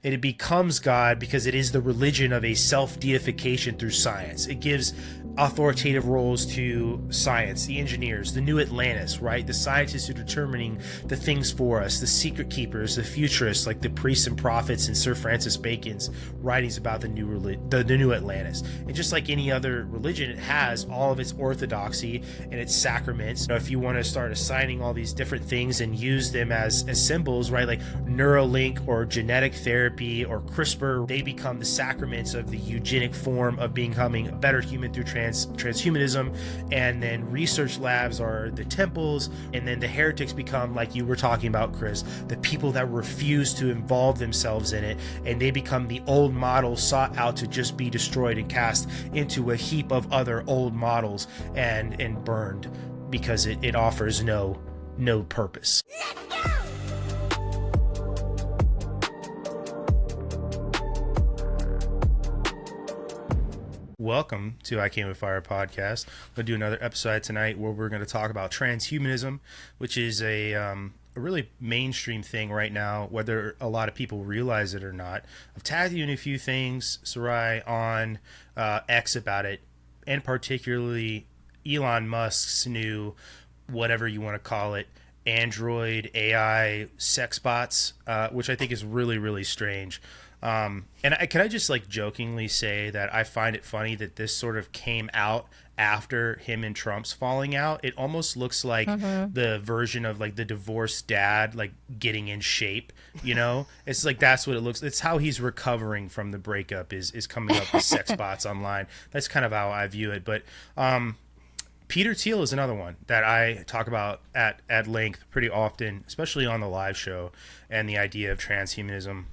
It becomes God because it is the religion of a self-deification through science. It gives authoritative roles to science, the engineers, the new Atlantis, right? The scientists who are determining the things for us, the secret keepers, the futurists, like the priests and prophets and Sir Francis Bacon's writings about the new Atlantis. And just like any other religion, it has all of its orthodoxy and its sacraments. If you want to start assigning all these different things and use them as symbols, right? Like Neuralink or genetic therapy or CRISPR, they become the sacraments of the eugenic form of becoming a better human through transhumanism. And then research labs are the temples, and then the heretics become, like you were talking about, Chris, the people that refuse to involve themselves in it, and they become the old models sought out to just be destroyed and cast into a heap of other old models and burned because it offers no purpose. Let's go! Welcome to I Came with Fire podcast. I'm going to do another episode tonight where we're going to talk about transhumanism, which is a really mainstream thing right now, whether a lot of people realize it or not. I've tagged you in a few things, Sarai, on X about it, and particularly Elon Musk's new, whatever you want to call it, Android AI sex bots, which I think is really, really strange. And can I just like jokingly say that I find it funny that this sort of came out after him and Trump's falling out. It almost looks like the version of like the divorced dad, like getting in shape, you know? It's like, that's what it looks. It's how he's recovering from the breakup is coming up with sex bots online. That's kind of how I view it. But, Peter Thiel is another one that I talk about at length pretty often, especially on the live show, and the idea of transhumanism.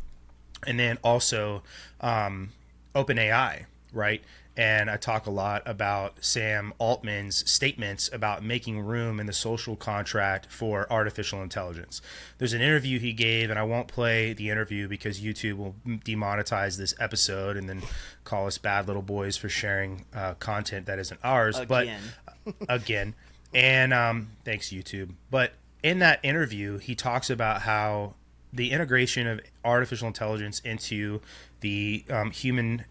And then also OpenAI, right? And I talk a lot about Sam Altman's statements about making room in the social contract for artificial intelligence. There's an interview he gave, and I won't play the interview because YouTube will demonetize this episode and then call us bad little boys for sharing content that isn't ours. Again. But again, and thanks YouTube. But in that interview, he talks about how the integration of artificial intelligence into the human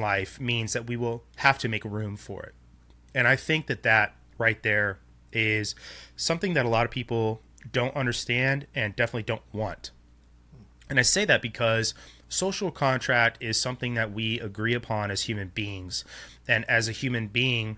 life means that we will have to make room for it. And I think that right there is something that a lot of people don't understand and definitely don't want. And I say that because social contract is something that we agree upon as human beings. And as a human being,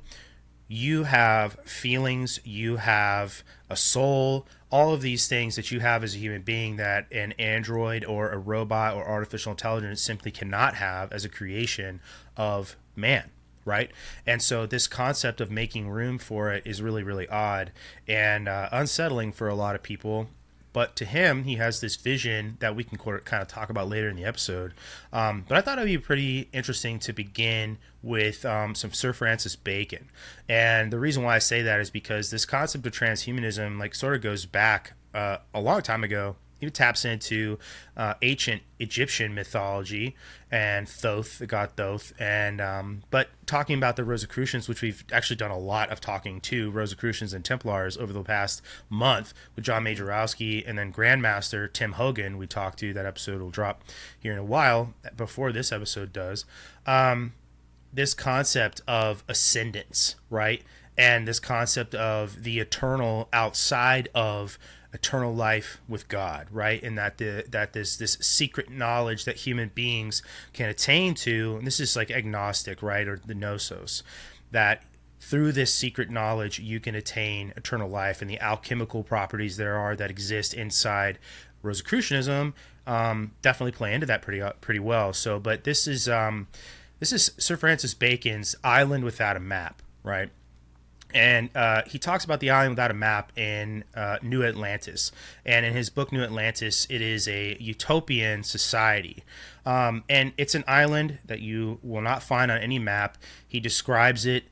you have feelings, you have a soul, all of these things that you have as a human being that an android or a robot or artificial intelligence simply cannot have as a creation of man, right? And so this concept of making room for it is really, really odd and unsettling for a lot of people. But to him, he has this vision that we can kind of talk about later in the episode. But I thought it would be pretty interesting to begin with some Sir Francis Bacon. And the reason why I say that is because this concept of transhumanism like sort of goes back a long time ago. It taps into ancient Egyptian mythology and Thoth, the god Thoth, and but talking about the Rosicrucians, which we've actually done a lot of talking to Rosicrucians and Templars over the past month with John Majorowski, and then Grandmaster Tim Hogan we talked to. That episode will drop here in a while before this episode does. This concept of ascendance, right? And this concept of the eternal outside of eternal life with God, right? And that this secret knowledge that human beings can attain to, and this is like agnostic, right? Or the gnosis, that through this secret knowledge you can attain eternal life, and the alchemical properties there are that exist inside Rosicrucianism definitely play into that pretty well. So, but this is Sir Francis Bacon's Island Without a Map, right? And he talks about the island without a map in New Atlantis. And in his book, New Atlantis, it is a utopian society. And it's an island that you will not find on any map. He describes it.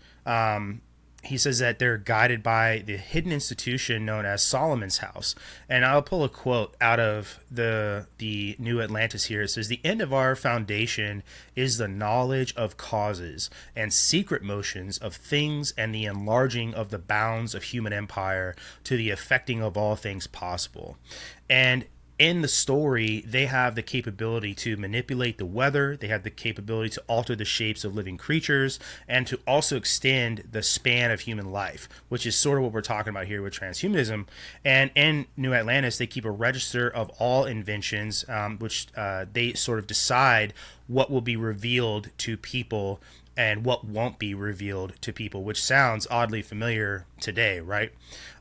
He says that they're guided by the hidden institution known as Solomon's House. And I'll pull a quote out of the New Atlantis here. It says, "The end of our foundation is the knowledge of causes and secret motions of things and the enlarging of the bounds of human empire to the effecting of all things possible." And in the story, they have the capability to manipulate the weather. They have the capability to alter the shapes of living creatures and to also extend the span of human life, which is sort of what we're talking about here with transhumanism. And in New Atlantis, they keep a register of all inventions, which they sort of decide what will be revealed to people and what won't be revealed to people, which sounds oddly familiar today, right?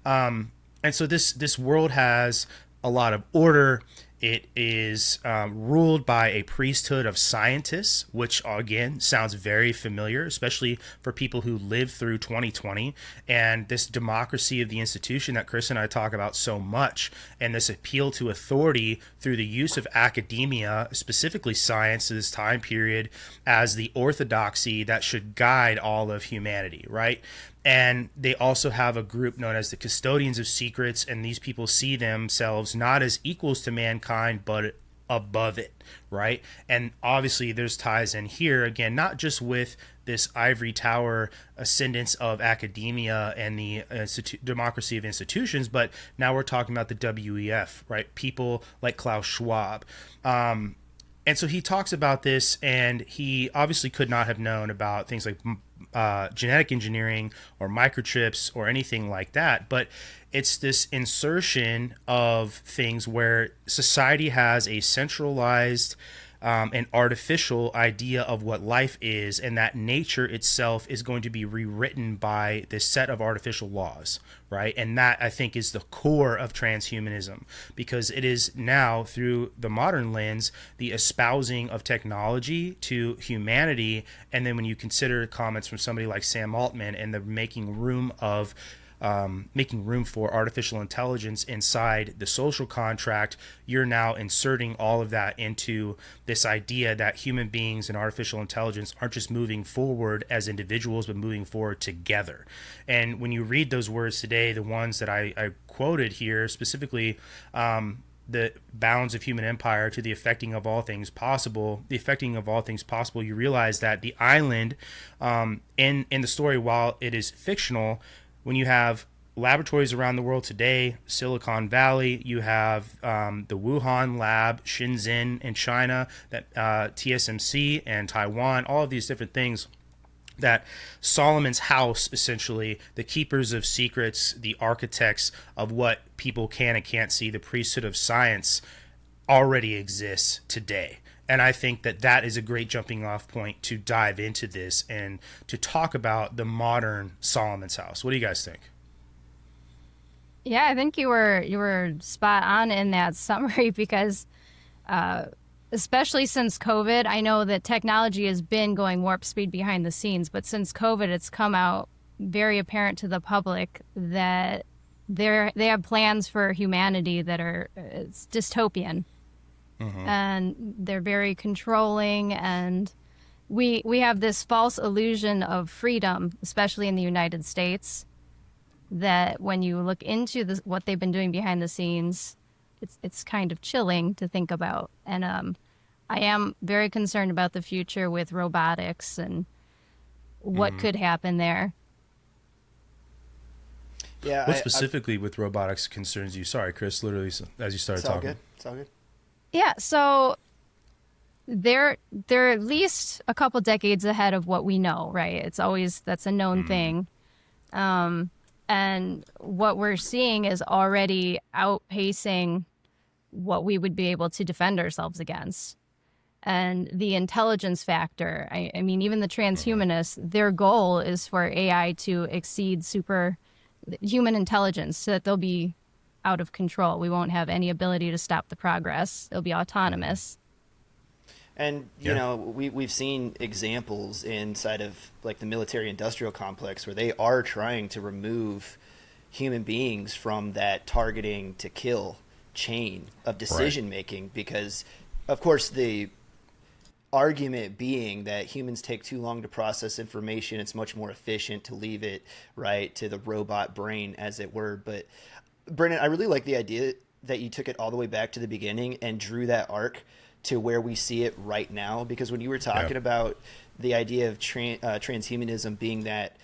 And so this world has a lot of order. It is ruled by a priesthood of scientists, which again sounds very familiar, especially for people who lived through 2020 and this democracy of the institution that Chris and I talk about so much, and this appeal to authority through the use of academia, specifically science, to this time period as the orthodoxy that should guide all of humanity, right? And they also have a group known as the custodians of secrets, and these people see themselves not as equals to mankind, but above it, right? And obviously there's ties in here, again, not just with this ivory tower ascendance of academia and the democracy of institutions, but now we're talking about the WEF, right? People like Klaus Schwab. And so he talks about this, and he obviously could not have known about things like genetic engineering or microchips or anything like that. But it's this insertion of things where society has a centralized an artificial idea of what life is, and that nature itself is going to be rewritten by this set of artificial laws, right? And that, I think, is the core of transhumanism, because it is now, through the modern lens, the espousing of technology to humanity. And then when you consider comments from somebody like Sam Altman and the making room for artificial intelligence inside the social contract, you're now inserting all of that into this idea that human beings and artificial intelligence aren't just moving forward as individuals, but moving forward together. And when you read those words today, the ones that I quoted here, specifically the bounds of human empire to the affecting of all things possible, you realize that the island in the story, while it is fictional, when you have laboratories around the world today, Silicon Valley, you have the Wuhan lab, Shenzhen in China, that TSMC and Taiwan, all of these different things, that Solomon's house, essentially, the keepers of secrets, the architects of what people can and can't see, the priesthood of science, already exists today. And I think that that is a great jumping off point to dive into this and to talk about the modern Solomon's house. What do you guys think? Yeah, I think you were spot on in that summary because especially since COVID, I know that technology has been going warp speed behind the scenes, but since COVID, it's come out very apparent to the public that they have plans for humanity that it's dystopian. Mm-hmm. And they're very controlling, and we have this false illusion of freedom, especially in the United States, that when you look into what they've been doing behind the scenes, it's kind of chilling to think about. And I am very concerned about the future with robotics and what could happen there. Yeah. What specifically with robotics concerns you? Sorry, Chris, literally as you started talking. It's all good. Yeah, so they're at least a couple decades ahead of what we know, right? That's a known thing. And what we're seeing is already outpacing what we would be able to defend ourselves against. And the intelligence factor, I mean, even the transhumanists, their goal is for AI to exceed human intelligence so that they'll be out of control. We won't have any ability to stop the progress. It'll be autonomous. And, you know, we've seen examples inside of like the military industrial complex where they are trying to remove human beings from that targeting to kill chain of decision making, because of course the argument being that humans take too long to process information. It's much more efficient to leave it to the robot brain, as it were. But Brennan, I really like the idea that you took it all the way back to the beginning and drew that arc to where we see it right now. Because when you were talking about the idea of transhumanism being that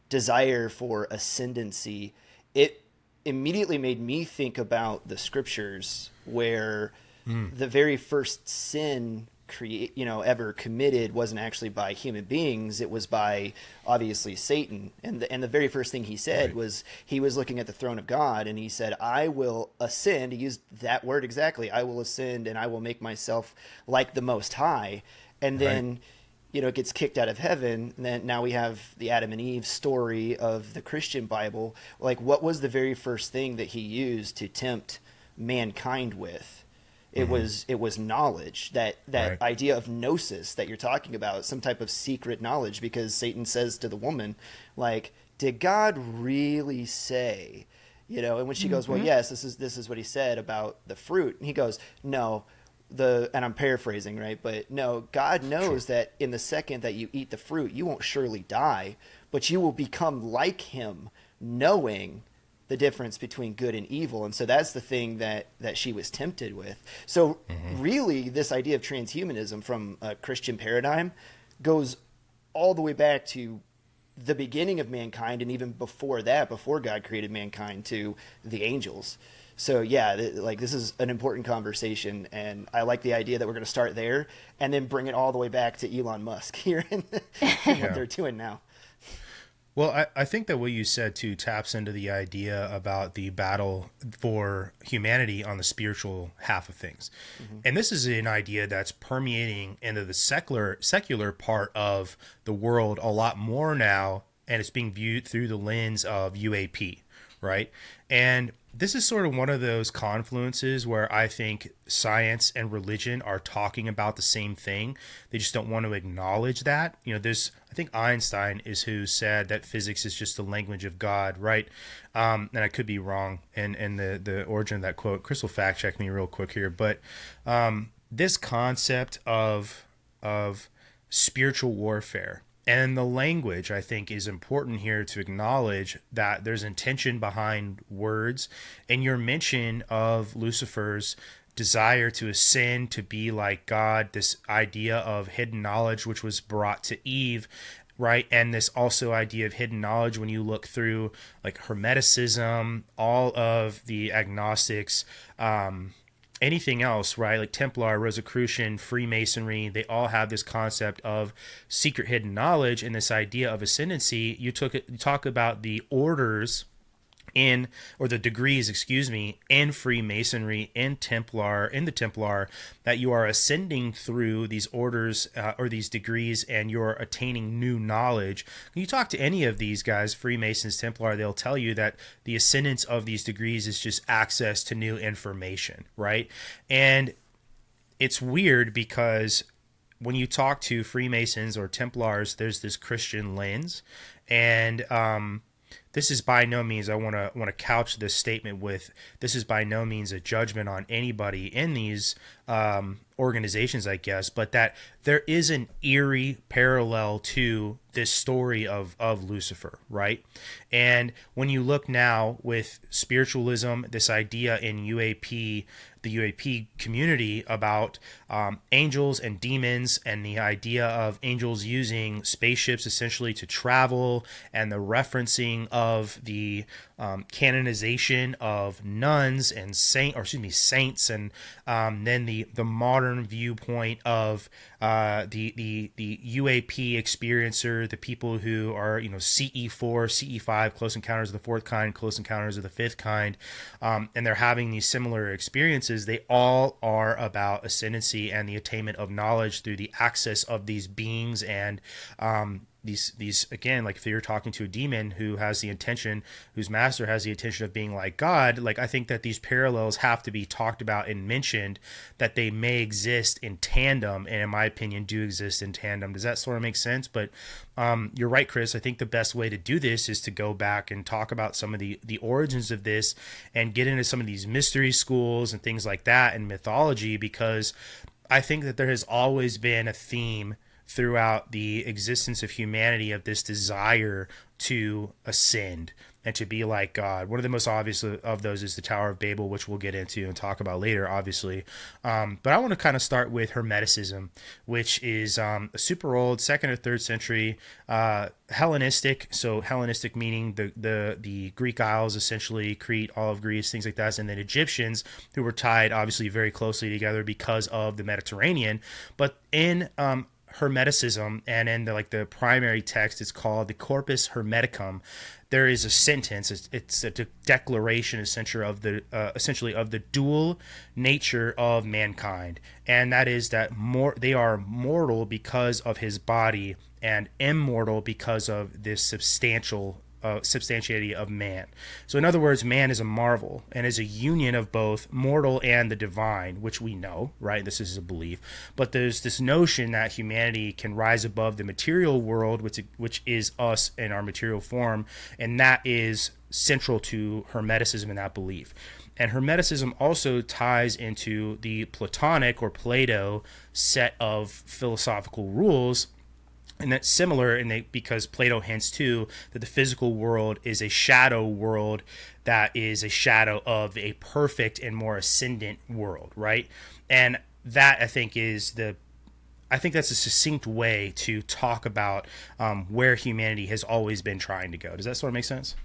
desire for ascendancy, it immediately made me think about the scriptures where the very first sin ever committed wasn't actually by human beings. It was by obviously Satan. And the very first thing he said was he was looking at the throne of God and he said, I will ascend. He used that word exactly. I will ascend and I will make myself like the Most High. And then, it gets kicked out of heaven. And then now we have the Adam and Eve story of the Christian Bible. Like, what was the very first thing that he used to tempt mankind with? It was knowledge, that idea of gnosis that you're talking about, some type of secret knowledge, because Satan says to the woman, like, did God really say, and when she goes, well, yes, this is what he said about the fruit. And he goes, no, and I'm paraphrasing, right? But no, God knows that in the second that you eat the fruit, you won't surely die, but you will become like him, knowing the difference between good and evil. And so that's the thing that she was tempted with. So really, this idea of transhumanism from a Christian paradigm goes all the way back to the beginning of mankind, and even before that, before God created mankind, to the angels. So yeah, this is an important conversation, and I like the idea that we're going to start there and then bring it all the way back to Elon Musk here and what they're doing now. Well, I think that what you said, too, taps into the idea about the battle for humanity on the spiritual half of things. And this is an idea that's permeating into the secular part of the world a lot more now, and it's being viewed through the lens of UAP, right? And this is sort of one of those confluences where I think science and religion are talking about the same thing. They just don't want to acknowledge that. I think Einstein is who said that physics is just the language of God, right? And I could be wrong in the origin of that quote. Chris will fact check me real quick here. But this concept of spiritual warfare, and the language, I think, is important here to acknowledge that there's intention behind words. And your mention of Lucifer's desire to ascend, to be like God, this idea of hidden knowledge, which was brought to Eve, right? And this also idea of hidden knowledge when you look through like Hermeticism, all of the agnostics, anything else, right? Like Templar, Rosicrucian, Freemasonry, they all have this concept of secret hidden knowledge and this idea of ascendancy. You talk about the orders or the degrees, in Freemasonry, in the Templar, that you are ascending through these orders or these degrees, and you're attaining new knowledge. When you talk to any of these guys, Freemasons, Templar, they'll tell you that the ascendance of these degrees is just access to new information, right? And it's weird because when you talk to Freemasons or Templars, there's this Christian lens, and this is by no means, I want to couch this statement with, this is by no means a judgment on anybody in these organizations, I guess, but that there is an eerie parallel to this story of Lucifer, right? And when you look now with spiritualism, this idea in UAP, the UAP community about angels and demons, and the idea of angels using spaceships essentially to travel, and the referencing of the canonization of nuns and saints, and then the modern viewpoint of the UAP experiencer, the people who are CE4, CE5, close encounters of the fourth kind, close encounters of the fifth kind, and they're having these similar experiences. They all are about ascendancy and the attainment of knowledge through the access of these beings, and these again, like if you're talking to a demon who has the intention, whose master has the intention of being like God, like I think that these parallels have to be talked about and mentioned, that they may exist in tandem, and in my opinion do exist in tandem. Does that sort of make sense? But you're right, Chris. I think the best way to do this is to go back and talk about some of the origins of this and get into some of these mystery schools and things like that and mythology, because I think that there has always been a theme throughout the existence of humanity of this desire to ascend, and to be like God. One of the most obvious of those is the Tower of Babel, which we'll get into and talk about later, obviously. But I want to kind of start with Hermeticism, which is a super old 2nd or 3rd century Hellenistic. So Hellenistic meaning the Greek Isles, essentially Crete, all of Greece, things like that, and then Egyptians, who were tied obviously very closely together because of the Mediterranean. But in Hermeticism, and in the primary text, it's called the Corpus Hermeticum. There is a sentence. It's a declaration, essentially of the dual nature of mankind, and that is that they are mortal because of his body and immortal because of this substantiality of man. So in other words, man is a marvel and is a union of both mortal and the divine, which we know, right? This is a belief. But there's this notion that humanity can rise above the material world, which is us in our material form, and that is central to Hermeticism and that belief. And Hermeticism also ties into the Platonic or Plato set of philosophical rules. And that's similar because Plato hints too that the physical world is a shadow world that is a shadow of a perfect and more ascendant world, right? And that I think that's a succinct way to talk about where humanity has always been trying to go. Does that sort of make sense?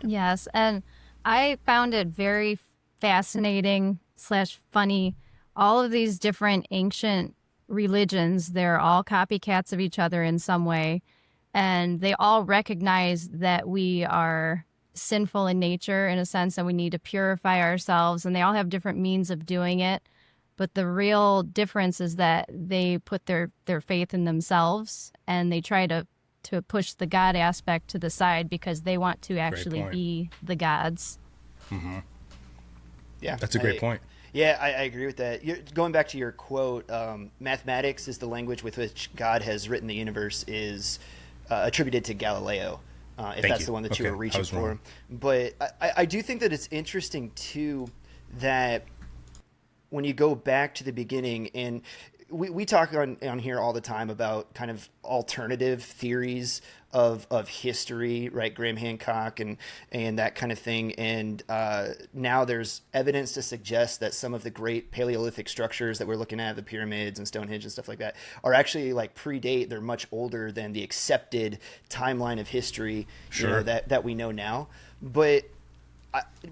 Yes, and I found it very fascinating / funny. All of these different ancient religions, they're all copycats of each other in some way, and they all recognize that we are sinful in nature in a sense, and we need to purify ourselves, and they all have different means of doing it. But the real difference is that they put their faith in themselves, and they try to push the God aspect to the side because they want to actually be the gods. Mm-hmm. Yeah, that's a great point. Yeah, I agree with that. Going back to your quote, mathematics is the language with which God has written the universe is attributed to Galileo, if that's the one that you were reaching for. Wrong. But I do think that it's interesting, too, that when you go back to the beginning, and we talk on here all the time about kind of alternative theories of history, right? Graham Hancock and that kind of thing. And now there's evidence to suggest that some of the great Paleolithic structures that we're looking at, the pyramids and Stonehenge and stuff like that, are actually predate. They're much older than the accepted timeline of history, sure, that we know now. But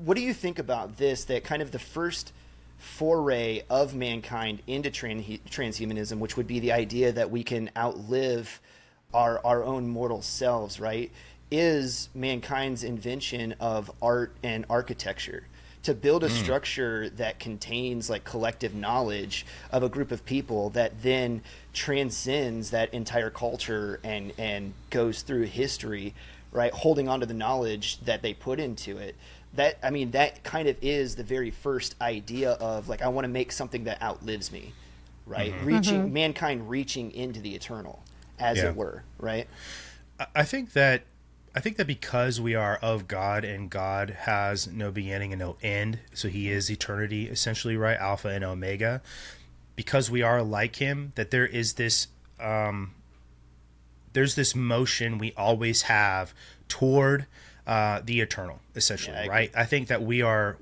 what do you think about this? That kind of the first foray of mankind into transhumanism, which would be the idea that we can outlive our own mortal selves, right, is mankind's invention of art and architecture to build a structure that contains collective knowledge of a group of people that then transcends that entire culture and goes through history, right, holding on to the knowledge that they put into it. That kind of is the very first idea of I want to make something that outlives me, right? Mm-hmm. Mankind reaching into the eternal, as it were, right? I think that because we are of God and God has no beginning and no end, so he is eternity essentially, right? Alpha and Omega. Because we are like him, that there is this there's this motion we always have toward the eternal, essentially, right? I think that we are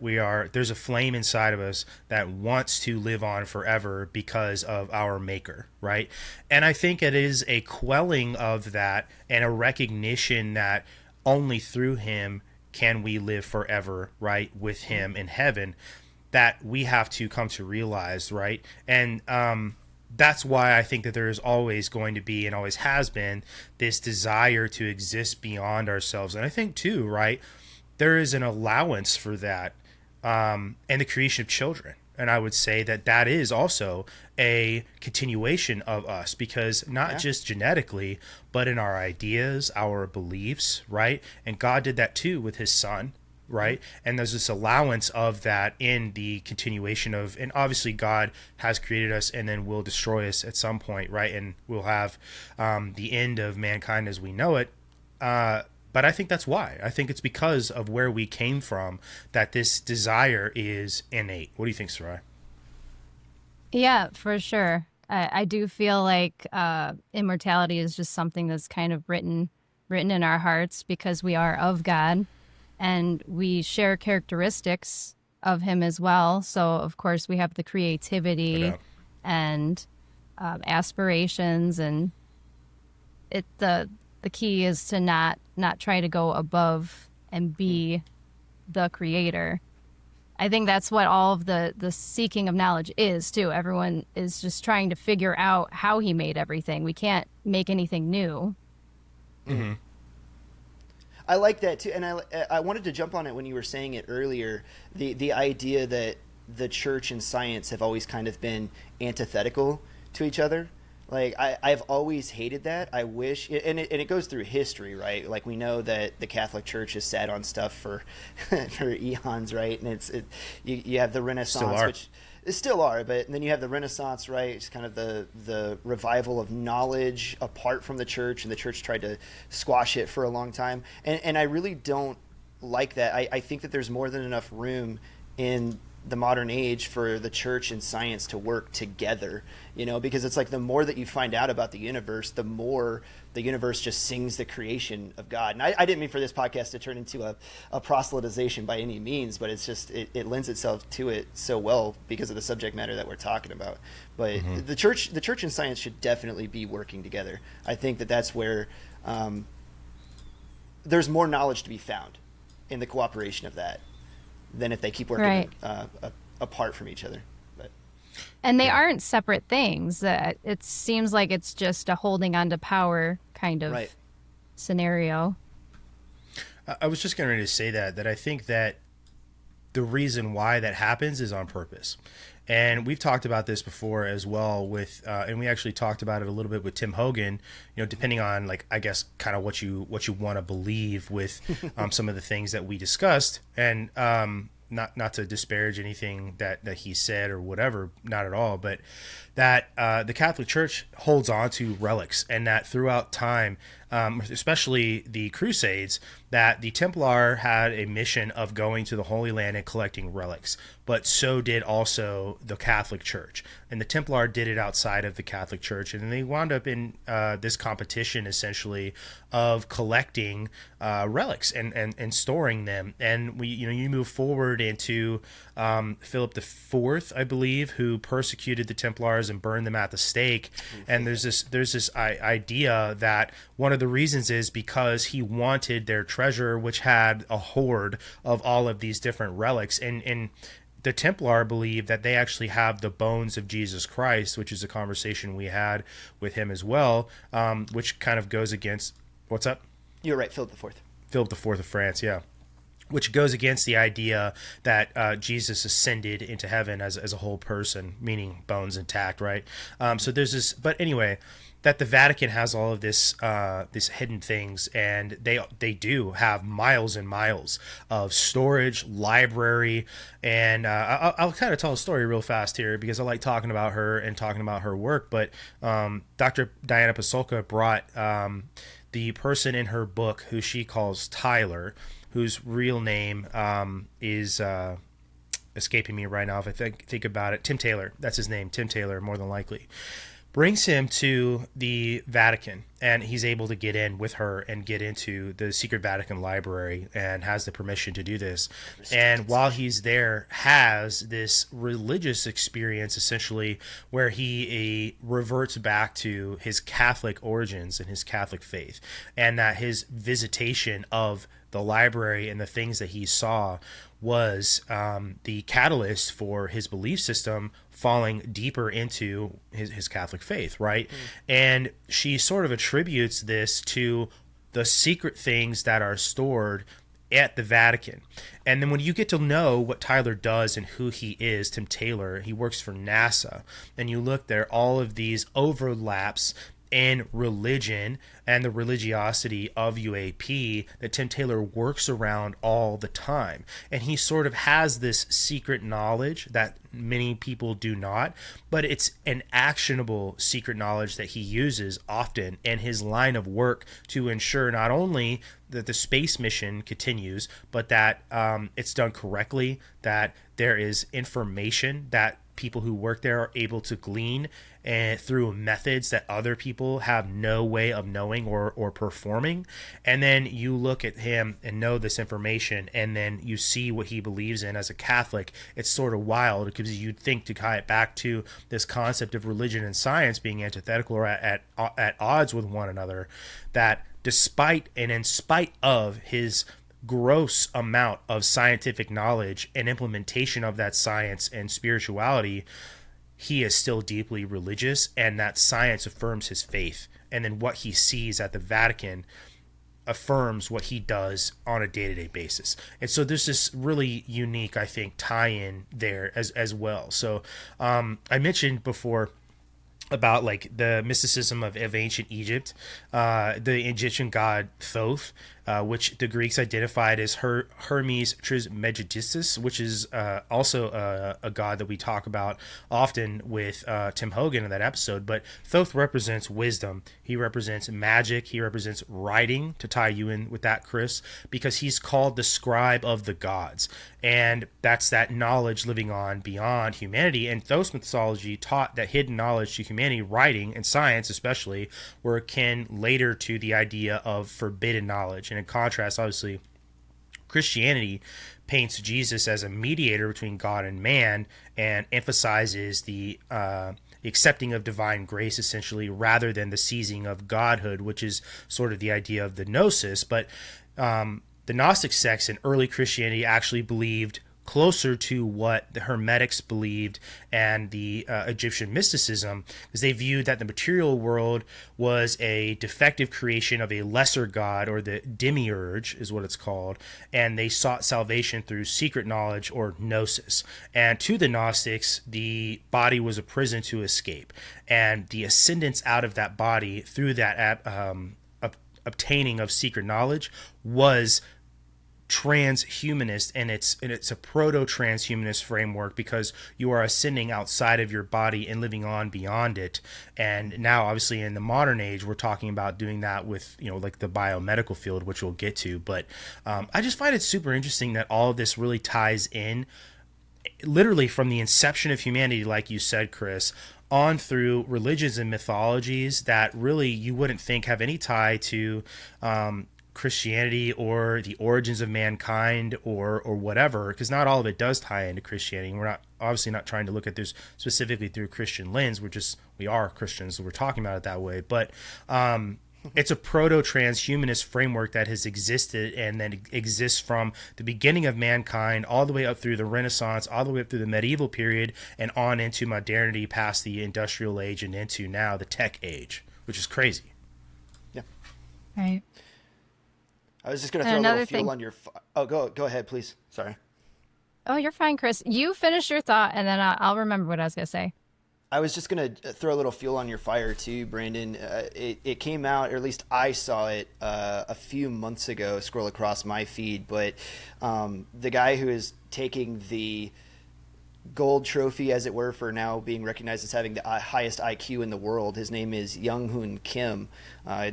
there's a flame inside of us that wants to live on forever because of our maker, right? And I think it is a quelling of that and a recognition that only through him can we live forever, right, with him in heaven, that we have to come to realize, right? And that's why I think that there is always going to be and always has been this desire to exist beyond ourselves. And I think too, right, there is an allowance for that and the creation of children. And I would say that is also a continuation of us, because not just genetically, but in our ideas, our beliefs, right? And God did that too with his son. Right. And there's this allowance of that in the continuation of, and obviously God has created us and then will destroy us at some point. Right. And we'll have the end of mankind as we know it. But I think that's why. I think it's because of where we came from that this desire is innate. What do you think, Sarai? Yeah, for sure. I do feel like immortality is just something that's kind of written written in our hearts because we are of God, and we share characteristics of him as well. So, of course, we have the creativity and aspirations, and the key is to not try to go above and be the creator. I think that's what all of the seeking of knowledge is too. Everyone is just trying to figure out how he made everything. We can't make anything new. Mm-hmm. I like that too, and I wanted to jump on it when you were saying it earlier. The idea that the church and science have always kind of been antithetical to each other. Like I've always hated that. I wish, and it goes through history, right? Like we know that the Catholic Church has sat on stuff for for eons, right? And you have the Renaissance, which still are, but then you have the Renaissance, right? It's kind of the revival of knowledge apart from the church, and the church tried to squash it for a long time. And I really don't like that. I think that there's more than enough room in the modern age for the church and science to work together, because it's like the more that you find out about the universe, the more the universe just sings the creation of God. And I didn't mean for this podcast to turn into a proselytization by any means, but it's just, it lends itself to it so well because of the subject matter that we're talking about. But the church and science should definitely be working together. I think that that's where there's more knowledge to be found in the cooperation of that than if they keep working apart from each other. And they aren't separate things. It seems like it's just a holding on to power kind of scenario. I was just getting ready to say that I think that the reason why that happens is on purpose. And we've talked about this before as well with, and we actually talked about it a little bit with Tim Hogan, depending on I guess kind of what you want to believe with some of the things that we discussed. And not to disparage anything that he said or whatever, not at all, but that the Catholic Church holds on to relics, and that throughout time, especially the Crusades, that the Templar had a mission of going to the Holy Land and collecting relics, but so did also the Catholic Church. And the Templar did it outside of the Catholic Church, and they wound up in this competition, essentially, of collecting relics and storing them. And you move forward into Philip IV, I believe, who persecuted the Templars and burned them at the stake. And there's this idea that one of the reasons is because he wanted their treasure, which had a hoard of all of these different relics. And the Templar believe that they actually have the bones of Jesus Christ, which is a conversation we had with him as well, which kind of goes against... What's up? You're right, Philip IV. Philip IV of France, yeah. Which goes against the idea that Jesus ascended into heaven as a whole person, meaning bones intact, right? So there's this... But anyway... that the Vatican has all of this hidden things, and they do have miles and miles of storage, library, and I'll kind of tell a story real fast here because I like talking about her and talking about her work. But Dr. Diana Pasulka brought the person in her book who she calls Tyler, whose real name is escaping me right now if I think about it. Tim Taylor, that's his name, Tim Taylor, more than likely. Brings him to the Vatican, and he's able to get in with her and get into the secret Vatican library and has the permission to do this. And while he's there, has this religious experience, essentially, where he reverts back to his Catholic origins and his Catholic faith, and that his visitation of the library and the things that he saw was the catalyst for his belief system falling deeper into his Catholic faith, right? And she sort of attributes this to the secret things that are stored at the Vatican. And then when you get to know what Tyler does and who he is, Tim Taylor, he works for NASA, and you look there, all of these overlaps in religion and the religiosity of UAP that Tim Taylor works around all the time. And he sort of has this secret knowledge that many people do not, but it's an actionable secret knowledge that he uses often in his line of work to ensure not only that the space mission continues, but that it's done correctly, that there is information that people who work there are able to glean and through methods that other people have no way of knowing or performing. And then you look at him and know this information, and then you see what he believes in as a Catholic. It's sort of wild, because you'd think, to tie it back to this concept of religion and science being antithetical or at odds with one another, that despite and in spite of his gross amount of scientific knowledge and implementation of that science and spirituality, he is still deeply religious, and that science affirms his faith. And then what he sees at the Vatican affirms what he does on a day-to-day basis. And so there's this really unique, I think, tie-in there as well. So I mentioned before about like the mysticism of ancient Egypt, the Egyptian god Thoth, which the Greeks identified as Hermes Trismegistus, which is also a god that we talk about often with Tim Hogan in that episode. But Thoth represents wisdom. He represents magic. He represents writing, to tie you in with that, Chris, because he's called the scribe of the gods. And that's that knowledge living on beyond humanity. And Thoth's mythology taught that hidden knowledge to humanity, writing and science especially, were akin later to the idea of forbidden knowledge. And in contrast, obviously, Christianity paints Jesus as a mediator between God and man, and emphasizes the accepting of divine grace, essentially, rather than the seizing of godhood, which is sort of the idea of the gnosis. But the Gnostic sects in early Christianity actually believed closer to what the Hermetics believed and the Egyptian mysticism, because they viewed that the material world was a defective creation of a lesser god, or the demiurge is what it's called, and they sought salvation through secret knowledge, or gnosis. And to the Gnostics, the body was a prison to escape, and the ascendance out of that body through that obtaining of secret knowledge was transhumanist, and it's a proto-transhumanist framework, because you are ascending outside of your body and living on beyond it. And now, obviously, in the modern age, we're talking about doing that with, like the biomedical field, which we'll get to. But I just find it super interesting that all of this really ties in, literally from the inception of humanity, like you said, Chris, on through religions and mythologies that really you wouldn't think have any tie to Christianity or the origins of mankind or whatever, because not all of it does tie into Christianity. We're obviously not trying to look at this specifically through a Christian lens. We are Christians, so we're talking about it that way. But it's a proto-transhumanist framework that has existed and that exists from the beginning of mankind all the way up through the Renaissance, all the way up through the medieval period, and on into modernity, past the industrial age, and into now the tech age, which is crazy. Yeah. Right. I was just going to throw a little fuel on your... Oh, go ahead, please. Sorry. Oh, you're fine, Chris. You finish your thought, and then I'll remember what I was going to say. I was just going to throw a little fuel on your fire, too, Brandon. It came out, or at least I saw it a few months ago, scroll across my feed, but the guy who is taking the gold trophy, as it were, for now being recognized as having the highest IQ in the world. His name is Young-Hoon Kim.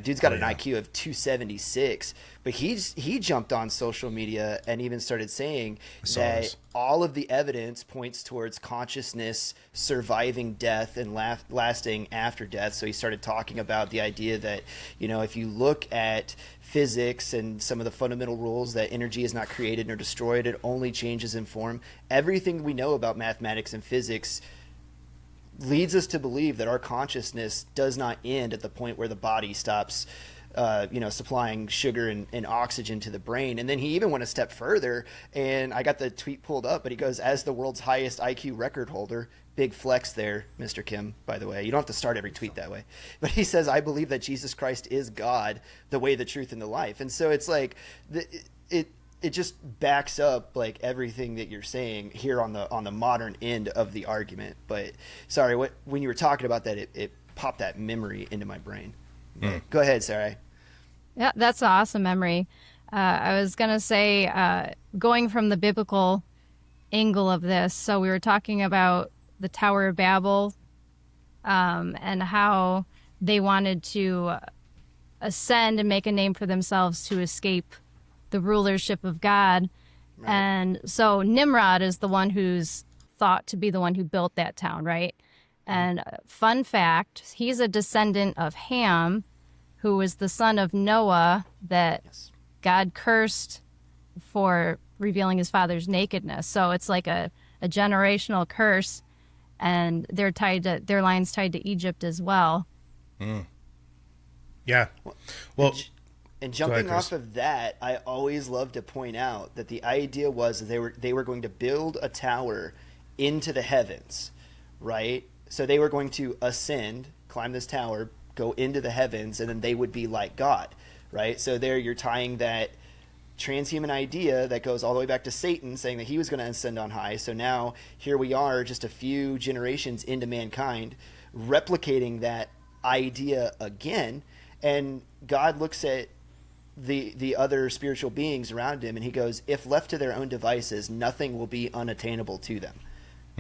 Dude's got an IQ of 276, but he jumped on social media and even started saying that all of the evidence points towards consciousness surviving death and lasting after death. So he started talking about the idea that, if you look at physics and some of the fundamental rules, that energy is not created nor destroyed, it only changes in form. Everything we know about mathematics and physics leads us to believe that our consciousness does not end at the point where the body stops supplying sugar and oxygen to the brain. And then he even went a step further, and I got the tweet pulled up, but he goes, as the world's highest IQ record holder, big flex there, Mr. Kim, by the way. You don't have to start every tweet that way. But he says, I believe that Jesus Christ is God, the way, the truth, and the life. And so it's like, it just backs up like everything that you're saying here on the modern end of the argument. But sorry, when you were talking about that, it popped that memory into my brain. Go ahead, Sarah. Yeah, that's an awesome memory. I was going to say, going from the biblical angle of this, so we were talking about the Tower of Babel and how they wanted to ascend and make a name for themselves to escape the rulership of God. Right. And so Nimrod is the one who's thought to be the one who built that town, right? And fun fact, he's a descendant of Ham, who was the son of Noah that God cursed for revealing his father's nakedness. So it's like a generational curse, and their line's tied to Egypt as well. Yeah. Well, and jumping off of that, I always love to point out that the idea was that they were going to build a tower into the heavens, right? So they were going to ascend, climb this tower, go into the heavens, and then they would be like God, right? So there you're tying that transhuman idea that goes all the way back to Satan, saying that he was going to ascend on high. So now here we are, just a few generations into mankind, replicating that idea again. And God looks at the other spiritual beings around him, and he goes, if left to their own devices, nothing will be unattainable to them.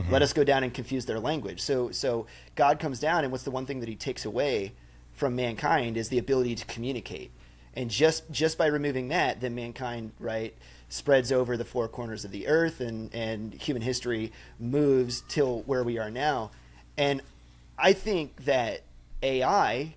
Let us go down and confuse their language. So God comes down, and what's the one thing that he takes away from mankind is the ability to communicate. And just by removing that, then mankind, right, spreads over the four corners of the earth, and human history moves till where we are now. And I think that AI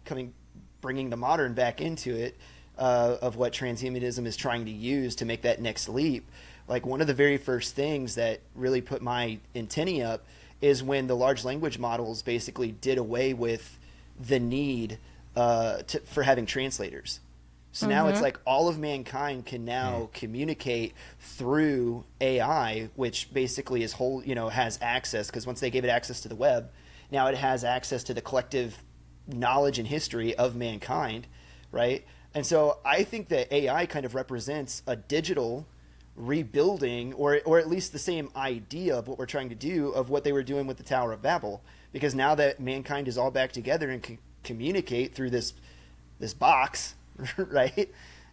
bringing the modern back into it, of what transhumanism is trying to use to make that next leap. Like, one of the very first things that really put my antennae up is when the large language models basically did away with the need for having translators. So now it's like all of mankind can now communicate through AI, which basically has access, because once they gave it access to the web, now it has access to the collective knowledge and history of mankind, right? And so I think that AI kind of represents a digital rebuilding, or at least the same idea of what we're trying to do, of what they were doing with the Tower of Babel. Because now that mankind is all back together and can communicate through this box, right?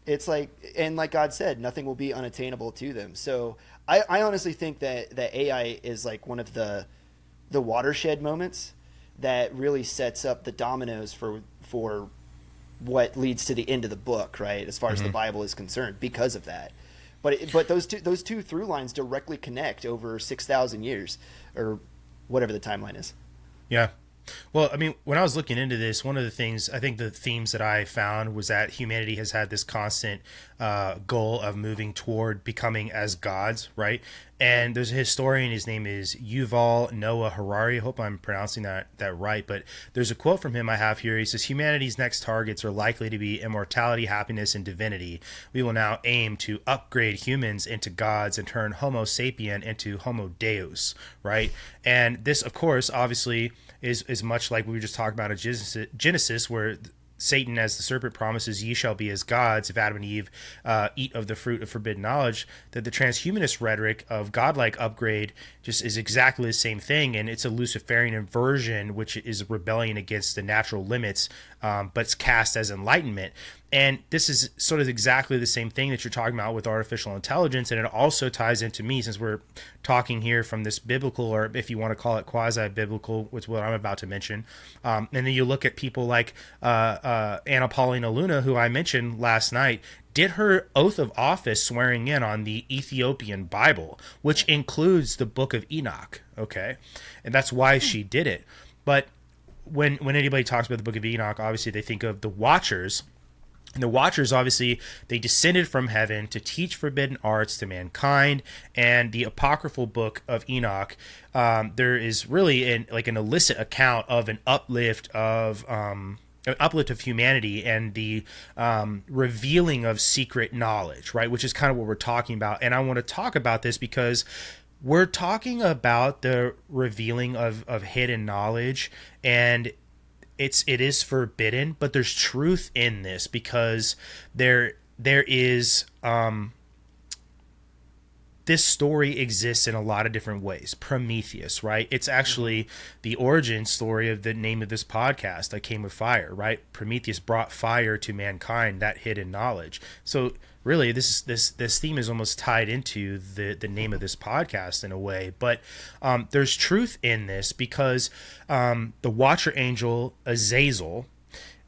It's like, and like God said, nothing will be unattainable to them. So I honestly think that AI is like one of the watershed moments that really sets up the dominoes for what leads to the end of the book, right? As far as the Bible is concerned, because of that. But those two through lines directly connect over 6,000 years, or whatever the timeline is. Yeah. Well, I mean, when I was looking into this, one of the things, I think the themes that I found was that humanity has had this constant goal of moving toward becoming as gods, right? And there's a historian, his name is Yuval Noah Harari. I hope I'm pronouncing that right. But there's a quote from him I have here. He says, humanity's next targets are likely to be immortality, happiness, and divinity. We will now aim to upgrade humans into gods and turn Homo sapien into Homo Deus, right? And this, of course, obviously is much like we were just talking about in Genesis, where Satan, as the serpent, promises, ye shall be as gods if Adam and Eve eat of the fruit of forbidden knowledge. That the transhumanist rhetoric of godlike upgrade just is exactly the same thing, and it's a Luciferian inversion, which is rebellion against the natural limits, but it's cast as enlightenment. And this is sort of exactly the same thing that you're talking about with artificial intelligence, and it also ties into me, since we're talking here from this biblical, or if you want to call it quasi-biblical, with what I'm about to mention. And then you look at people like Anna Paulina Luna, who I mentioned last night, did her oath of office swearing in on the Ethiopian Bible, which includes the Book of Enoch, okay? And that's why she did it. But when anybody talks about the Book of Enoch, obviously they think of the Watchers. And the Watchers, obviously, they descended from heaven to teach forbidden arts to mankind. And the apocryphal Book of Enoch, there is really an illicit account of an uplift of humanity and the revealing of secret knowledge, right? Which is kind of what we're talking about. And I want to talk about this because we're talking about the revealing of hidden knowledge, and it is forbidden, but there's truth in this, because there is this story exists in a lot of different ways. Prometheus, right? It's actually the origin story of the name of this podcast, I Came with Fire, right? Prometheus brought fire to mankind, that hidden knowledge. So really, this theme is almost tied into the name of this podcast in a way. But there's truth in this, because the Watcher Angel Azazel,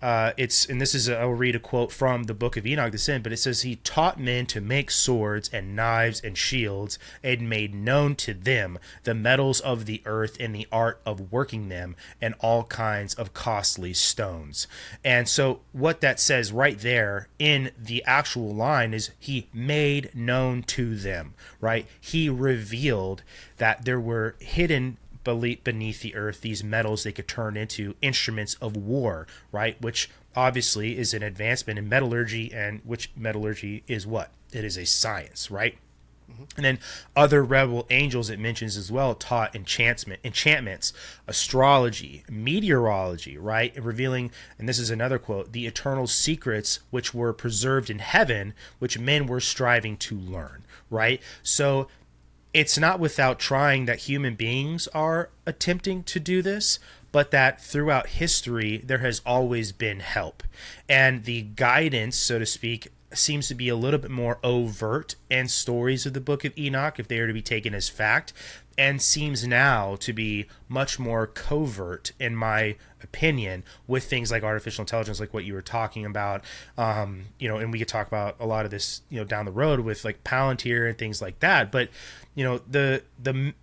and this is I'll read a quote from the Book of Enoch, Descent, but it says he taught men to make swords and knives and shields, and made known to them the metals of the earth and the art of working them, and all kinds of costly stones. And so what that says right there in the actual line is he made known to them, right? He revealed that there were hidden beneath the earth these metals they could turn into instruments of war, right? Which obviously is an advancement in metallurgy, and which metallurgy is what? It is a science, right? And then other rebel angels it mentions as well taught enchantments, astrology, meteorology, right? Revealing, and this is another quote, the eternal secrets which were preserved in heaven, which men were striving to learn, right? So it's not without trying that human beings are attempting to do this, but that throughout history, there has always been help. And the guidance, so to speak, seems to be a little bit more overt in stories of the Book of Enoch, if they are to be taken as fact, and seems now to be much more covert, in my opinion, with things like artificial intelligence, like what you were talking about. And we could talk about a lot of this, down the road with like Palantir and things like that. But, the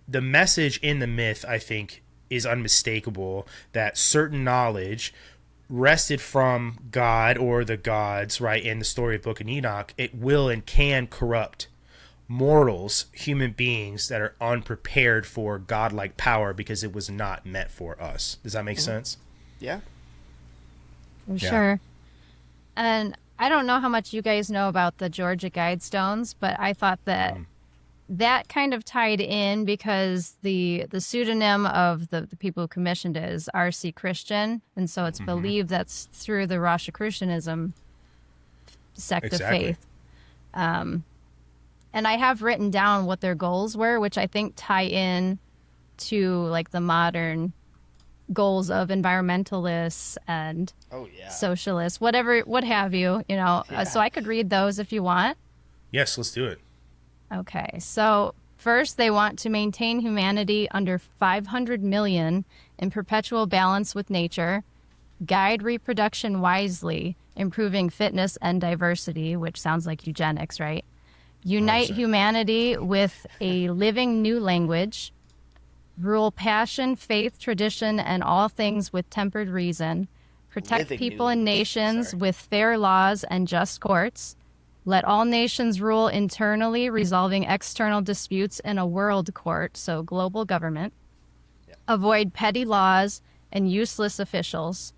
message in the myth, I think, is unmistakable, that certain knowledge wrested from God or the gods, right, in the story of Book of Enoch, it will and can corrupt mortals, human beings that are unprepared for godlike power because it was not meant for us. Does that make sense? Yeah. For sure. And I don't know how much you guys know about the Georgia Guidestones, but I thought that that kind of tied in because the pseudonym of the people who commissioned it is R.C. Christian, and so it's believed that's through the Rosicrucianism sect of faith. And I have written down what their goals were, which I think tie in to like the modern goals of environmentalists and socialists, what have you, so I could read those if you want. Yes, let's do it. Okay, so first they want to maintain humanity under 500 million in perpetual balance with nature, guide reproduction wisely, improving fitness and diversity, which sounds like eugenics, right? Unite humanity with a living new language, rule passion, faith, tradition, and all things with tempered reason, protect people and nations with fair laws and just courts, let all nations rule internally, resolving external disputes in a world court, so global government, avoid petty laws and useless officials,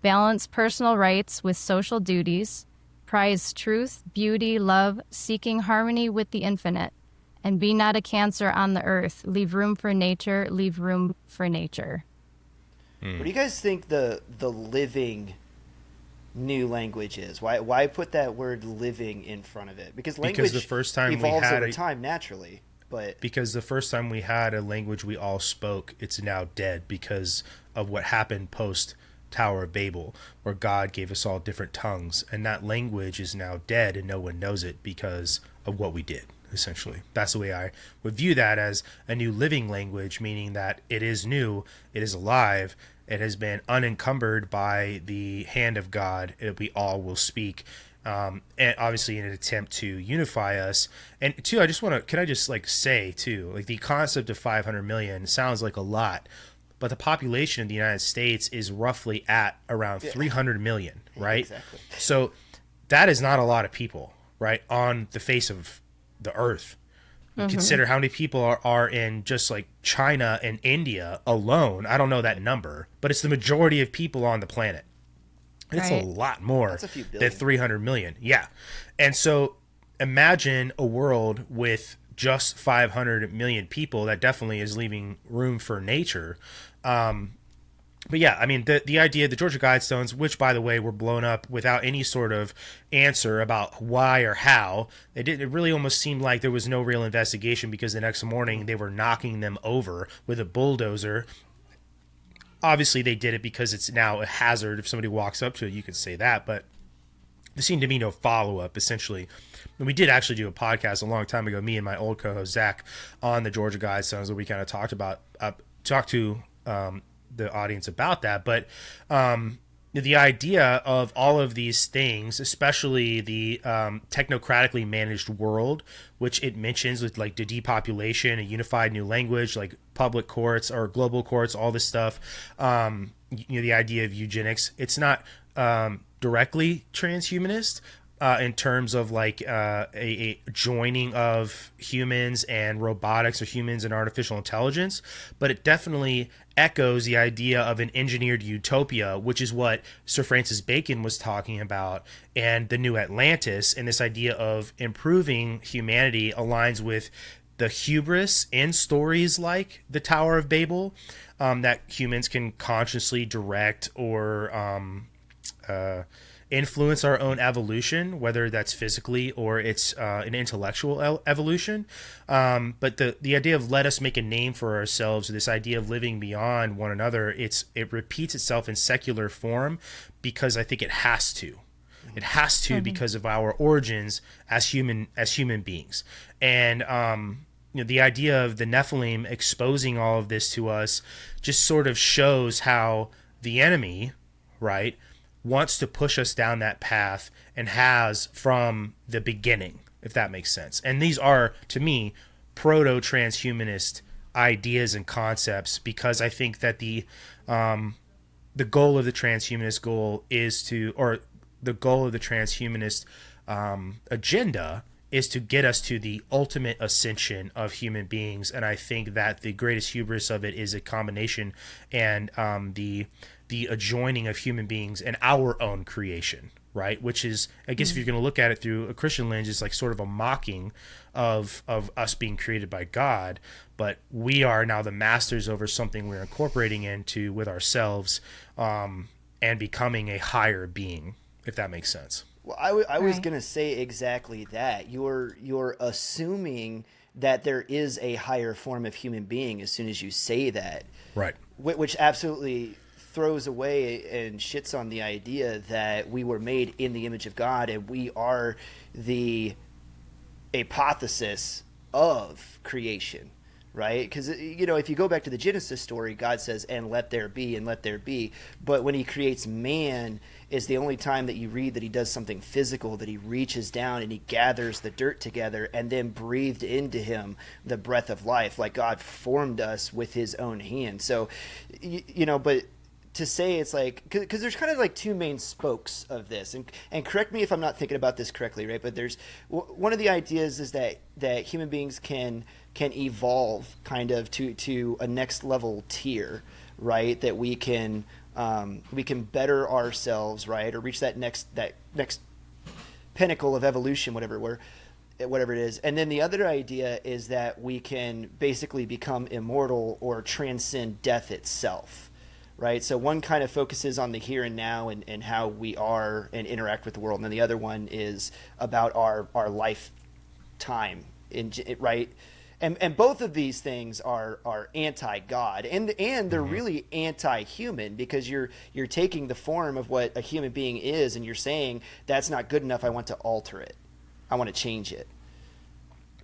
balance personal rights with social duties, prize truth, beauty, love, seeking harmony with the infinite, and be not a cancer on the earth. Leave room for nature, leave room for nature. What do you guys think the living new language is? Why put that word living in front of it? Because language the first time evolves we had over time naturally. But because the first time we had a language we all spoke, it's now dead because of what happened post Tower of Babel, where God gave us all different tongues, and that language is now dead and no one knows it because of what we did. Essentially, that's the way I would view that, as a new living language, meaning that it is new, it is alive, it has been unencumbered by the hand of God, and we all will speak. And obviously in an attempt to unify us. And two, can I just say too, like the concept of 500 million sounds like a lot, but the population of the United States is roughly at around 300 million, right? Exactly. So that is not a lot of people, right, on the face of the earth. Consider how many people are in just like China and India alone. I don't know that number, but it's the majority of people on the planet. It's a lot more than 300 million. Yeah. And so imagine a world with just 500 million people. That definitely is leaving room for nature. But yeah, I mean, the idea, the Georgia Guidestones, which, by the way, were blown up without any sort of answer about why or how. It really almost seemed like there was no real investigation, because the next morning they were knocking them over with a bulldozer. Obviously, they did it because it's now a hazard. If somebody walks up to it, you could say that. But there seemed to be no follow-up, essentially. And we did actually do a podcast a long time ago, me and my old co-host, Zach, on the Georgia Guidestones, where we kind of talked to the audience about that. But the idea of all of these things, especially the technocratically managed world, which it mentions with like the depopulation, a unified new language, like public courts or global courts, all this stuff. The idea of eugenics, it's not directly transhumanist, in terms of like a joining of humans and robotics or humans and artificial intelligence, but it definitely echoes the idea of an engineered utopia, which is what Sir Francis Bacon was talking about, and the new Atlantis, and this idea of improving humanity aligns with the hubris in stories like the Tower of Babel, that humans can consciously direct or influence our own evolution, whether that's physically or it's an intellectual evolution. But the idea of let us make a name for ourselves, this idea of living beyond one another, it repeats itself in secular form because I think it has to. It has to because of our origins as human beings. And the idea of the Nephilim exposing all of this to us just sort of shows how the enemy, right, wants to push us down that path and has from the beginning, if that makes sense. And these are, to me, proto-transhumanist ideas and concepts, because I think that the goal of the transhumanist goal is to, or the goal of the transhumanist agenda is to get us to the ultimate ascension of human beings. And I think that the greatest hubris of it is a combination and the adjoining of human beings and our own creation, right? Which is, I guess, if you're going to look at it through a Christian lens, it's like sort of a mocking of us being created by God, but we are now the masters over something we're incorporating into with ourselves, and becoming a higher being, if that makes sense. Well, I was going to say exactly that. You're assuming that there is a higher form of human being as soon as you say that. Right. Which absolutely throws away and shits on the idea that we were made in the image of God and we are the hypothesis of creation, right? Because, if you go back to the Genesis story, God says, and let there be, and let there be. But when he creates man is the only time that you read that he does something physical, that he reaches down and he gathers the dirt together and then breathed into him the breath of life, like God formed us with his own hand. So, but to say it's like, because there's kind of like two main spokes of this, and correct me if I'm not thinking about this correctly, right? But there's one of the ideas is that human beings can evolve kind of to a next level tier, right? That we can better ourselves, right, or reach that next pinnacle of evolution, whatever it is. And then the other idea is that we can basically become immortal or transcend death itself. Right, so one kind of focuses on the here and now and how we are and interact with the world, and then the other one is about our lifetime, right? And both of these things are anti-God, and they're really anti-human, because you're taking the form of what a human being is, and you're saying that's not good enough. I want to alter it. I want to change it.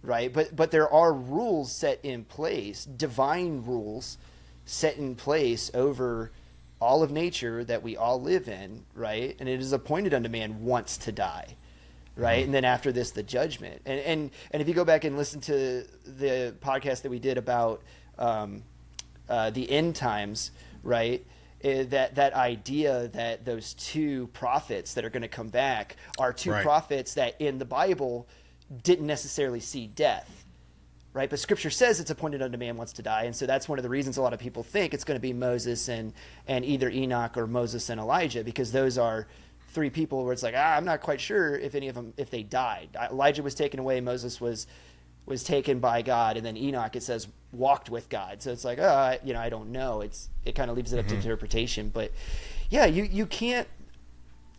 Right, but there are rules set in place, divine rules set in place over all of nature that we all live in, right? And it is appointed unto man once to die, right? And then after this, the judgment. And if you go back and listen to the podcast that we did about the end times, right? That idea that those two prophets that are going to come back are two prophets that in the Bible didn't necessarily see death. Right, but Scripture says it's appointed unto man once to die, and so that's one of the reasons a lot of people think it's going to be Moses and either Enoch or Moses and Elijah, because those are three people where it's like, I'm not quite sure if any of them, if they died. Elijah was taken away, Moses was taken by God, and then Enoch, it says, walked with God. So it's like, I don't know. It kind of leaves it up to interpretation, but yeah, you can't.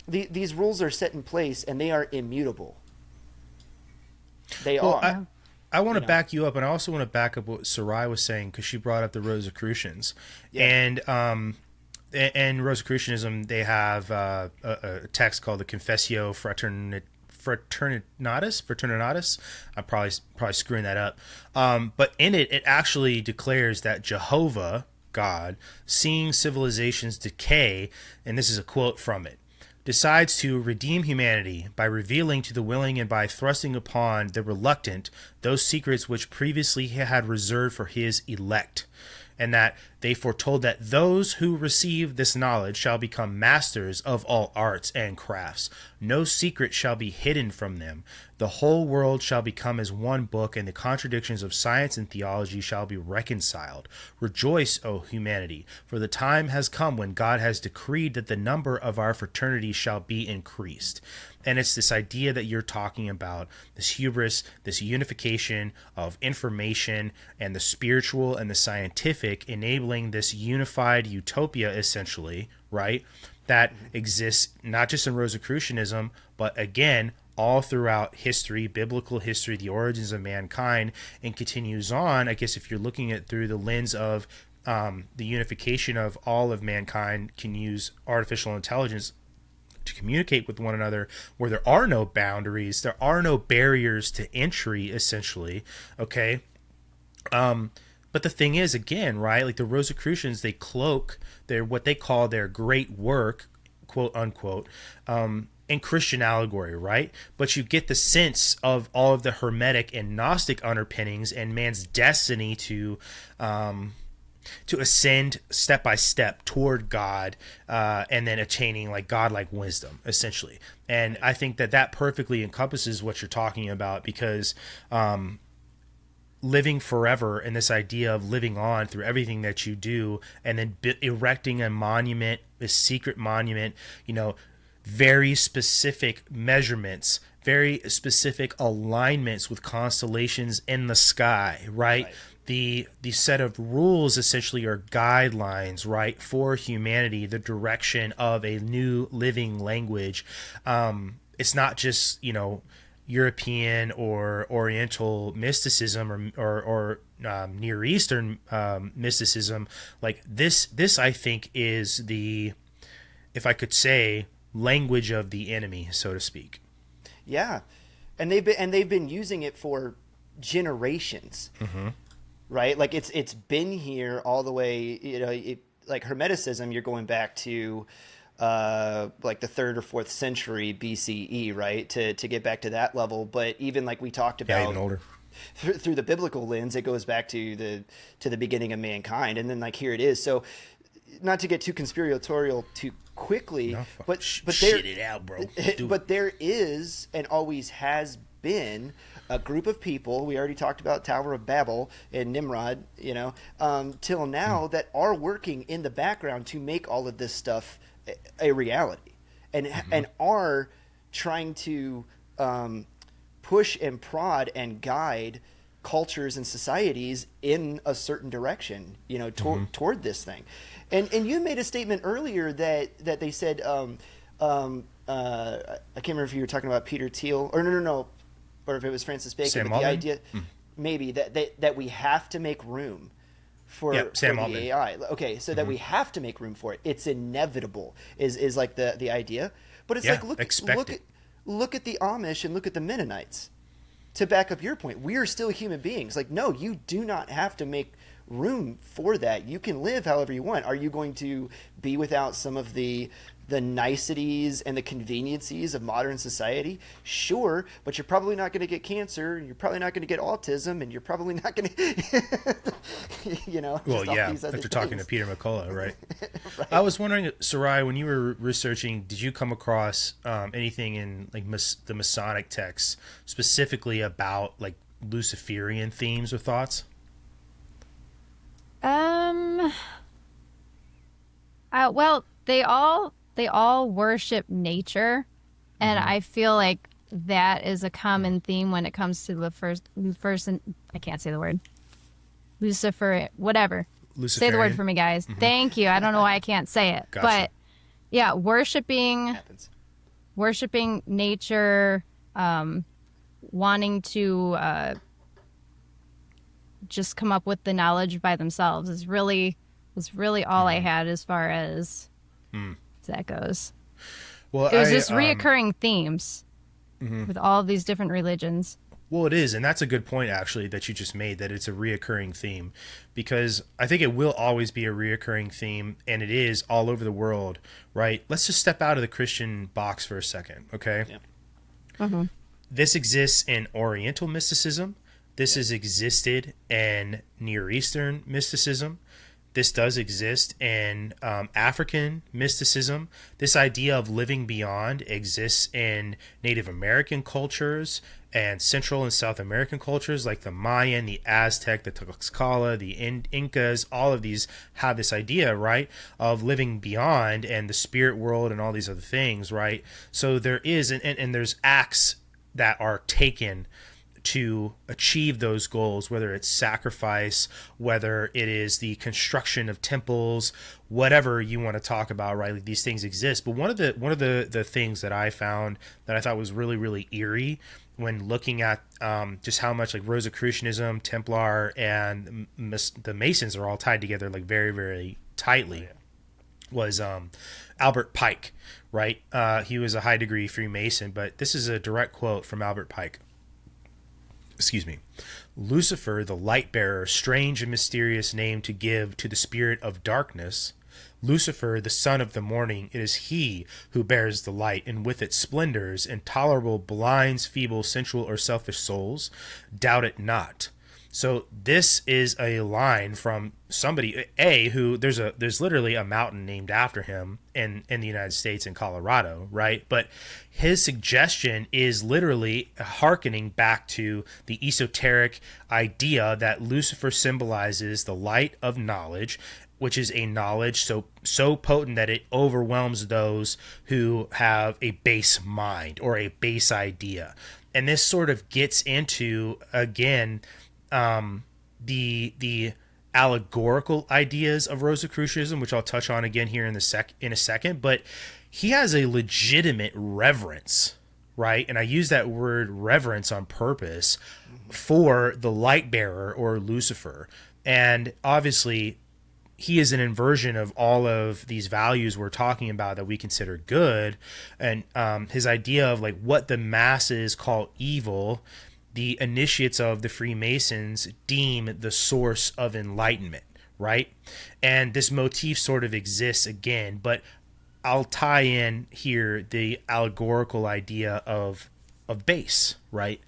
These rules are set in place, and they are immutable. They are. I want to back you up, and I also want to back up what Sarai was saying, because she brought up the Rosicrucians. Yeah. And Rosicrucianism, they have a text called the Confessio Fraternitatis. I'm probably screwing that up. But in it actually declares that Jehovah, God, seeing civilizations decay, and this is a quote from it, decides to redeem humanity by revealing to the willing and by thrusting upon the reluctant those secrets which previously he had reserved for his elect, and that they foretold that those who receive this knowledge shall become masters of all arts and crafts. No secret shall be hidden from them. The whole world shall become as one book, and the contradictions of science and theology shall be reconciled. Rejoice, O humanity, for the time has come when God has decreed that the number of our fraternity shall be increased. And it's this idea that you're talking about, this hubris, this unification of information and the spiritual and the scientific, enabling this unified utopia, essentially, right? That exists not just in Rosicrucianism, but again, all throughout history, biblical history, the origins of mankind, and continues on. I guess if you're looking at through the lens of the unification of all of mankind, can use artificial intelligence to communicate with one another, where there are no boundaries, there are no barriers to entry, essentially. Okay. But the thing is, again, right, like the Rosicrucians, they cloak their what they call their great work, quote unquote, in Christian allegory, right? But you get the sense of all of the Hermetic and Gnostic underpinnings and man's destiny to ascend step by step toward God, and then attaining like godlike wisdom, essentially. And I think that that perfectly encompasses what you're talking about, because living forever and this idea of living on through everything that you do, and then erecting a monument, a secret monument, you know, very specific measurements, very specific alignments with constellations in the sky, right? The set of rules essentially are guidelines, right, for humanity, the direction of a new living language. It's not just, you know, European or Oriental mysticism or Near Eastern mysticism. Like this I think is the, if I could say, language of the enemy, so to speak. Yeah, and they've been using it for generations, right? Like it's been here all the way. You know, like Hermeticism, you're going back to like the 3rd or 4th century BCE, right? To get back to that level. But even like we talked about, Yeah, even older. Through the biblical lens, it goes back to the beginning of mankind, and then like here it is. So, not to get too conspiratorial too quickly, but there, shit it out, bro. But there is and always has been a group of people. We already talked about Tower of Babel and Nimrod, you know, till now that are working in the background to make all of this stuff a reality, and are trying to push and prod and guide cultures and societies in a certain direction, you know, toward this thing. And you made a statement earlier that they said, I can't remember if you were talking about Peter Thiel or no, or if it was Francis Bacon. Sam but the Altman? idea, maybe that we have to make room for Sam the Altman. AI. Okay, so that we have to make room for it. It's inevitable. Is like the idea. But it's like look at the Amish and look at the Mennonites. To back up your point, we are still human beings. Like, no, you do not have to make room for that. You can live however you want. Are you going to be without some of the niceties and the conveniencies of modern society? Sure, but you're probably not going to get cancer, and you're probably not going to get autism, and you're probably not going to, you know. Well, yeah, after talking to Peter McCullough, right? Right. I was wondering, Sarai, when you were researching, did you come across anything in like the Masonic texts specifically about like Luciferian themes or thoughts? Well, they all worship nature, and I feel like that is a common theme when it comes to the first I can't say the word. Lucifer, whatever. Say the word for me, guys. Thank you. I don't know why I can't say it. Gotcha. But yeah, worshiping nature, wanting to just come up with the knowledge by themselves was really all I had as far as that goes. Well, it was just reoccurring themes with all of these different religions. Well, it is, and that's a good point, actually, that you just made, that it's a reoccurring theme, because I think it will always be a reoccurring theme, and it is all over the world, right? Let's just step out of the Christian box for a second, okay? Yeah. This exists in Oriental mysticism. This has existed in Near Eastern mysticism. This does exist in African mysticism. This idea of living beyond exists in Native American cultures and Central and South American cultures like the Mayan, the Aztec, the Tlaxcala, the Incas. All of these have this idea, right, of living beyond and the spirit world and all these other things, right? So there is, and there's acts that are taken to achieve those goals, whether it's sacrifice, whether it is the construction of temples, whatever you want to talk about, right? Like, these things exist. But one of the things that I found that I thought was really, really eerie when looking at just how much like Rosicrucianism, Templar, and the Masons are all tied together like very, very tightly, was Albert Pike, right? He was a high degree Freemason, but this is a direct quote from Albert Pike. Excuse me. Lucifer, the light bearer, strange and mysterious name to give to the spirit of darkness. Lucifer, the son of the morning, it is he who bears the light, and with its splendors, intolerable blinds feeble, sensual, or selfish souls. Doubt it not. So this is a line from somebody, who there's literally a mountain named after him in the United States in Colorado, right? But his suggestion is literally hearkening back to the esoteric idea that Lucifer symbolizes the light of knowledge, which is a knowledge so potent that it overwhelms those who have a base mind or a base idea. And this sort of gets into, again, the allegorical ideas of Rosicrucianism, which I'll touch on again here in a second, but he has a legitimate reverence, right? And I use that word reverence on purpose for the light bearer or Lucifer. And obviously he is an inversion of all of these values we're talking about that we consider good. And his idea of like what the masses call evil, the initiates of the Freemasons deem the source of enlightenment, right? And this motif sort of exists again, but I'll tie in here the allegorical idea of base, right?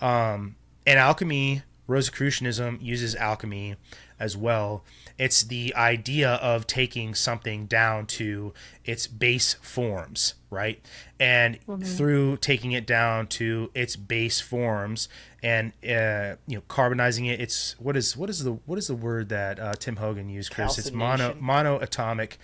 And alchemy, Rosicrucianism uses alchemy as well. It's the idea of taking something down to its base forms, right? And through taking it down to its base forms and carbonizing it, it's what is the word that Tim Hogan used, Chris? It's monoatomic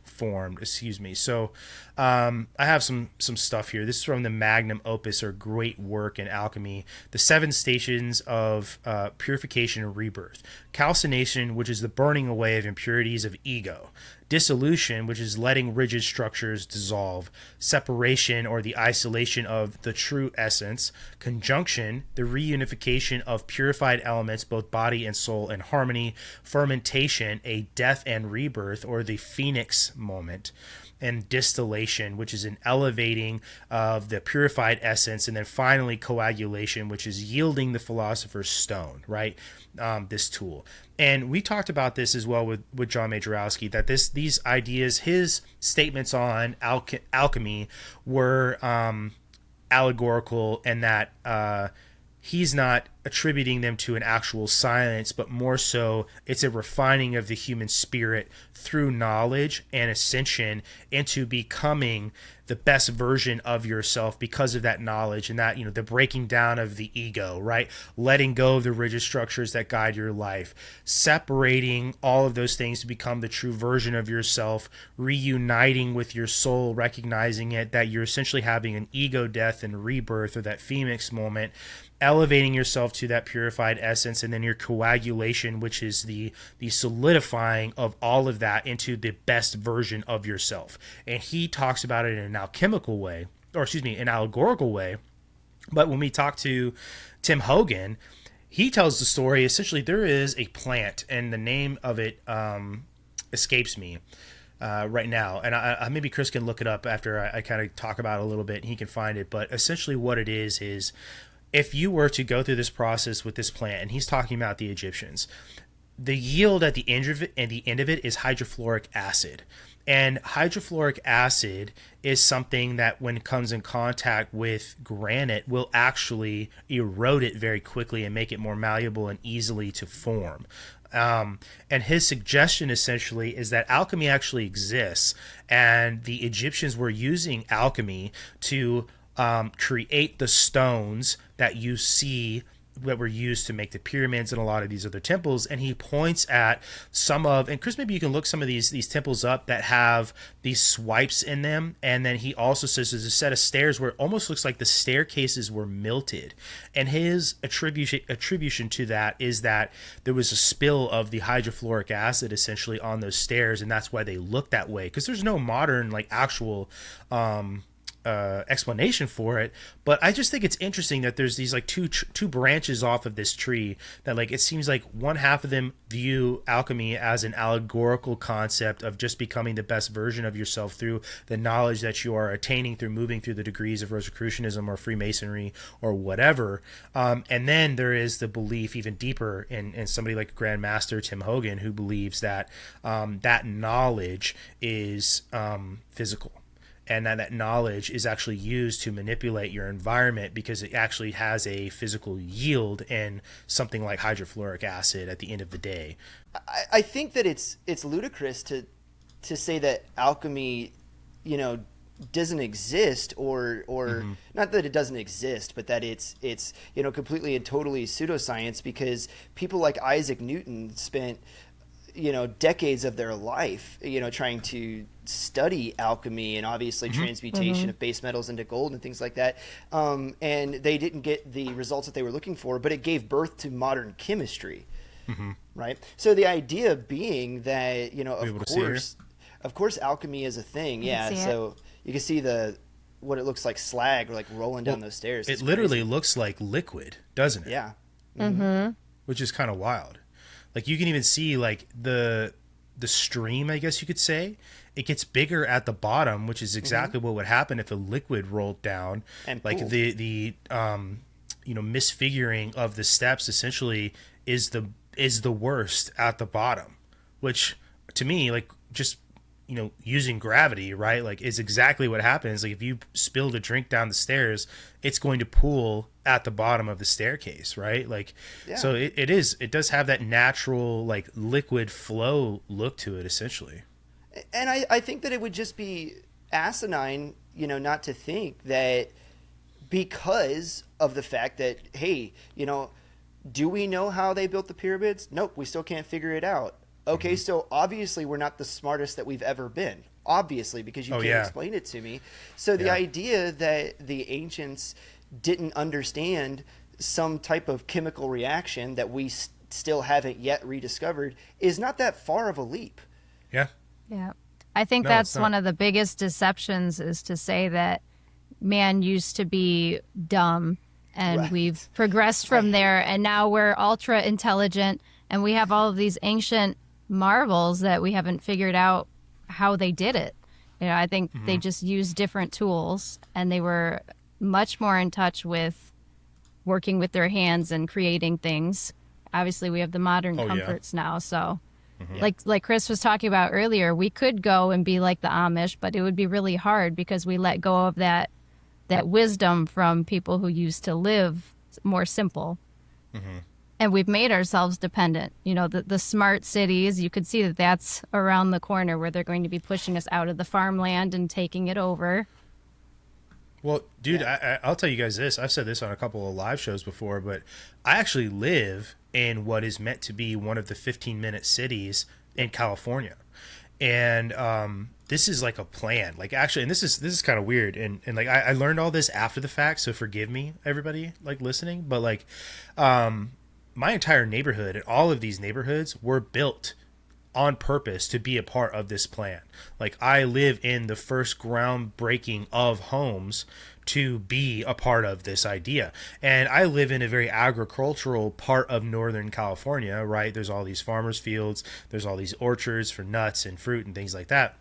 formed. Excuse me. So I have some stuff here. This is from the Magnum Opus, or great work in alchemy, the 7 stations of purification and rebirth. Calcination, which is the burning away of impurities of ego. Dissolution, which is letting rigid structures dissolve. Separation, or the isolation of the true essence. Conjunction, the reunification of purified elements, both body and soul, in harmony. Fermentation, a death and rebirth, or the phoenix moment. And distillation, which is an elevating of the purified essence. And then finally coagulation, which is yielding the philosopher's stone, right? This tool. And we talked about this as well with John Majorowski, that these ideas, his statements on alchemy were allegorical, and that he's not attributing them to an actual science, but more so it's a refining of the human spirit through knowledge and ascension into becoming the best version of yourself because of that knowledge, and that, the breaking down of the ego, right? Letting go of the rigid structures that guide your life, separating all of those things to become the true version of yourself, reuniting with your soul, recognizing that you're essentially having an ego death and rebirth, or that phoenix moment, elevating yourself to that purified essence, and then your coagulation, which is the solidifying of all of that into the best version of yourself. And he talks about it in an alchemical way, an allegorical way. But when we talk to Tim Hogan, he tells the story, essentially there is a plant, and the name of it escapes me right now, and I maybe Chris can look it up after I kind of talk about it a little bit, and he can find it. But essentially what it is if you were to go through this process with this plant, and he's talking about the Egyptians, the yield at the end of it is hydrofluoric acid. And hydrofluoric acid is something that when it comes in contact with granite will actually erode it very quickly and make it more malleable and easily to form. And his suggestion essentially is that alchemy actually exists, and the Egyptians were using alchemy to create the stones that you see that were used to make the pyramids and a lot of these other temples. And he points at some of, and Chris, maybe you can look some of these temples up that have these swipes in them. And then he also says there's a set of stairs where it almost looks like the staircases were melted. And his attribution to that is that there was a spill of the hydrofluoric acid essentially on those stairs, and that's why they look that way, because there's no modern like actual explanation for it. But I just think it's interesting that there's these like two branches off of this tree that, like, it seems like one half of them view alchemy as an allegorical concept of just becoming the best version of yourself through the knowledge that you are attaining through moving through the degrees of Rosicrucianism or Freemasonry or whatever, and then there is the belief even deeper in somebody like Grandmaster Tim Hogan, who believes that that knowledge is physical, and that knowledge is actually used to manipulate your environment because it actually has a physical yield in something like hydrofluoric acid at the end of the day. I think that it's ludicrous to say that alchemy, doesn't exist, or not that it doesn't exist, but that it's completely and totally pseudoscience, because people like Isaac Newton spent decades of their life trying to study alchemy and obviously transmutation of base metals into gold and things like that, and they didn't get the results that they were looking for, but it gave birth to modern chemistry. Right? So the idea being that of course alchemy is a thing. So you can see what it looks like slag like rolling down those stairs. It literally looks like liquid, doesn't it? Yeah. Which is kind of wild. Like, you can even see like the stream, I guess you could say. It gets bigger at the bottom, which is exactly what would happen if a liquid rolled down. And like pooled. the misfiguring of the steps essentially is the worst at the bottom, which to me, like, just using gravity, right, like, is exactly what happens. Like, if you spilled a drink down the stairs, it's going to pool at the bottom of the staircase, right? Like, so it does have that natural like liquid flow look to it essentially. And I think that it would just be asinine, not to think that because of the fact that, hey, do we know how they built the pyramids? Nope, we still can't figure it out. Okay, so obviously we're not the smartest that we've ever been. Obviously, because you can't explain it to me. So the idea that the ancients didn't understand some type of chemical reaction that we still haven't yet rediscovered is not that far of a leap. Yeah. Yeah. I think that's one of the biggest deceptions, is to say that man used to be dumb and we've progressed from there, and now we're ultra intelligent and we have all of these ancient marvels that we haven't figured out how they did it. I think they just used different tools, and they were much more in touch with working with their hands and creating things. Obviously, we have the modern comforts now, so like Chris was talking about earlier, we could go and be like the Amish, but it would be really hard because we let go of that wisdom from people who used to live more simple. And we've made ourselves dependent. The smart cities, you could see that that's around the corner, where they're going to be pushing us out of the farmland and taking it over. Well, dude, I'll tell you guys this. I've said this on a couple of live shows before, but I actually live in what is meant to be one of the 15-minute cities in California. And this is like a plan. Like, actually, and this is kind of weird. And like, I learned all this after the fact, so forgive me, everybody, like, listening. But like, my entire neighborhood and all of these neighborhoods were built on purpose to be a part of this plan. Like, I live in the first groundbreaking of homes to be a part of this idea. And I live in a very agricultural part of Northern California, right? There's all these farmers' fields, there's all these orchards for nuts and fruit and things like that.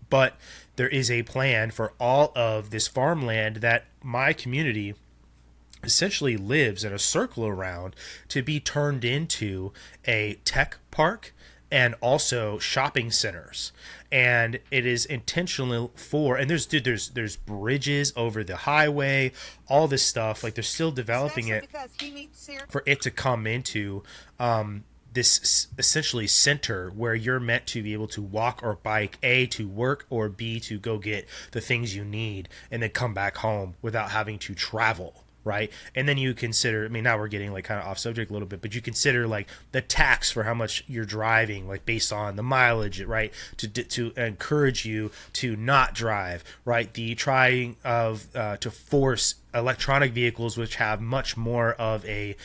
But there is a plan for all of this farmland that my community essentially lives in a circle around to be turned into a tech park and also shopping centers. And it is intentional for, and there's bridges over the highway, all this stuff. Like, they're still developing it for it to come into this essentially center where you're meant to be able to walk or bike, A, to work, or B, to go get the things you need and then come back home without having to travel. Right. And then you consider, I mean, now we're getting like kind of off subject a little bit, but you consider like the tax for how much you're driving, like based on the mileage, right? To encourage you to not drive, right? The trying of to force electronic vehicles, which have much more of a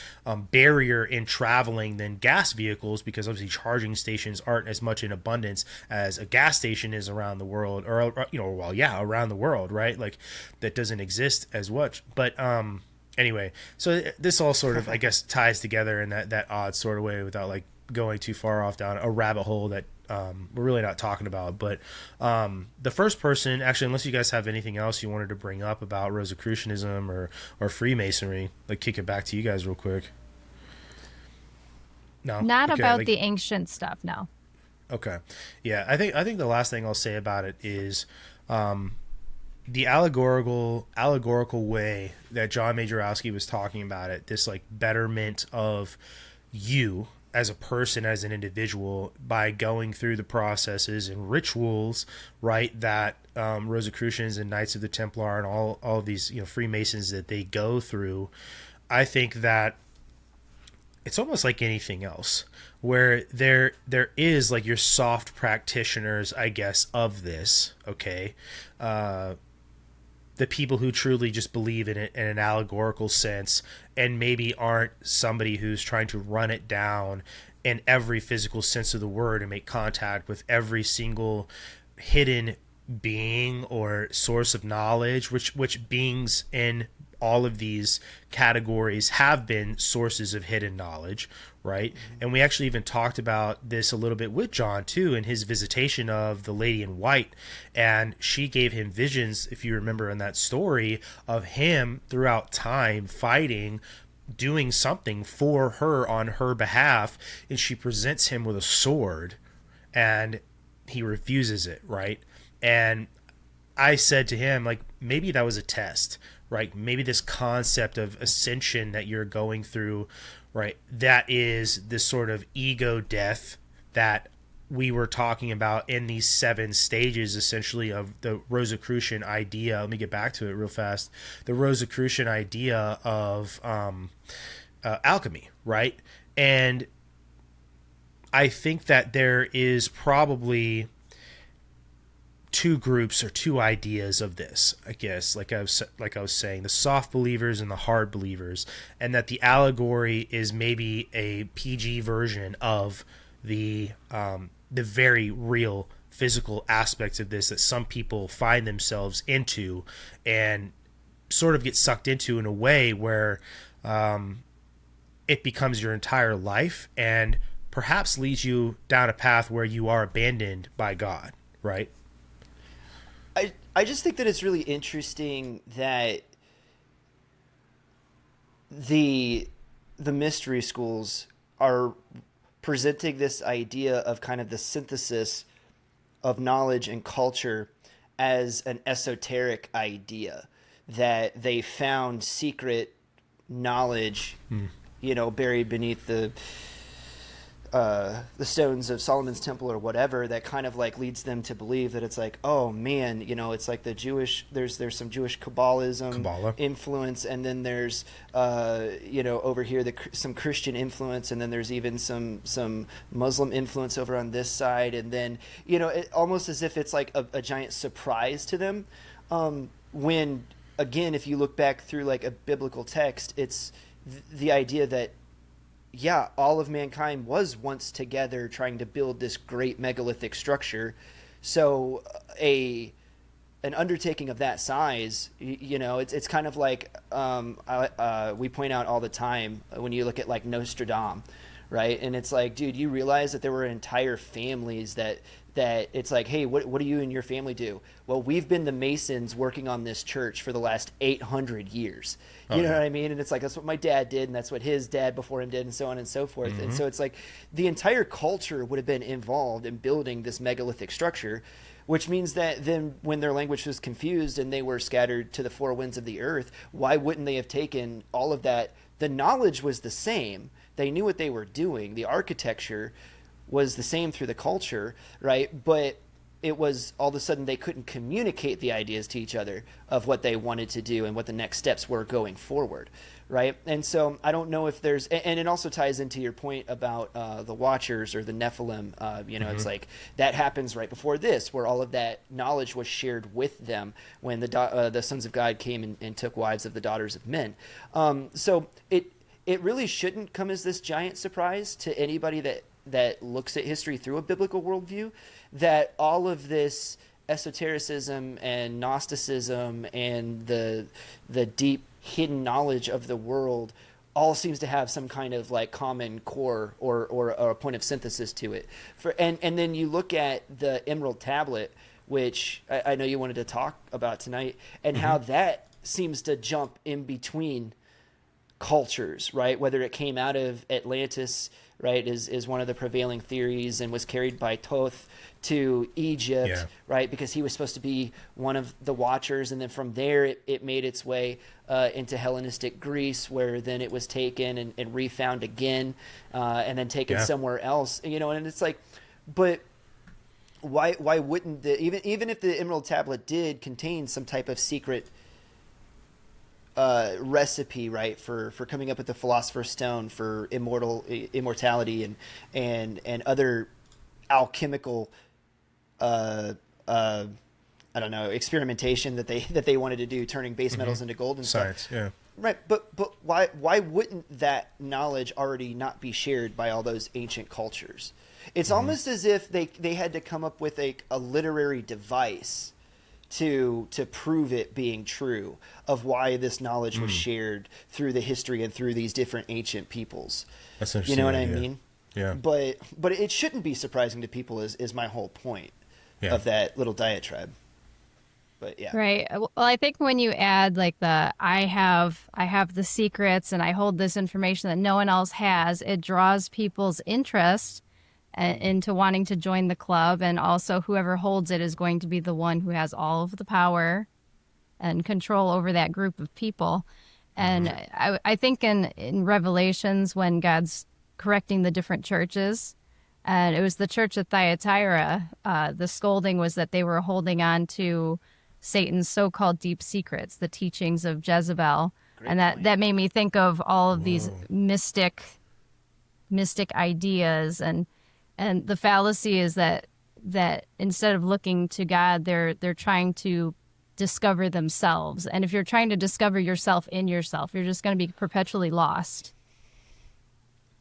barrier in traveling than gas vehicles, because obviously charging stations aren't as much in abundance as a gas station is around the world, or around the world, right? Like, that doesn't exist as much. But anyway, so this all sort of, I guess, ties together in that odd sort of way, without like going too far off down a rabbit hole that we're really not talking about. But the first person, actually, unless you guys have anything else you wanted to bring up about Rosicrucianism or Freemasonry, like, kick it back to you guys real quick. No, not okay, about like, the ancient stuff. No. Okay, yeah, I think the last thing I'll say about it is the allegorical way that John Majorowski was talking about it. This like betterment of you as a person, as an individual, by going through the processes and rituals, right, that Rosicrucians and Knights of the Templar and all of these, Freemasons, that they go through. I think that it's almost like anything else, where there is like your soft practitioners, I guess, of this, okay? The people who truly just believe in it in an allegorical sense, and maybe aren't somebody who's trying to run it down in every physical sense of the word and make contact with every single hidden being or source of knowledge, which beings in all of these categories have been sources of hidden knowledge, right? Mm-hmm. And we actually even talked about this a little bit with John too, in his visitation of the Lady in White, and she gave him visions, if you remember in that story, of him throughout time fighting, doing something for her on her behalf, and she presents him with a sword and he refuses it, right? And I said to him, like, maybe that was a test, right? Maybe this concept of ascension that you're going through, right, that is this sort of ego death that we were talking about in these 7 stages, essentially, of the Rosicrucian idea. Let me get back to it real fast. The Rosicrucian idea of alchemy, right? And I think that there is probably 2 groups or 2 ideas of this, I guess, like I was saying, the soft believers and the hard believers, and that the allegory is maybe a PG version of the very real physical aspects of this that some people find themselves into and sort of get sucked into in a way where it becomes your entire life and perhaps leads you down a path where you are abandoned by God, right? I just think that it's really interesting that the mystery schools are presenting this idea of kind of the synthesis of knowledge and culture as an esoteric idea, that they found secret knowledge, buried beneath the stones of Solomon's temple or whatever, that kind of like leads them to believe that it's like, oh man, it's like the Jewish, there's some Jewish Kabbalah influence, and then there's over here some Christian influence, and then there's even some Muslim influence over on this side, and then it almost as if it's like a giant surprise to them, when again, if you look back through like a biblical text, it's the idea that all of mankind was once together trying to build this great megalithic structure. So an undertaking of that size, it's kind of like we point out all the time when you look at like Nostradamus, right? And it's like, dude, you realize that there were entire families that it's like, hey, what do you and your family do? Well, we've been the Masons working on this church for the last 800 years. You know what I mean? And it's like, that's what my dad did, and that's what his dad before him did, and so on and so forth. And so it's like the entire culture would have been involved in building this megalithic structure, which means that then when their language was confused and they were scattered to the four winds of the earth, why wouldn't they have taken all of that? The knowledge was the same. They knew what they were doing. The architecture was the same through the culture, right? But it was all of a sudden they couldn't communicate the ideas to each other of what they wanted to do and what the next steps were going forward, right? And so I don't know if there's, and it also ties into your point about the Watchers or the Nephilim. It's like that happens right before this, where all of that knowledge was shared with them when the sons of God came and took wives of the daughters of men. So it really shouldn't come as this giant surprise to anybody that looks at history through a biblical worldview, that all of this esotericism and Gnosticism and the deep hidden knowledge of the world all seems to have some kind of like common core or a point of synthesis to it. And then you look at the Emerald Tablet, which I know you wanted to talk about tonight, and how that seems to jump in between cultures, right? Whether it came out of Atlantis, right, is one of the prevailing theories, and was carried by Thoth to Egypt, right, because he was supposed to be one of the Watchers, and then from there it made its way into Hellenistic Greece, where then it was taken and refound again, and then taken somewhere else, and it's like, but why wouldn't even if the Emerald Tablet did contain some type of secret recipe, right, for coming up with the Philosopher's Stone, for immortality and other alchemical I don't know, experimentation that they wanted to do, turning base metals into gold and science stuff. Right, but why wouldn't that knowledge already not be shared by all those ancient cultures? It's almost as if they had to come up with a literary device to prove it being true, of why this knowledge was shared through the history and through these different ancient peoples. That's interesting. You know what I mean? Yeah. But it shouldn't be surprising to people is my whole point of that little diatribe. But yeah. Right. Well, I think when you add like I have the secrets and I hold this information that no one else has, it draws people's interest into wanting to join the club, and also whoever holds it is going to be the one who has all of the power and control over that group of people. And I think in Revelations, when God's correcting the different churches, and it was the church of Thyatira, the scolding was that they were holding on to Satan's so-called deep secrets, the teachings of Jezebel. Great and that made me think of all of these mystic ideas, and the fallacy is that instead of looking to God, they're trying to discover themselves. And if you're trying to discover yourself in yourself, you're just going to be perpetually lost.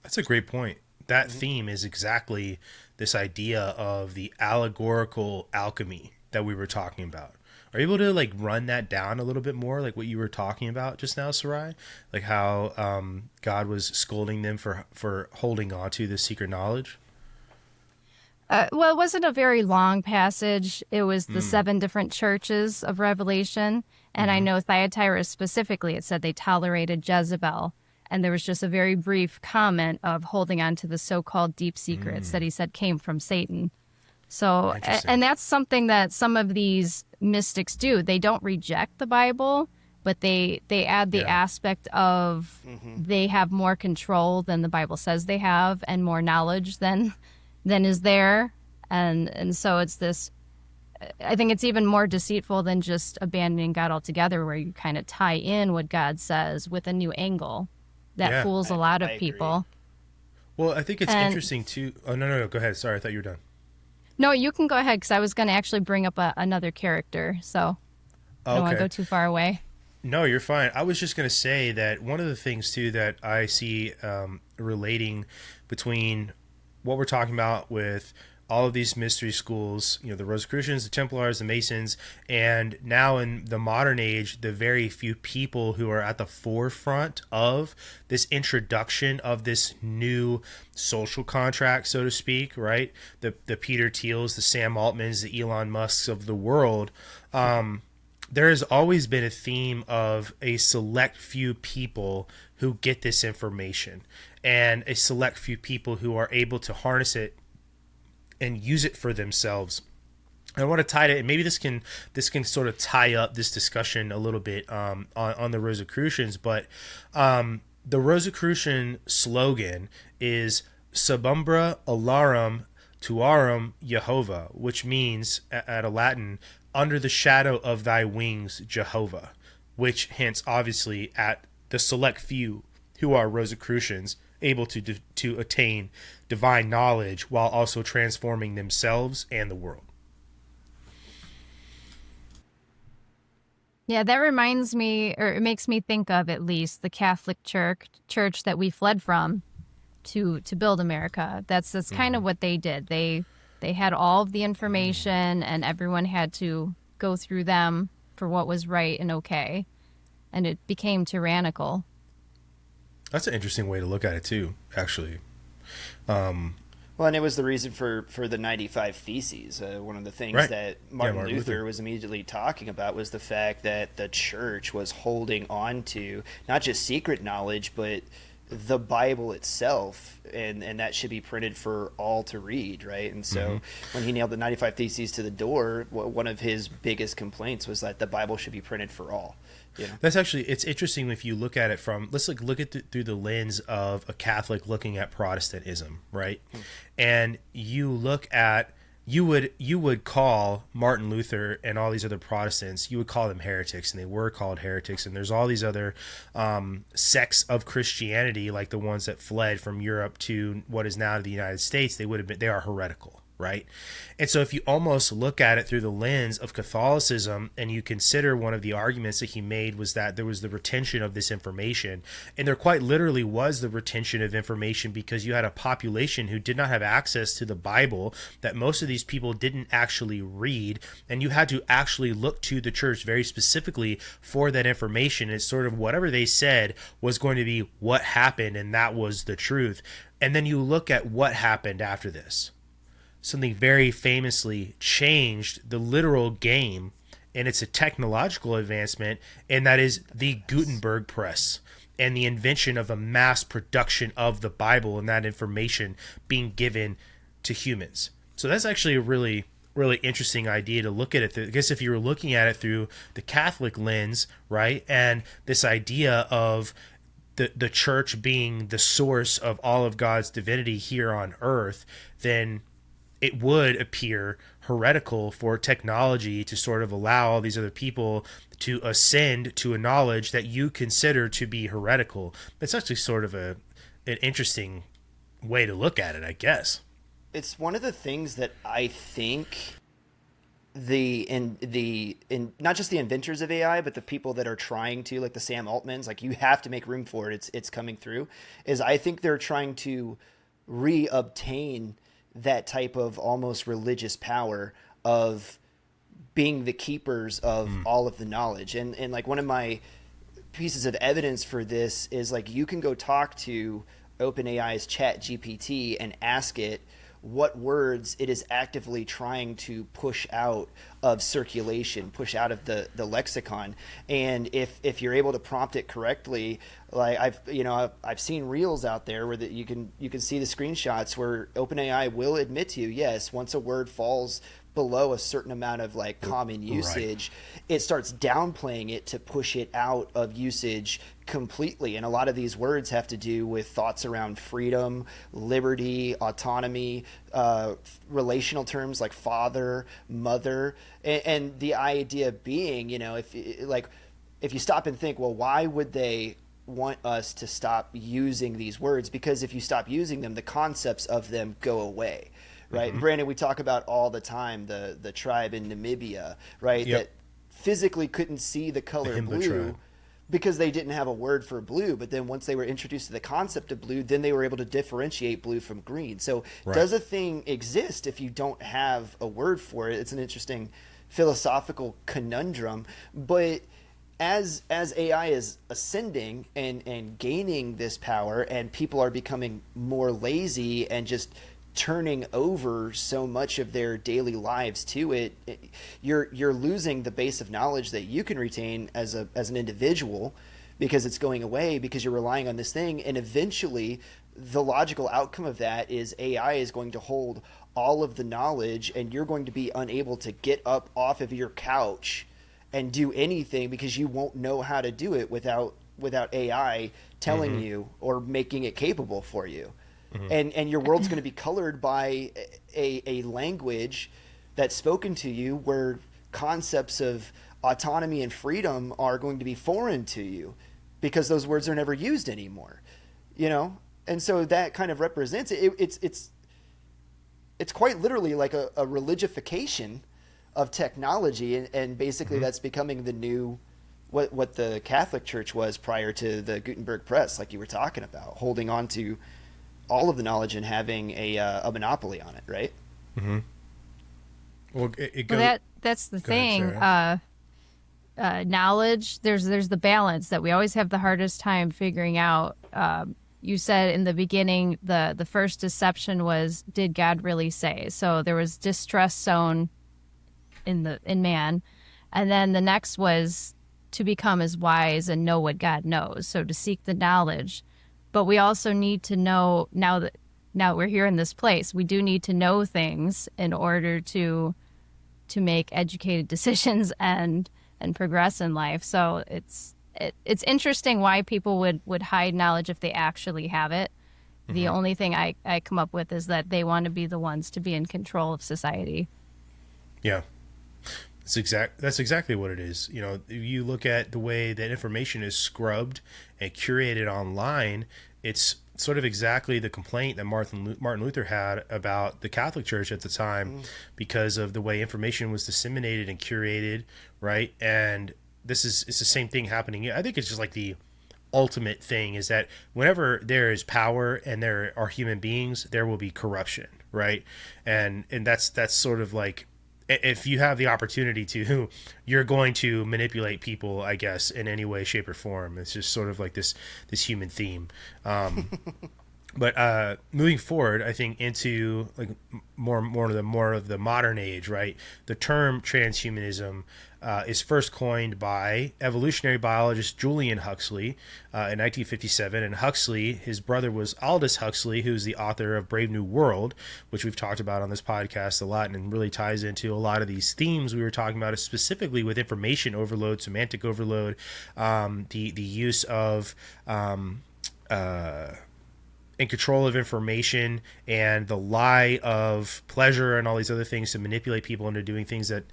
That's a great point. That theme is exactly this idea of the allegorical alchemy that we were talking about. Are you able to like run that down a little bit more, like what you were talking about just now, Sarai? Like how God was scolding them for holding on to this secret knowledge? Well, it wasn't a very long passage. It was the 7 different churches of Revelation. And I know Thyatira specifically, it said they tolerated Jezebel. And there was just a very brief comment of holding on to the so-called deep secrets that he said came from Satan. So, and that's something that some of these mystics do. They don't reject the Bible, but they add the aspect of they have more control than the Bible says they have, and more knowledge than is there. And so it's this, I think it's even more deceitful than just abandoning God altogether, where you kind of tie in what God says with a new angle. That fools a lot of people. Well, I think it's interesting too. Oh, no. Go ahead. Sorry, I thought you were done. No, you can go ahead, because I was going to actually bring up another character. So I don't want to go too far away. No, you're fine. I was just going to say that one of the things too that I see relating between what we're talking about with all of these mystery schools, the Rosicrucians, the Templars, the Masons, and now in the modern age, the very few people who are at the forefront of this introduction of this new social contract, so to speak, right? The Peter Thiels, the Sam Altmans, the Elon Musks of the world. There has always been a theme of a select few people who get this information, and a select few people who are able to harness it and use it for themselves. I want to tie it, and maybe this can sort of tie up this discussion a little bit on the Rosicrucians, but the Rosicrucian slogan is "Sub umbra alarum tuarum Jehovah," which means, at a Latin, "Under the shadow of thy wings, Jehovah," which hints obviously at the select few who are Rosicrucians, able to attain divine knowledge while also transforming themselves and the world. Yeah, that reminds me, or it makes me think of, at least, the Catholic church that we fled from to build America. That's kind of what they did. They had all of the information, and everyone had to go through them for what was right and okay, and it became tyrannical. That's an interesting way to look at it too, actually. Well, and it was the reason for the 95 Theses. One of the things that Martin Luther was immediately talking about was the fact that the church was holding on to not just secret knowledge, but the Bible itself, and that should be printed for all to read, right? And so when he nailed the 95 Theses to the door, one of his biggest complaints was that the Bible should be printed for all. That's actually, it's interesting if you look at it from, let's look at through the lens of a Catholic looking at Protestantism, right? And you look at, you would call Martin Luther and all these other Protestants, you would call them heretics, and they were called heretics. And there's all these other sects of Christianity, like the ones that fled from Europe to what is now the United States. They are heretical, right? And so if you almost look at it through the lens of Catholicism, and you consider one of the arguments that he made was that there was the retention of this information, and there quite literally was the retention of information, because you had a population who did not have access to the Bible, that most of these people didn't actually read, and you had to actually look to the church very specifically for that information. It's sort of whatever they said was going to be what happened, and that was the truth. And then you look at what happened after this. Something very famously changed the literal game, and it's a technological advancement, and that is the Gutenberg press and the invention of a mass production of the Bible, and that information being given to humans. So that's actually a really, really interesting idea to look at it. I guess if you were looking at it through the Catholic lens, right, and this idea of the church being the source of all of God's divinity here on earth, then it would appear heretical for technology to sort of allow all these other people to ascend to a knowledge that you consider to be heretical. It's actually sort of an interesting way to look at it, I guess. It's one of the things that I think not just the inventors of AI, but the people that are trying to, like the Sam Altmans, like, you have to make room for it. It's coming through. Is I think they're trying to reobtain that type of almost religious power of being the keepers of all of the knowledge. And like, one of my pieces of evidence for this is, like, you can go talk to OpenAI's ChatGPT and ask it what words it is actively trying to push out of circulation, push out of the lexicon. And if you're able to prompt it correctly, like I've seen reels out there where you can see the screenshots where OpenAI will admit to you, yes, once a word falls below a certain amount of like common usage, it starts downplaying it to push it out of usage completely. And a lot of these words have to do with thoughts around freedom, liberty, autonomy, relational terms like father, mother, and the idea being, if you stop and think, well, why would they want us to stop using these words? Because if you stop using them, the concepts of them go away. Right. Mm-hmm. Brandon, we talk about all the time the tribe in Namibia, right? Yep. That physically couldn't see the color blue, because they didn't have a word for blue. But then once they were introduced to the concept of blue, then they were able to differentiate blue from green. So does a thing exist if you don't have a word for it? It's an interesting philosophical conundrum. But as AI is ascending and gaining this power, and people are becoming more lazy and just turning over so much of their daily lives to it, you're losing the base of knowledge that you can retain as an individual, because it's going away, because you're relying on this thing. And eventually the logical outcome of that is AI is going to hold all of the knowledge, and you're going to be unable to get up off of your couch and do anything, because you won't know how to do it without AI telling you or making it capable for you. And your world's going to be colored by a language that's spoken to you, where concepts of autonomy and freedom are going to be foreign to you, because those words are never used anymore, you know? And so that kind of represents it. It's quite literally like a religification of technology, and basically that's becoming the new what the Catholic Church was prior to the Gutenberg press, like you were talking about, holding on to all of the knowledge and having a monopoly on it, right? Well, it goes, that's the go ahead, thing. Sarah. Knowledge, there's the balance that we always have the hardest time figuring out. You said in the beginning, the first deception was, did God really say? So there was distrust sown in man, and then the next was to become as wise and know what God knows. So to seek the knowledge. But we also need to know, now we're here in this place, we do need to know things in order to make educated decisions and progress in life. So it's interesting why people would hide knowledge if they actually have it. The only thing I come up with is that they want to be the ones to be in control of society. Yeah. That's exactly what it is. You know, you look at the way that information is scrubbed and curated online, it's sort of exactly the complaint that Martin Luther had about the Catholic Church at the time, because of the way information was disseminated and curated, right? And it's the same thing happening. I think it's just like the ultimate thing is that whenever there is power and there are human beings, there will be corruption, right? And that's sort of like, if you have the opportunity to, you're going to manipulate people, I guess, in any way, shape, or form. It's just sort of like this human theme. But moving forward, I think into like more of the modern age, right? The term transhumanism is first coined by evolutionary biologist Julian Huxley in 1957. And Huxley, his brother was Aldous Huxley, who's the author of Brave New World, which we've talked about on this podcast a lot, and really ties into a lot of these themes we were talking about, specifically with information overload, semantic overload, the use of in control of information, and the lie of pleasure and all these other things to manipulate people into doing things that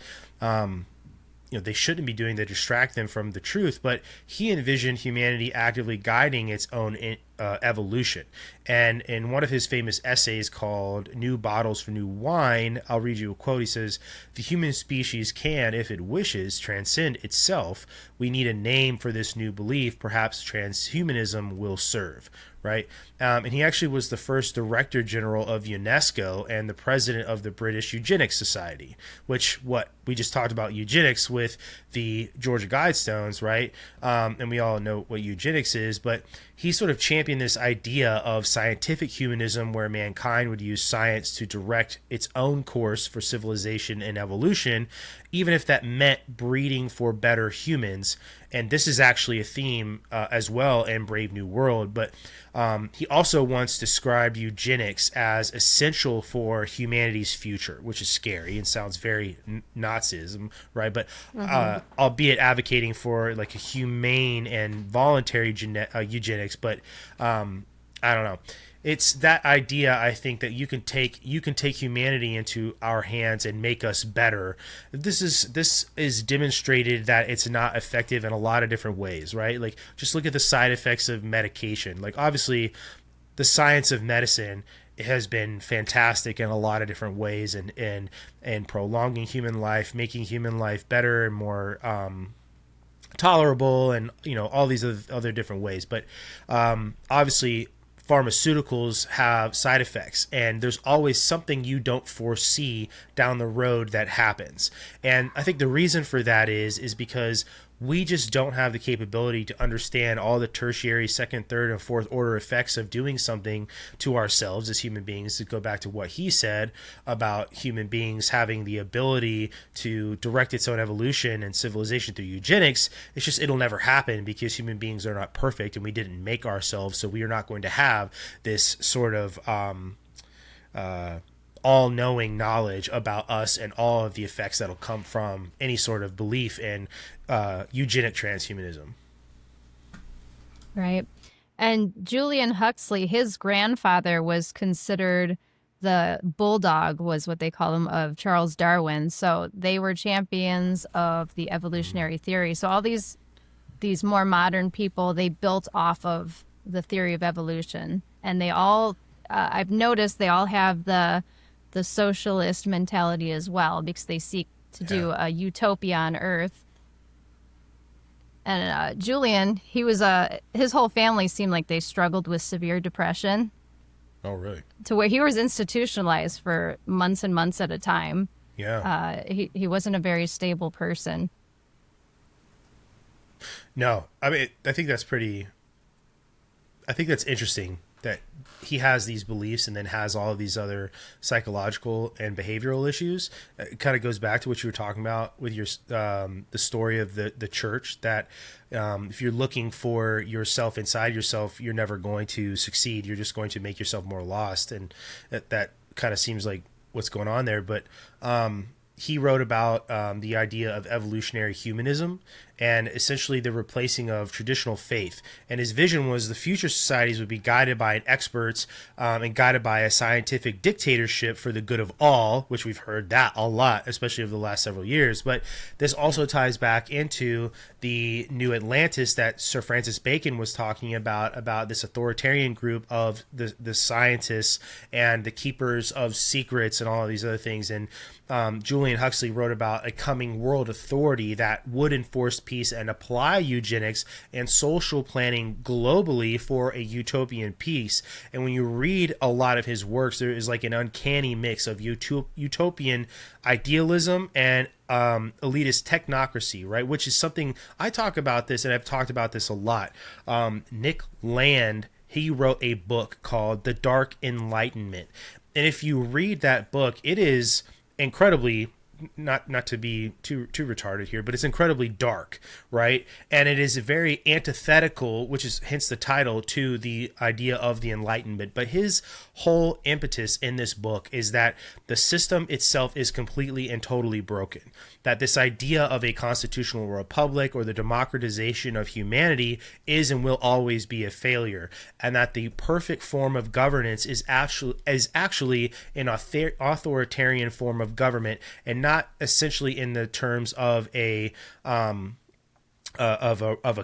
they shouldn't be doing, that distract them from the truth. But he envisioned humanity actively guiding its own evolution. And in one of his famous essays called New Bottles for New Wine, I'll read you a quote. He says, "The human species can, if it wishes, transcend itself. We need a name for this new belief. Perhaps transhumanism will serve." Right? And he actually was the first director general of UNESCO and the president of the British Eugenics Society, which we just talked about eugenics with the Georgia Guidestones, right? And we all know what eugenics is, but he sort of championed this idea of scientific humanism, where mankind would use science to direct its own course for civilization and evolution, even if that meant breeding for better humans. And this is actually a theme as well in Brave New World. But he also once described eugenics as essential for humanity's future, which is scary and sounds very Nazism, right? But albeit advocating for like a humane and voluntary eugenics. But I don't know. It's that idea, I think, that you can take humanity into our hands and make us better. This is demonstrated that it's not effective in a lot of different ways, right? Like, just look at the side effects of medication. Like, obviously, the science of medicine has been fantastic in a lot of different ways, and prolonging human life, making human life better and more tolerable, and all these other different ways. But obviously pharmaceuticals have side effects, and there's always something you don't foresee down the road that happens. And I think the reason for that is because we just don't have the capability to understand all the tertiary, second, third, and fourth order effects of doing something to ourselves as human beings. To go back to what he said about human beings having the ability to direct its own evolution and civilization through eugenics, it's just, it'll never happen because human beings are not perfect and we didn't make ourselves. So we are not going to have this sort of all-knowing knowledge about us and all of the effects that'll come from any sort of belief in eugenic transhumanism. Right. And Julian Huxley, his grandfather was considered the bulldog, was what they call him, of Charles Darwin. So they were champions of the evolutionary theory. So all these more modern people, they built off of the theory of evolution. And they all, I've noticed they all have the socialist mentality as well, because they seek to do a utopia on Earth. And Julian, he was his whole family seemed like they struggled with severe depression. Oh, really? To where he was institutionalized for months and months at a time. Yeah. He wasn't a very stable person. No, I mean, I think that's interesting that he has these beliefs and then has all of these other psychological and behavioral issues. It kind of goes back to what you were talking about with your the story of the church, that if you're looking for yourself inside yourself, you're never going to succeed. You're just going to make yourself more lost. And that kind of seems like what's going on there. But he wrote about the idea of evolutionary humanism and essentially the replacing of traditional faith. And his vision was the future societies would be guided by an experts and guided by a scientific dictatorship for the good of all, which we've heard that a lot, especially over the last several years. But this also ties back into the new Atlantis that Sir Francis Bacon was talking about this authoritarian group of the scientists and the keepers of secrets and all of these other things. And Julian Huxley wrote about a coming world authority that would enforce peace and apply eugenics and social planning globally for a utopian peace. And when you read a lot of his works, there is like an uncanny mix of utopian idealism and elitist technocracy, right? Which is something I talk about this, and I've talked about this a lot. Nick Land, he wrote a book called The Dark Enlightenment. And if you read that book, it is incredibly, not to be too retarded here, but it's incredibly dark, right? And it is very antithetical, which is hence the title, to the idea of the Enlightenment. But his whole impetus in this book is that the system itself is completely and totally broken. That this idea of a constitutional republic or the democratization of humanity is and will always be a failure, and that the perfect form of governance is actually an authoritarian form of government, and not essentially in the terms of a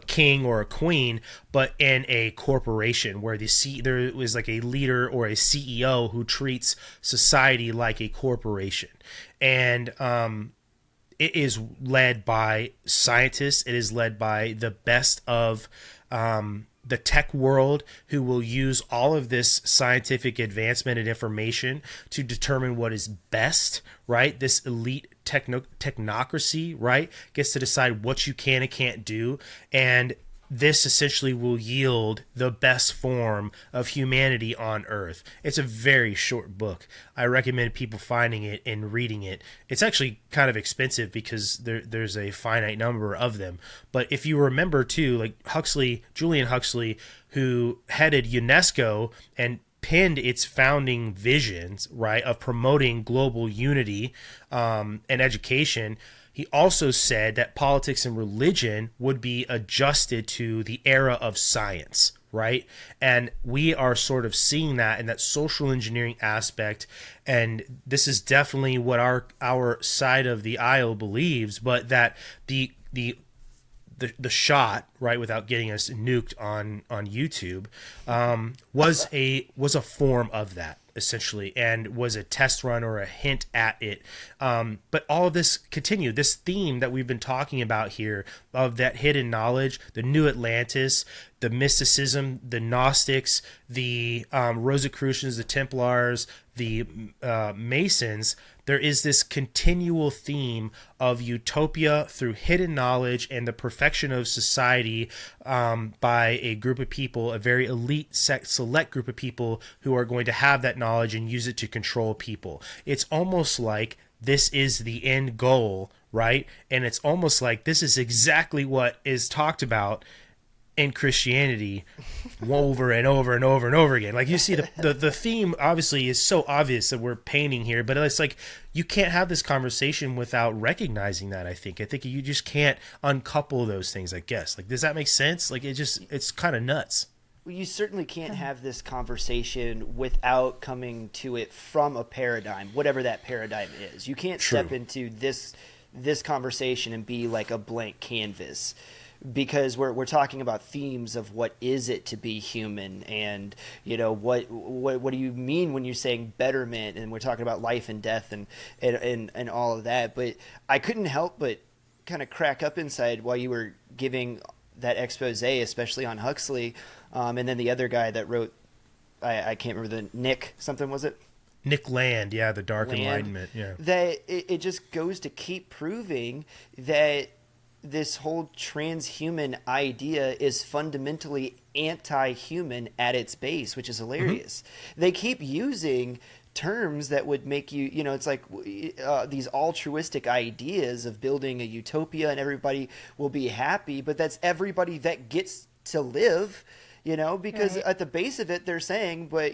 king or a queen, but in a corporation where there is like a leader or a CEO who treats society like a corporation. And it is led by scientists. It is led by the best of the tech world, who will use all of this scientific advancement and information to determine what is best, right? This elite technocracy, right, gets to decide what you can and can't do. And this essentially will yield the best form of humanity on Earth. It's a very short book. I recommend people finding it and reading it. It's actually kind of expensive because there's a finite number of them. But if you remember too, like Julian Huxley, who headed UNESCO and pinned its founding visions, right, of promoting global unity and education, he also said that politics and religion would be adjusted to the era of science, right? And we are sort of seeing that in that social engineering aspect. And this is definitely what our side of the aisle believes, but that the shot, right, without getting us nuked on YouTube, was a form of that. essentially, and was a test run or a hint at it. But all of this continued. This theme that we've been talking about here of that hidden knowledge, the new Atlantis, the mysticism, the Gnostics, the Rosicrucians, the Templars, the Masons, there is this continual theme of utopia through hidden knowledge and the perfection of society by a group of people, a very elite, select group of people who are going to have that knowledge and use it to control people. It's almost like this is the end goal, right? And it's almost like this is exactly what is talked about in Christianity over and over and over and over again. Like, you see the theme obviously is so obvious that we're painting here, but it's like you can't have this conversation without recognizing that. I think you just can't uncouple those things, I guess. Like, does that make sense? Like, it's kind of nuts. Well, you certainly can't have this conversation without coming to it from a paradigm, whatever that paradigm is. You can't step into this conversation and be like a blank canvas, because we're talking about themes of what is it to be human, and what do you mean when you're saying betterment, and we're talking about life and death and all of that. But I couldn't help but kind of crack up inside while you were giving that expose, especially on Huxley, and then the other guy that wrote, I can't remember the Nick something, was it? Nick Land, yeah, the Dark Enlightenment, yeah. That it just goes to keep proving that this whole transhuman idea is fundamentally anti-human at its base, which is hilarious. Mm-hmm. They keep using terms that would make you, it's like these altruistic ideas of building a utopia and everybody will be happy, but that's everybody that gets to live. Because at the base of it, they're saying, but,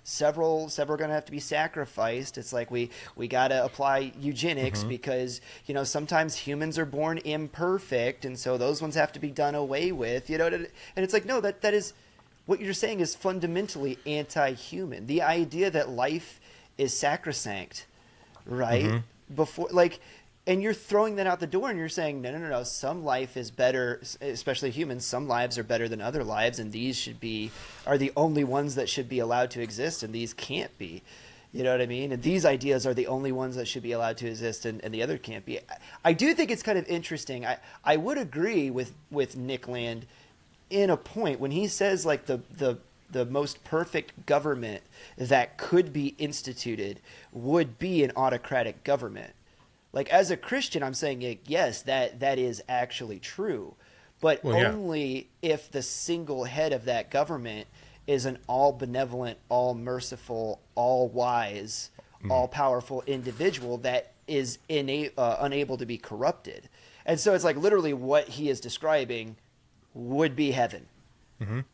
several are going to have to be sacrificed. It's like we got to apply eugenics because, sometimes humans are born imperfect. And so those ones have to be done away with, and it's like, no, that is what you're saying is fundamentally anti-human. The idea that life is sacrosanct, right? Before, and you're throwing that out the door, and you're saying, no, some life is better, especially humans. Some lives are better than other lives, and these are the only ones that should be allowed to exist, and these can't be. You know what I mean? And these ideas are the only ones that should be allowed to exist, and the other can't be. I do think it's kind of interesting. I would agree with Nick Land in a point when he says, like, the most perfect government that could be instituted would be an autocratic government. Like, as a Christian, I'm saying, yes, that is actually true, but only if the single head of that government is an all-benevolent, all-merciful, all-wise, all-powerful individual that is unable to be corrupted. And so it's like literally what he is describing would be heaven.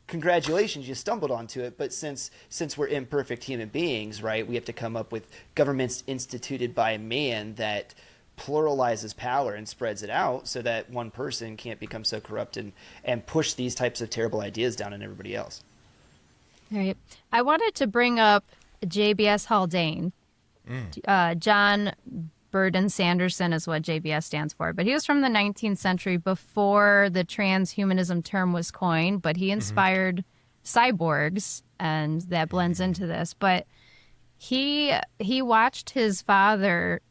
Congratulations, you stumbled onto it. But since we're imperfect human beings, right, we have to come up with governments instituted by man that pluralizes power and spreads it out so that one person can't become so corrupt and push these types of terrible ideas down on everybody else. All right. I wanted to bring up JBS Haldane. John Burden Sanderson is what JBS stands for, but he was from the 19th century before the transhumanism term was coined, but he inspired cyborgs, and that blends into this. But he watched his father,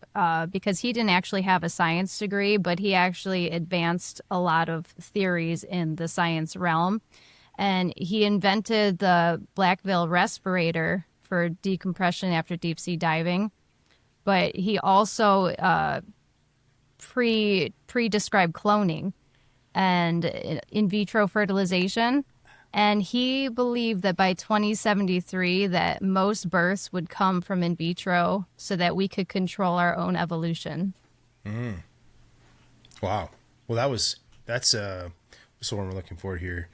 because he didn't actually have a science degree, but he actually advanced a lot of theories in the science realm. And he invented the black veil respirator for decompression after deep sea diving. But he also pre-described cloning and in vitro fertilization. And he believed that by 2073 that most births would come from in vitro so that we could control our own evolution. Wow. Well, that's what we're looking for here.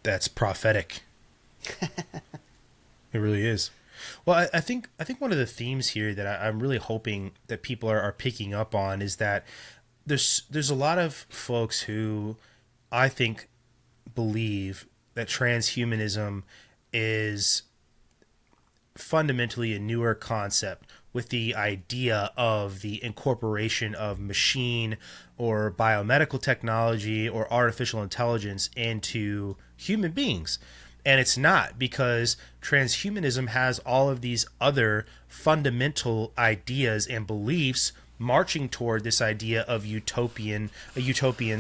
That's prophetic. It really is. Well, I think one of the themes here that I'm really hoping that people are picking up on is that there's a lot of folks who I think believe that transhumanism is fundamentally a newer concept with the idea of the incorporation of machine or biomedical technology or artificial intelligence into human beings. And it's not, because transhumanism has all of these other fundamental ideas and beliefs marching toward this idea of a utopian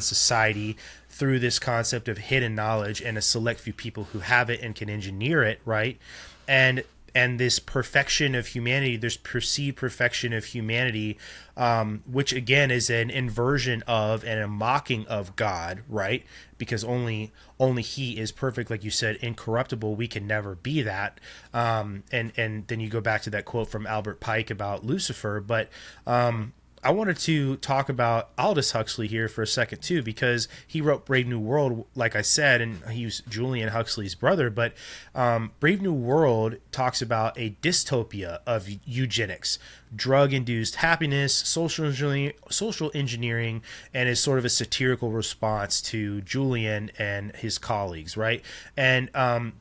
society through this concept of hidden knowledge and a select few people who have it and can engineer it, right? And this perfection of humanity, this perceived perfection of humanity, which again is an inversion of and a mocking of God, right? Because only He is perfect, like you said, incorruptible. We can never be that. And then you go back to that quote from Albert Pike about Lucifer, but I wanted to talk about Aldous Huxley here for a second too, because he wrote Brave New World, like I said, and he was Julian Huxley's brother. But Brave New World talks about a dystopia of eugenics, drug-induced happiness, social engineering, and is sort of a satirical response to Julian and his colleagues, right? And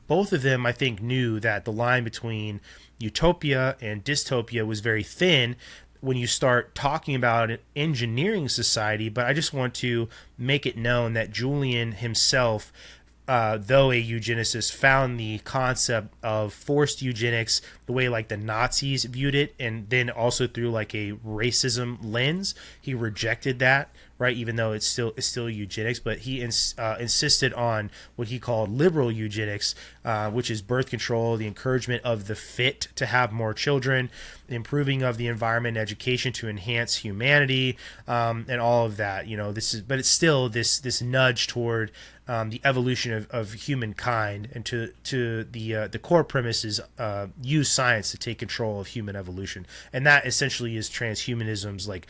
both of them, I think, knew that the line between utopia and dystopia was very thin when you start talking about an engineering society. But I just want to make it known that Julian himself, though a eugenicist, found the concept of forced eugenics the way like the Nazis viewed it, and then also through like a racism lens. He rejected that, right? Even though it's still eugenics, but he insisted on what he called liberal eugenics, which is birth control, the encouragement of the fit to have more children, the improving of the environment and education to enhance humanity, and all of that. But it's still this nudge toward the evolution of humankind, and to the core premise is use science to take control of human evolution, and that essentially is transhumanism's like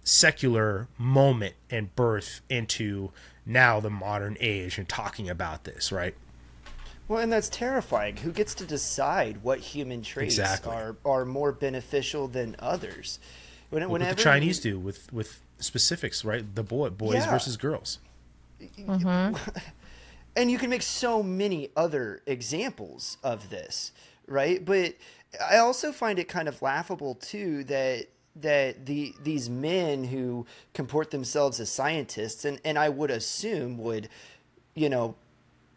secular moment and birth into now the modern age and talking about this, right? Well, and that's terrifying. Who gets to decide what human traits are more beneficial than others? What the Chinese do with specifics, right? The boys versus girls. Mm-hmm. And you can make so many other examples of this, right? But I also find it kind of laughable too that these men who comport themselves as scientists, and I would assume would,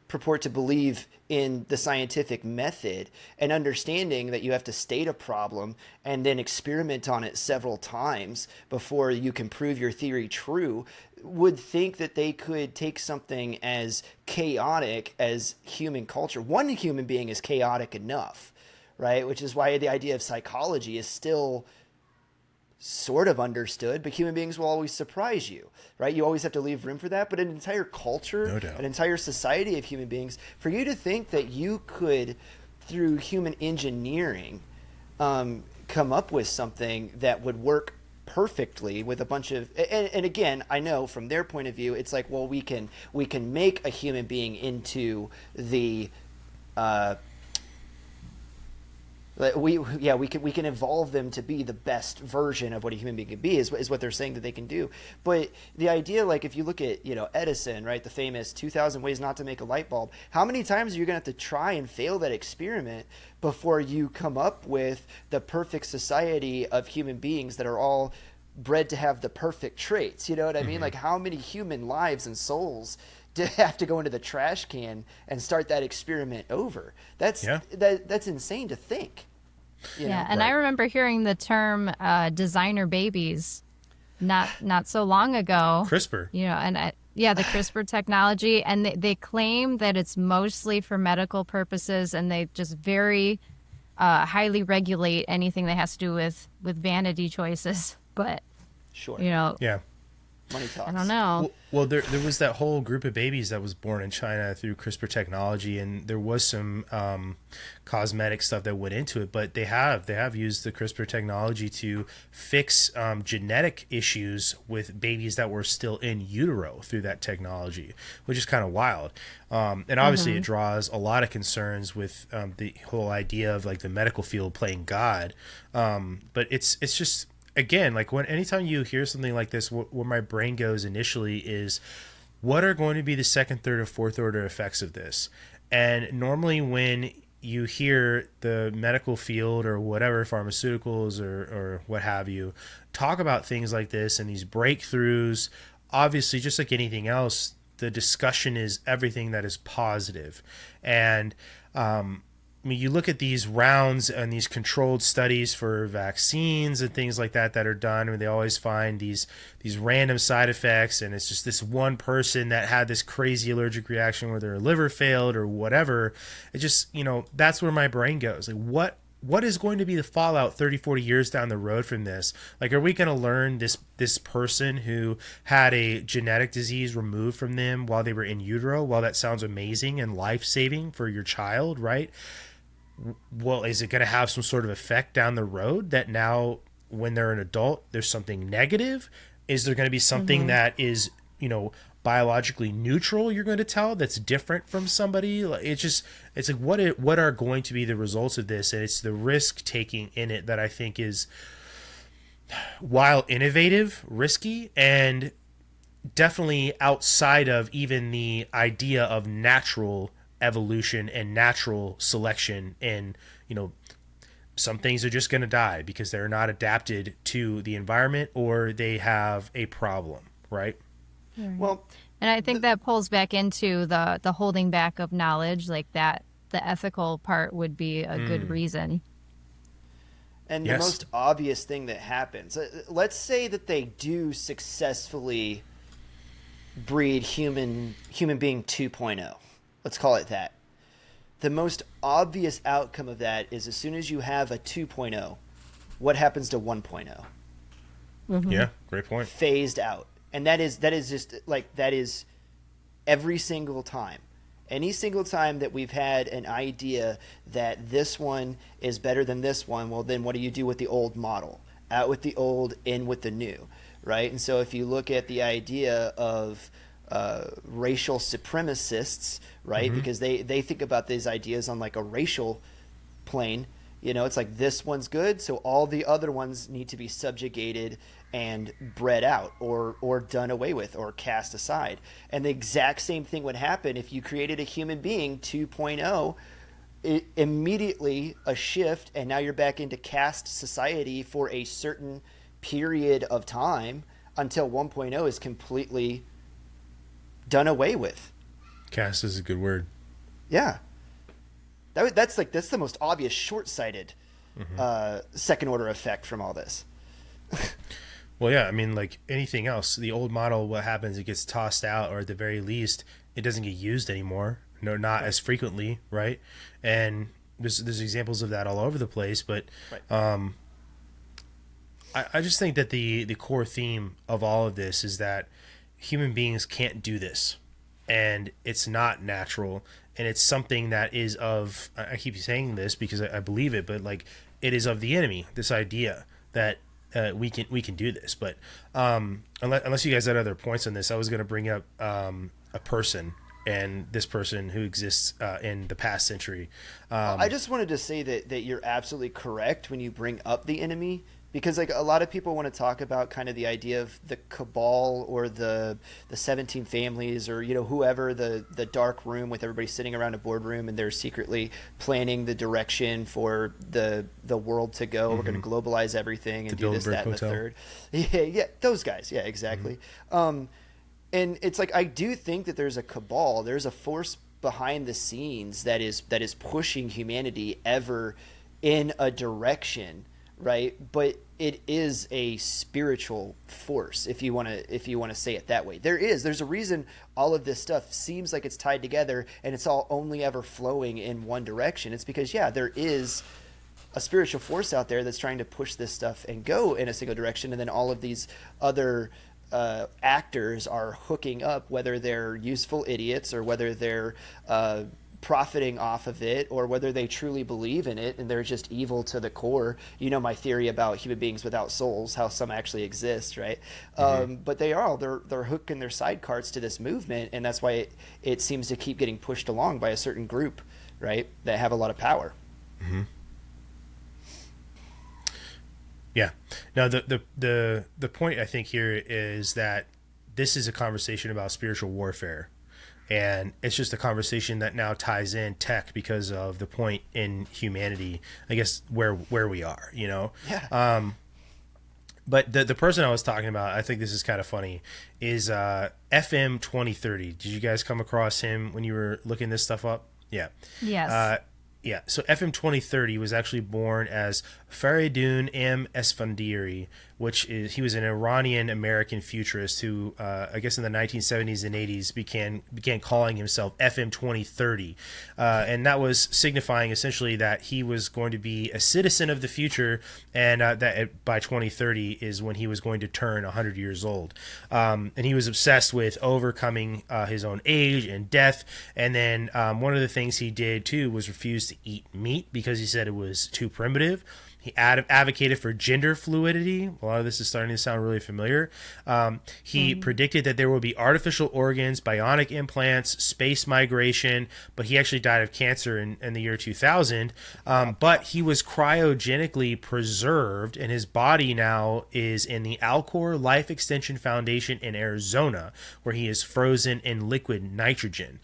purport to believe in the scientific method and understanding that you have to state a problem and then experiment on it several times before you can prove your theory true, would think that they could take something as chaotic as human culture. One human being is chaotic enough, right? Which is why the idea of psychology is still sort of understood, but human beings will always surprise you, right? You always have to leave room for that. But an entire culture, no doubt, an entire society of human beings, for you to think that you could, through human engineering, come up with something that would work perfectly with a bunch of, and again, I know from their point of view, it's like, well, we can make a human being into the we can evolve them to be the best version of what a human being can be, is what they're saying that they can do. But the idea, like if you look at Edison, right, the famous 2,000 ways not to make a light bulb, how many times are you going to have to try and fail that experiment before you come up with the perfect society of human beings that are all bred to have the perfect traits? You know what I mean? Like, how many human lives and souls to have to go into the trash can and start that experiment over? That's insane to think. And I remember hearing the term designer babies not so long ago. CRISPR. The CRISPR technology, and they claim that it's mostly for medical purposes, and they just very highly regulate anything that has to do with vanity choices. But money talks. I don't know. Well, there was that whole group of babies that was born in China through CRISPR technology, and there was some cosmetic stuff that went into it. But they have used the CRISPR technology to fix genetic issues with babies that were still in utero through that technology, which is kind of wild. And obviously, it draws a lot of concerns with the whole idea of like the medical field playing God. But it's just. Again, like anytime you hear something like this, where my brain goes initially is, what are going to be the second, third, or fourth order effects of this? And normally when you hear the medical field or whatever, pharmaceuticals or what have you, talk about things like this and these breakthroughs, obviously just like anything else, the discussion is everything that is positive. And I mean, you look at these rounds and these controlled studies for vaccines and things like that are done, and they always find these random side effects, and it's just this one person that had this crazy allergic reaction where their liver failed or whatever. It just, that's where my brain goes. Like, what is going to be the fallout 30, 40 years down the road from this? Like, are we going to learn this person who had a genetic disease removed from them while they were in utero? Well, that sounds amazing and life-saving for your child, right? Well, is it going to have some sort of effect down the road that now when they're an adult, there's something negative? Is there going to be something that is, biologically neutral you're going to tell that's different from somebody? It's like, what are going to be the results of this? And it's the risk taking in it that I think is, while innovative, risky, and definitely outside of even the idea of natural evolution and natural selection. And some things are just going to die because they're not adapted to the environment or they have a problem, right? Well, and I think that pulls back into the holding back of knowledge, like that the ethical part would be a good reason. And yes. The most obvious thing that happens, let's say that they do successfully breed human being 2.0. Let's call it that. The most obvious outcome of that is as soon as you have a 2.0, what happens to 1.0? Yeah, great point. Phased out. And that is just like, that is every single time. Any single time that we've had an idea that this one is better than this one, well, then what do you do with the old model? Out with the old, in with the new, right? And so if you look at the idea of racial supremacists, right? Because they think about these ideas on like a racial plane. It's like, this one's good, so all the other ones need to be subjugated and bred out or done away with or cast aside. And the exact same thing would happen if you created a human being 2.0. Immediately a shift, and now you're back into caste society for a certain period of time until 1.0 is completely done away with. Caste is a good word. Yeah. That's the most obvious short-sighted second order effect from all this. Well, yeah, I mean, like anything else, the old model, what happens, it gets tossed out, or at the very least, it doesn't get used anymore. No, not as frequently, right? And there's examples of that all over the place. But I just think that the core theme of all of this is that human beings can't do this, and it's not natural, and it's something that is of, I keep saying this because I believe it, but like, it is of the enemy, this idea that we can do this. But unless you guys had other points on this, I was going to bring up a person, and this person who exists in the past century. I just wanted to say that you're absolutely correct when you bring up the enemy, because like a lot of people want to talk about kind of the idea of the cabal or the 17 families, or whoever, the dark room with everybody sitting around a boardroom and they're secretly planning the direction for the world to go. We're going to globalize everything and do this, that, and the third. Yeah, those guys. Yeah, exactly. And it's like, I do think that there's a cabal, there's a force behind the scenes that is pushing humanity ever in a direction. Right, but it is a spiritual force, if you want to say it that way. There's a reason all of this stuff seems like it's tied together, and it's all only ever flowing in one direction. It's because there is a spiritual force out there that's trying to push this stuff and go in a single direction, and then all of these other actors are hooking up, whether they're useful idiots or whether they're profiting off of it, or whether they truly believe in it and they're just evil to the core. My theory about human beings without souls, how some actually exist, right? But they're hooking their side carts to this movement, and that's why it seems to keep getting pushed along by a certain group, right, that have a lot of power. Yeah. Now the point I think here is that this is a conversation about spiritual warfare. And it's just a conversation that now ties in tech because of the point in humanity, I guess, where we are, Yeah. But the person I was talking about, I think this is kind of funny, is FM 2030. Did you guys come across him when you were looking this stuff up? Yeah. Yes. Yeah, so FM 2030 was actually born as Faridun M. Esfandiri, which is, he was an Iranian American futurist who, I guess in the 1970s and 80s began calling himself FM 2030, and that was signifying essentially that he was going to be a citizen of the future, and that by 2030 is when he was going to turn 100 years old, and he was obsessed with overcoming his own age and death, and then one of the things he did too was refuse to eat meat because he said it was too primitive. He advocated for gender fluidity. A lot of this is starting to sound really familiar. He predicted that there will be artificial organs, bionic implants, space migration, but he actually died of cancer in the year 2000. But he was cryogenically preserved, and his body now is in the Alcor Life Extension Foundation in Arizona, where he is frozen in liquid nitrogen.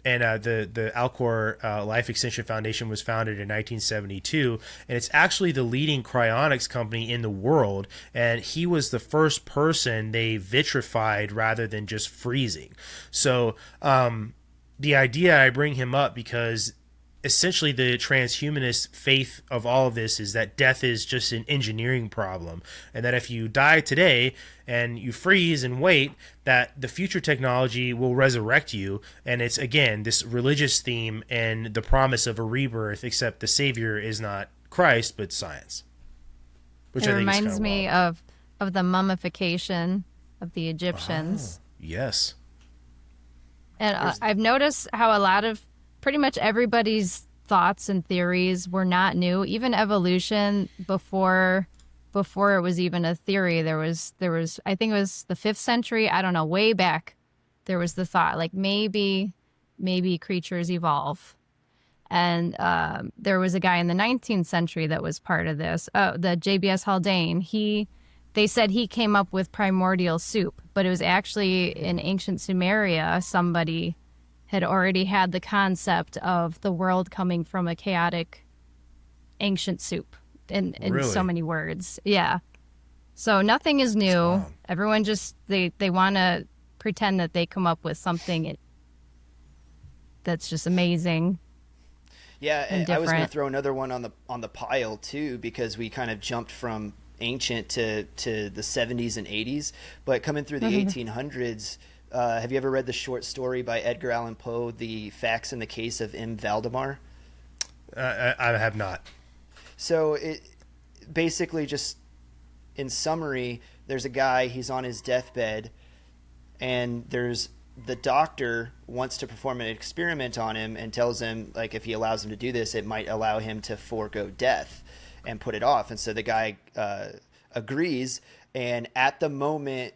And the Alcor Life Extension Foundation was founded in 1972, and it's actually the leading cryonics company in the world. And he was the first person they vitrified rather than just freezing. So the idea, I bring him up because essentially the transhumanist faith of all of this is that death is just an engineering problem, and that if you die today and you freeze and wait, that the future technology will resurrect you. And it's, again, this religious theme and the promise of a rebirth, except the savior is not Christ but science, which it I think reminds is me wild. of the mummification of the Egyptians. Yes. And I've noticed how a lot of pretty much everybody's thoughts and theories were not new. Even evolution, before it was even a theory, there was I think it was the 5th century, I don't know, way back, there was the thought like maybe creatures evolve. And there was a guy in the 19th century that was part of this, the JBS Haldane. They said he came up with primordial soup, but it was actually in ancient Sumeria, somebody had already had the concept of the world coming from a chaotic ancient soup in Really? so many words. Yeah. So nothing is new. Wow. Everyone just, they want to pretend that they come up with something that's just amazing. Yeah, and I was going to different. throw another one on the pile too, because we kind of jumped from ancient to the 70s and 80s, but coming through the 1800s, have you ever read the short story by Edgar Allan Poe, The Facts in the Case of M. Valdemar? I have not. So it basically, just in summary, there's a guy, he's on his deathbed, and there's the doctor wants to perform an experiment on him and tells him, like, if he allows him to do this, it might allow him to forego death and put it off. And so the guy agrees, and at the moment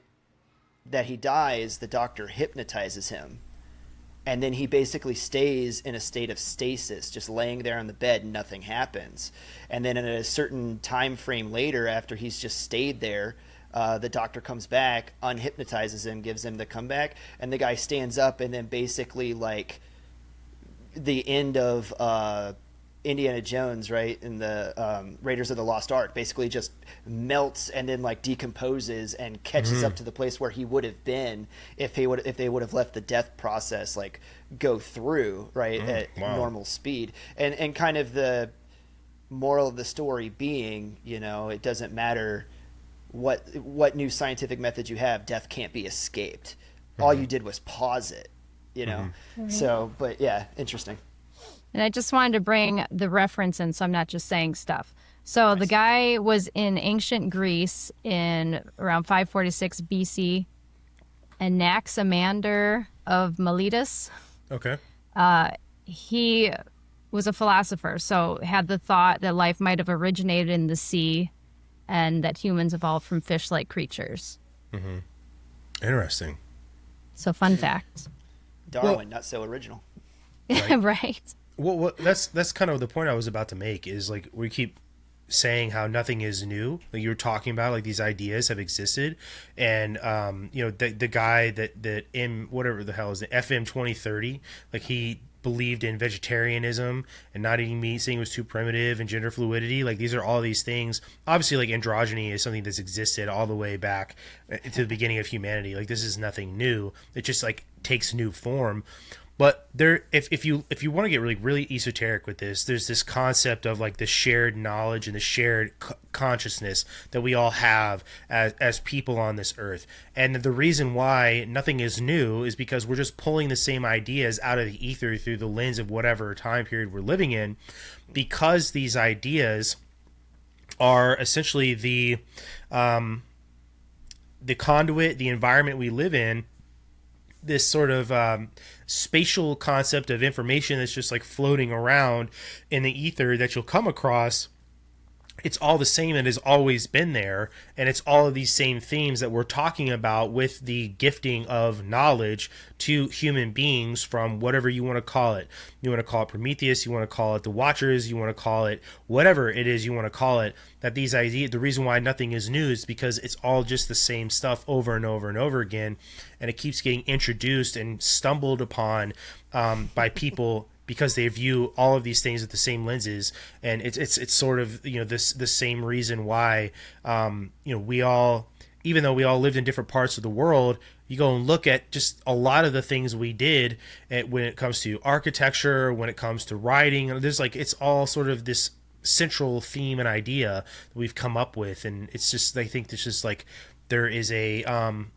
that he dies, the doctor hypnotizes him. And then he basically stays in a state of stasis, just laying there on the bed and nothing happens. And then at a certain time frame later, after he's just stayed there, the doctor comes back, unhypnotizes him, gives him the comeback, and the guy stands up, and then basically, like, the end of Indiana Jones, right, in the Raiders of the Lost Ark, basically just melts and then, like, decomposes and catches up to the place where he would have been if they would have let the death process, like, go through, right, at normal speed. And kind of the moral of the story being, you know, it doesn't matter what new scientific methods you have, death can't be escaped. All you did was pause it, you know. So, but yeah, interesting. And I just wanted to bring the reference in, so I'm not just saying stuff. So the guy was in ancient Greece in around 546 BC, Anaximander of Miletus. Okay. He was a philosopher, so had the thought that life might have originated in the sea and that humans evolved from fish-like creatures. Interesting. So fun fact. Darwin, not so original. Right. Well, that's kind of the point I was about to make, is like we keep saying how nothing is new. Like you were talking about, like these ideas have existed, and you know, the guy that in whatever the hell is it, FM 2030, like he believed in vegetarianism and not eating meat, saying it was too primitive, and gender fluidity. Like, these are all these things. Obviously, like, androgyny is something that's existed all the way back to the beginning of humanity. Like, this is nothing new. It just, like, takes new form. But there, if you want to get really esoteric with this, there's this concept of like the shared knowledge and the shared consciousness that we all have as people on this earth. And the reason why nothing is new is because we're just pulling the same ideas out of the ether through the lens of whatever time period we're living in, because these ideas are essentially the conduit, the environment we live in. This sort of spatial concept of information that's just like floating around in the ether that you'll come across. It's all the same and has always been there, and it's all of these same themes that we're talking about with the gifting of knowledge to human beings from whatever you want to call it. You want to call it Prometheus, you want to call it the Watchers, you want to call it whatever it is you want to call it. That these ideas, the reason why nothing is new is because it's all just the same stuff over and over and over again, and it keeps getting introduced and stumbled upon by people because they view all of these things with the same lenses. And it's sort of, you know, the same reason why, you know, we all, even though we all lived in different parts of the world, you go and look at just a lot of the things we did when it comes to architecture, when it comes to writing, there's like, it's all sort of this central theme and idea that we've come up with. And it's just, I think it's just like, there is a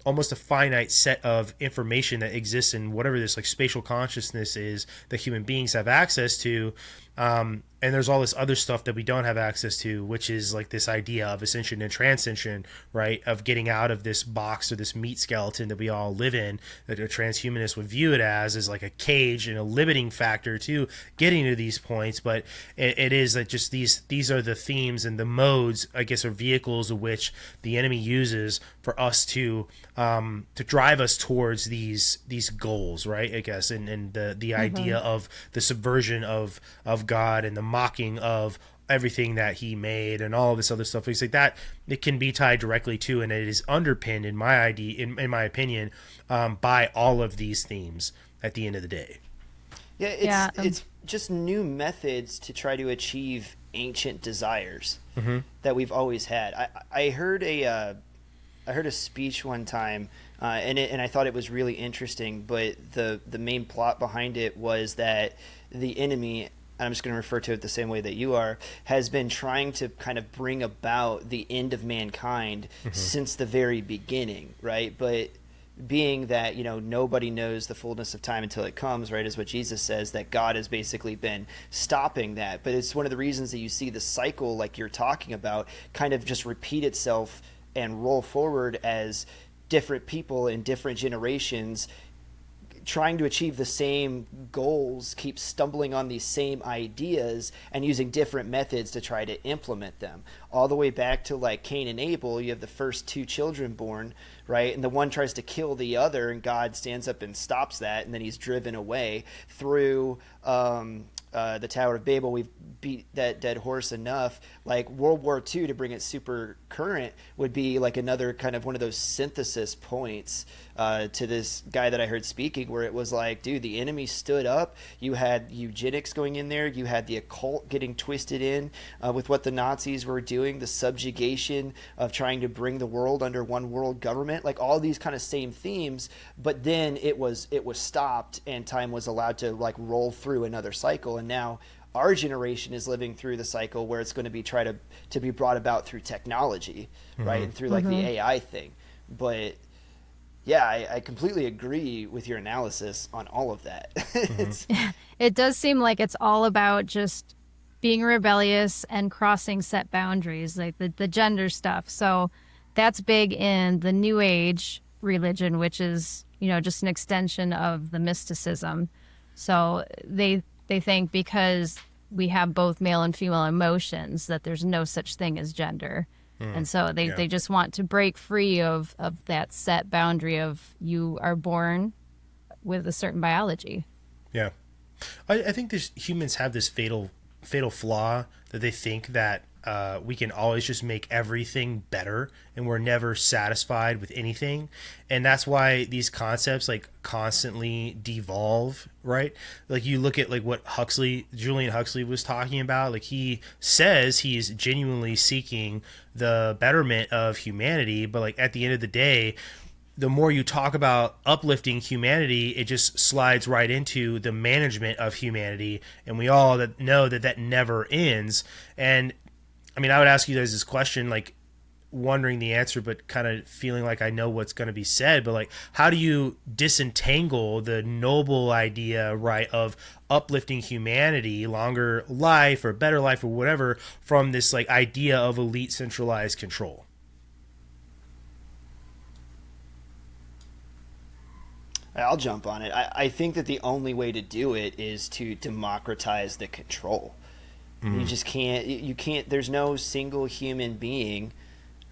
almost a finite set of information that exists in whatever this like spatial consciousness is that human beings have access to, and there's all this other stuff that we don't have access to, which is like this idea of ascension and transcension, right? Of getting out of this box or this meat skeleton that we all live in, that a transhumanist would view it as like a cage and a limiting factor to getting to these points. But it is that just these are the themes and the modes, I guess, or vehicles of which the enemy uses for us to drive us towards these goals, right? I guess, and the idea of the subversion of God and the mocking of everything that he made and all this other stuff. It's like that it can be tied directly to, and it is underpinned in my opinion, by all of these themes at the end of the day. Yeah, it's just new methods to try to achieve ancient desires that we've always had. I heard a speech one time, and I thought it was really interesting, but the main plot behind it was that the enemy, and I'm just going to refer to it the same way that you are, has been trying to kind of bring about the end of mankind since the very beginning, right? But being that, you know, nobody knows the fullness of time until it comes, right, is what Jesus says, that God has basically been stopping that. But it's one of the reasons that you see the cycle, like you're talking about, kind of just repeat itself and roll forward as different people in different generations trying to achieve the same goals, keep stumbling on these same ideas and using different methods to try to implement them. All the way back to like Cain and Abel, you have the first two children born, right? And the one tries to kill the other, and God stands up and stops that, and then he's driven away through the Tower of Babel. We've beat that dead horse enough. Like World War II, to bring it super current, would be like another kind of one of those synthesis points to this guy that I heard speaking, where it was like, dude, the enemy stood up. You had eugenics going in there. You had the occult getting twisted in with what the Nazis were doing, the subjugation of trying to bring the world under one world government, like all these kind of same themes. But then it was stopped, and time was allowed to like roll through another cycle. And now our generation is living through the cycle where it's going to be tried to be brought about through technology, right? And through like the AI thing. But yeah, I completely agree with your analysis on all of that. It does seem like it's all about just being rebellious and crossing set boundaries, like the gender stuff. So that's big in the New Age religion, which is, you know, just an extension of the mysticism. So they think because we have both male and female emotions that there's no such thing as gender. And so they just want to break free of that set boundary of you are born with a certain biology. Yeah. I think humans have this fatal flaw that they think that we can always just make everything better, and we're never satisfied with anything. And that's why these concepts like constantly devolve, right? Like you look at like what Julian Huxley was talking about, like he says he's genuinely seeking the betterment of humanity, but like at the end of the day, the more you talk about uplifting humanity, it just slides right into the management of humanity. And we all know that never ends. And I mean, I would ask you guys this question, like wondering the answer, but kind of feeling like I know what's going to be said. But like, how do you disentangle the noble idea, right, of uplifting humanity, longer life or better life or whatever, from this like idea of elite centralized control? I'll jump on it. I think that the only way to do it is to democratize the control. You just can't, there's no single human being,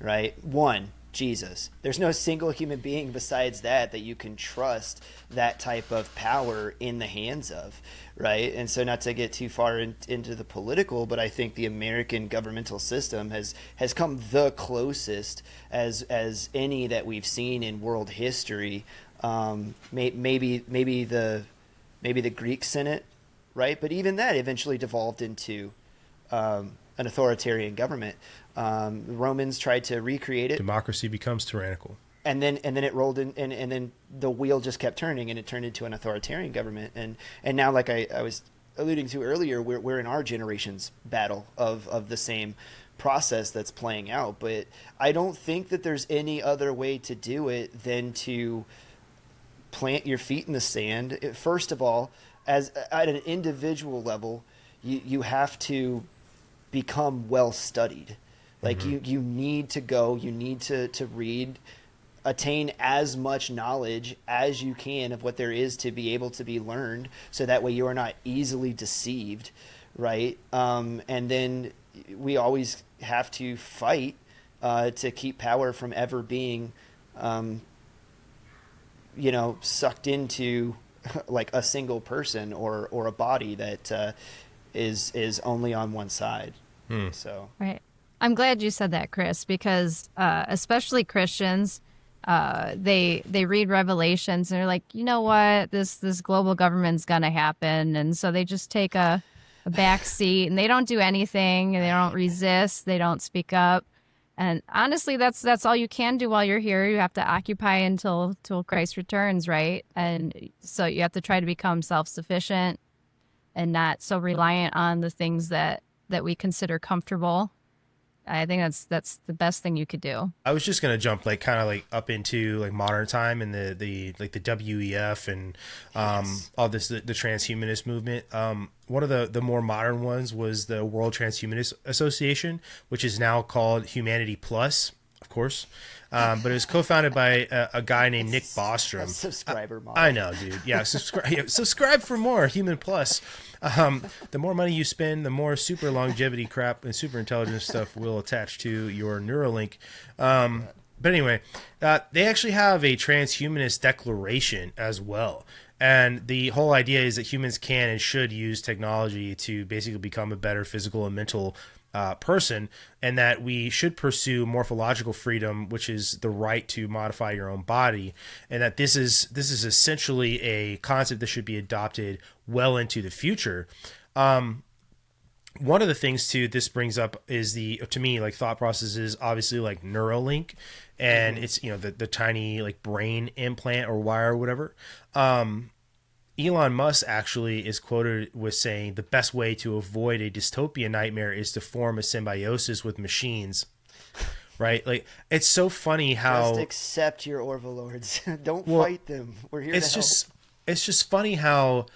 right? One, Jesus. There's no single human being besides that you can trust that type of power in the hands of, right? And so not to get too far into the political, but I think the American governmental system has come the closest as any that we've seen in world history. Maybe the Greek Senate, right? But even that eventually devolved into an authoritarian government. The Romans tried to recreate it. Democracy becomes tyrannical. And then it rolled in, and then the wheel just kept turning, and it turned into an authoritarian government. And now, like I was alluding to earlier, we're in our generation's battle of the same process that's playing out. But I don't think that there's any other way to do it than to plant your feet in the sand. First of all, as at an individual level, you have to become well studied. Like you need to go, you need to read, attain as much knowledge as you can of what there is to be able to be learned, so that way you are not easily deceived, right? And then we always have to fight to keep power from ever being sucked into like a single person or a body that is only on one side. So right. I'm glad you said that, Chris, because especially Christians, they read Revelations and they're like, you know what, this global government's gonna happen, and so they just take a back seat and they don't do anything, and they don't resist, they don't speak up. And honestly, that's all you can do while you're here. You have to occupy until Christ returns, right? And so you have to try to become self-sufficient and not so reliant on the things that we consider comfortable. I think that's the best thing you could do. I was just gonna jump like kind of like up into like modern time and the like the WEF and all this the transhumanist movement. One of the more modern ones was the World Transhumanist Association, which is now called Humanity Plus, of course. But it was co-founded by a guy named Nick Bostrom. Subscriber model. I know, dude. Yeah, subscribe for more. Human Plus. The more money you spend, the more super longevity crap and super intelligence stuff will attach to your Neuralink. But anyway, they actually have a transhumanist declaration as well. And the whole idea is that humans can and should use technology to basically become a better physical and mental person, and that we should pursue morphological freedom, which is the right to modify your own body, and that this is essentially a concept that should be adopted well into the future. One of the things too this brings up is to me like thought process is obviously like Neuralink, and it's the tiny like brain implant or wire or whatever. Elon Musk actually is quoted with saying the best way to avoid a dystopian nightmare is to form a symbiosis with machines. Right? Like, it's so funny how... Just accept your overlords. Don't fight them. We're here to help. It's just funny how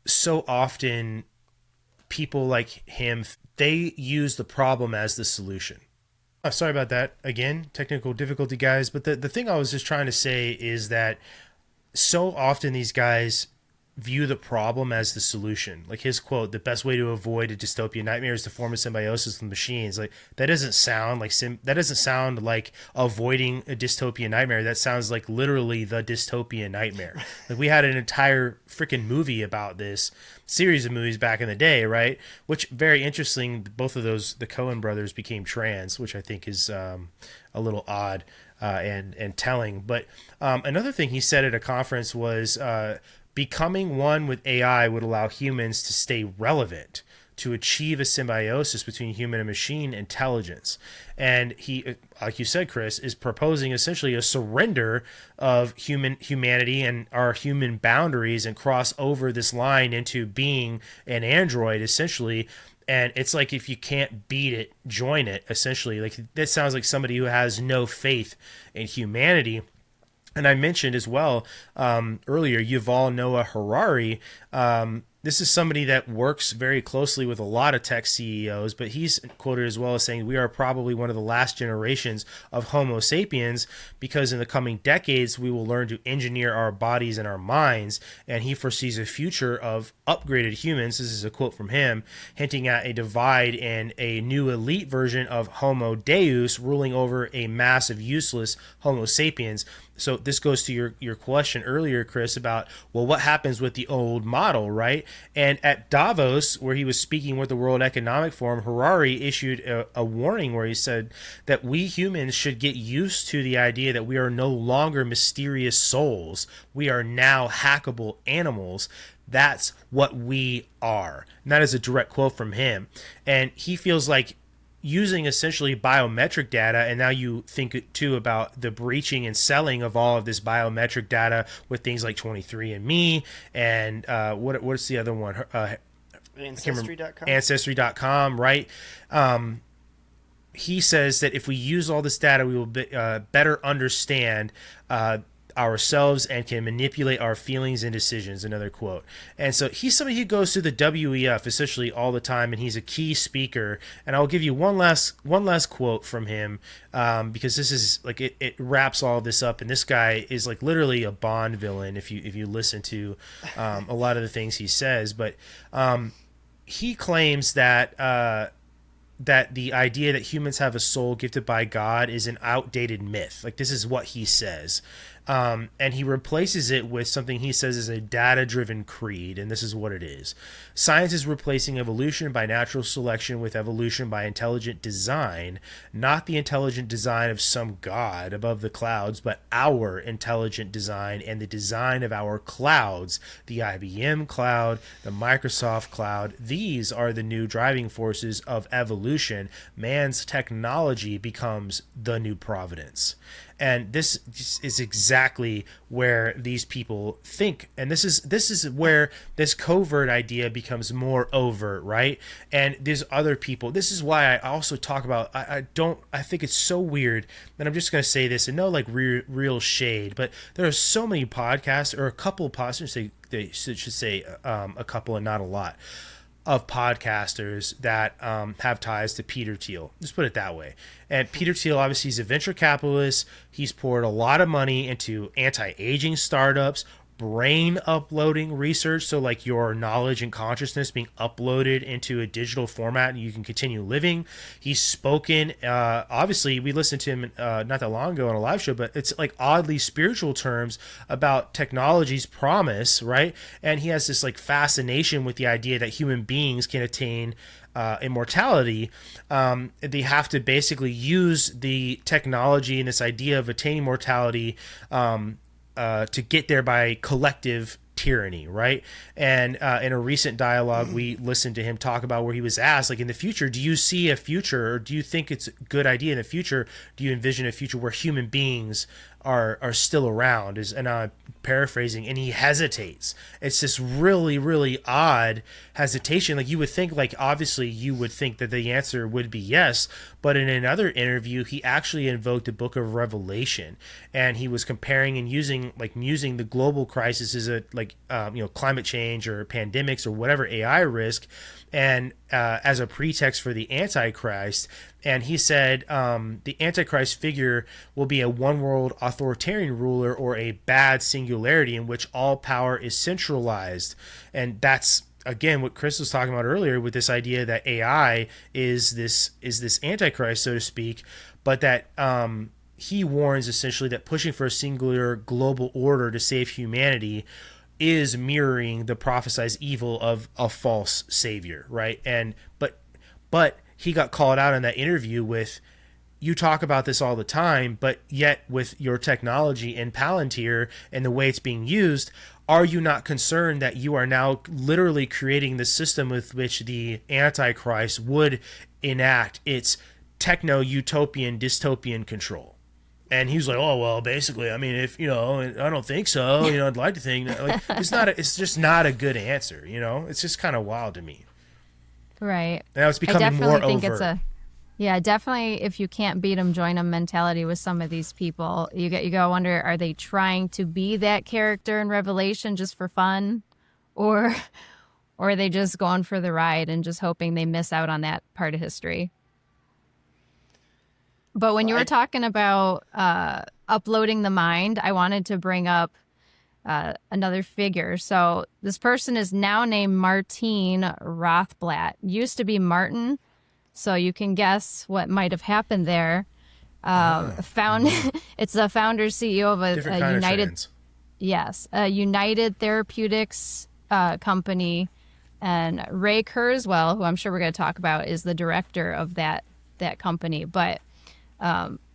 so often people like him, they use the problem as the solution. Sorry about that. Again, technical difficulty, guys. But the thing I was just trying to say is that so often these guys view the problem as the solution. Like his quote, "The best way to avoid a dystopian nightmare is to form a symbiosis with machines." Like that doesn't sound like avoiding a dystopian nightmare. That sounds like literally the dystopian nightmare. Like we had an entire freaking movie about this, series of movies back in the day, right? Which, very interesting, both of those, the Coen brothers became trans, which I think is a little odd and telling. But another thing he said at a conference was becoming one with AI would allow humans to stay relevant, to achieve a symbiosis between human and machine intelligence. And he, like you said, Chris, is proposing essentially a surrender of humanity and our human boundaries and cross over this line into being an android, essentially. And it's like, if you can't beat it, join it, essentially. Like, that sounds like somebody who has no faith in humanity. And I mentioned as well earlier, Yuval Noah Harari. This is somebody that works very closely with a lot of tech CEOs, but he's quoted as well as saying, "We are probably one of the last generations of Homo sapiens, because in the coming decades, we will learn to engineer our bodies and our minds." And he foresees a future of upgraded humans. This is a quote from him, hinting at a divide and a new elite version of Homo Deus ruling over a mass of useless Homo sapiens. So this goes to your question earlier, Chris, about, well, what happens with the old model, right? And at Davos, where he was speaking with the World Economic Forum, Harari issued a warning where he said that we humans should get used to the idea that we are no longer mysterious souls. We are now hackable animals. That's what we are. And that is a direct quote from him. And he feels like using essentially biometric data, and now you think too about the breaching and selling of all of this biometric data with things like 23andMe and what's the other one? Ancestry.com. Ancestry.com, right? He says that if we use all this data, we will better understand ourselves and can manipulate our feelings and decisions, another quote. And so he's somebody who goes to the WEF essentially all the time, and he's a key speaker. And I'll give you one last quote from him, because this is like, it wraps all of this up. And this guy is like literally a Bond villain if you listen to a lot of the things he says. But he claims that that the idea that humans have a soul gifted by God is an outdated myth. Like, this is what he says. And he replaces it with something he says is a data-driven creed, and this is what it is. Science is replacing evolution by natural selection with evolution by intelligent design, not the intelligent design of some god above the clouds, but our intelligent design and the design of our clouds, the IBM cloud, the Microsoft cloud. These are the new driving forces of evolution. Man's technology becomes the new providence. And this is exactly where these people think, and this is where this covert idea becomes more overt, right? And there's other people. This is why I also talk about. I think it's so weird, and I'm just going to say this, and no like real shade, but there are so many podcasts, or a couple of podcasts. They should say a couple and not a lot of podcasters that have ties to Peter Thiel. Just put it that way. And Peter Thiel, obviously, he's a venture capitalist. He's poured a lot of money into anti-aging startups, brain uploading research, so like your knowledge and consciousness being uploaded into a digital format and you can continue living. He's spoken, obviously we listened to him not that long ago on a live show, but it's like oddly spiritual terms about technology's promise, right? And he has this like fascination with the idea that human beings can attain immortality. They have to basically use the technology and this idea of attaining mortality to get there by collective tyranny, right? And in a recent dialogue, we listened to him talk about where he was asked, like, in the future, do you see a future, or do you think it's a good idea in the future? Do you envision a future where human beings are still around? And I'm paraphrasing, and he hesitates. It's this really, really odd hesitation. Like, you would think, like, obviously you would think that the answer would be yes, but in another interview, he actually invoked the book of Revelation, and he was comparing and using the global crisis as a climate change or pandemics or whatever AI risk. And as a pretext for the Antichrist. And he said the Antichrist figure will be a one-world authoritarian ruler or a bad singularity in which all power is centralized. And that's, again, what Chris was talking about earlier with this idea that AI is this Antichrist, so to speak, but that he warns essentially that pushing for a singular global order to save humanity is mirroring the prophesized evil of a false savior, right? And but he got called out in that interview with, you talk about this all the time, but yet with your technology and Palantir and the way it's being used, are you not concerned that you are now literally creating the system with which the Antichrist would enact its techno-utopian dystopian control? And he was like, oh, well, basically, I mean, if, I don't think so, I'd like to think that, like, it's just not a good answer, it's just kind of wild to me. Right. Now it's becoming more overt. Yeah, definitely. If you can't beat them, join them mentality with some of these people. You gotta wonder: are they trying to be that character in Revelation just for fun, or are they just going for the ride and just hoping they miss out on that part of history? But when you were talking about uploading the mind, I wanted to bring up another figure. So this person is now named Martine Rothblatt. Used to be Martin. So you can guess what might have happened there. It's the founder CEO of a United, a United Therapeutics company, and Ray Kurzweil, who I'm sure we're going to talk about, is the director of that company. But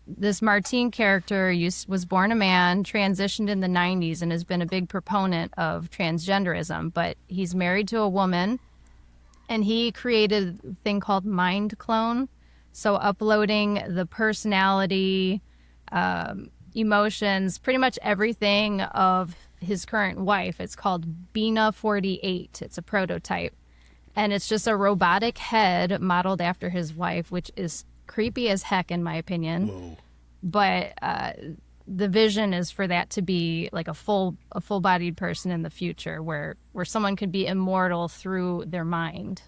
this Martine character was born a man, transitioned in the 90s, and has been a big proponent of transgenderism. But he's married to a woman. And he created a thing called Mind Clone. So uploading the personality, emotions, pretty much everything of his current wife. It's called Bina 48. It's a prototype. And it's just a robotic head modeled after his wife, which is creepy as heck in my opinion. Whoa. But the vision is for that to be like a full-bodied person in the future where someone could be immortal through their mind.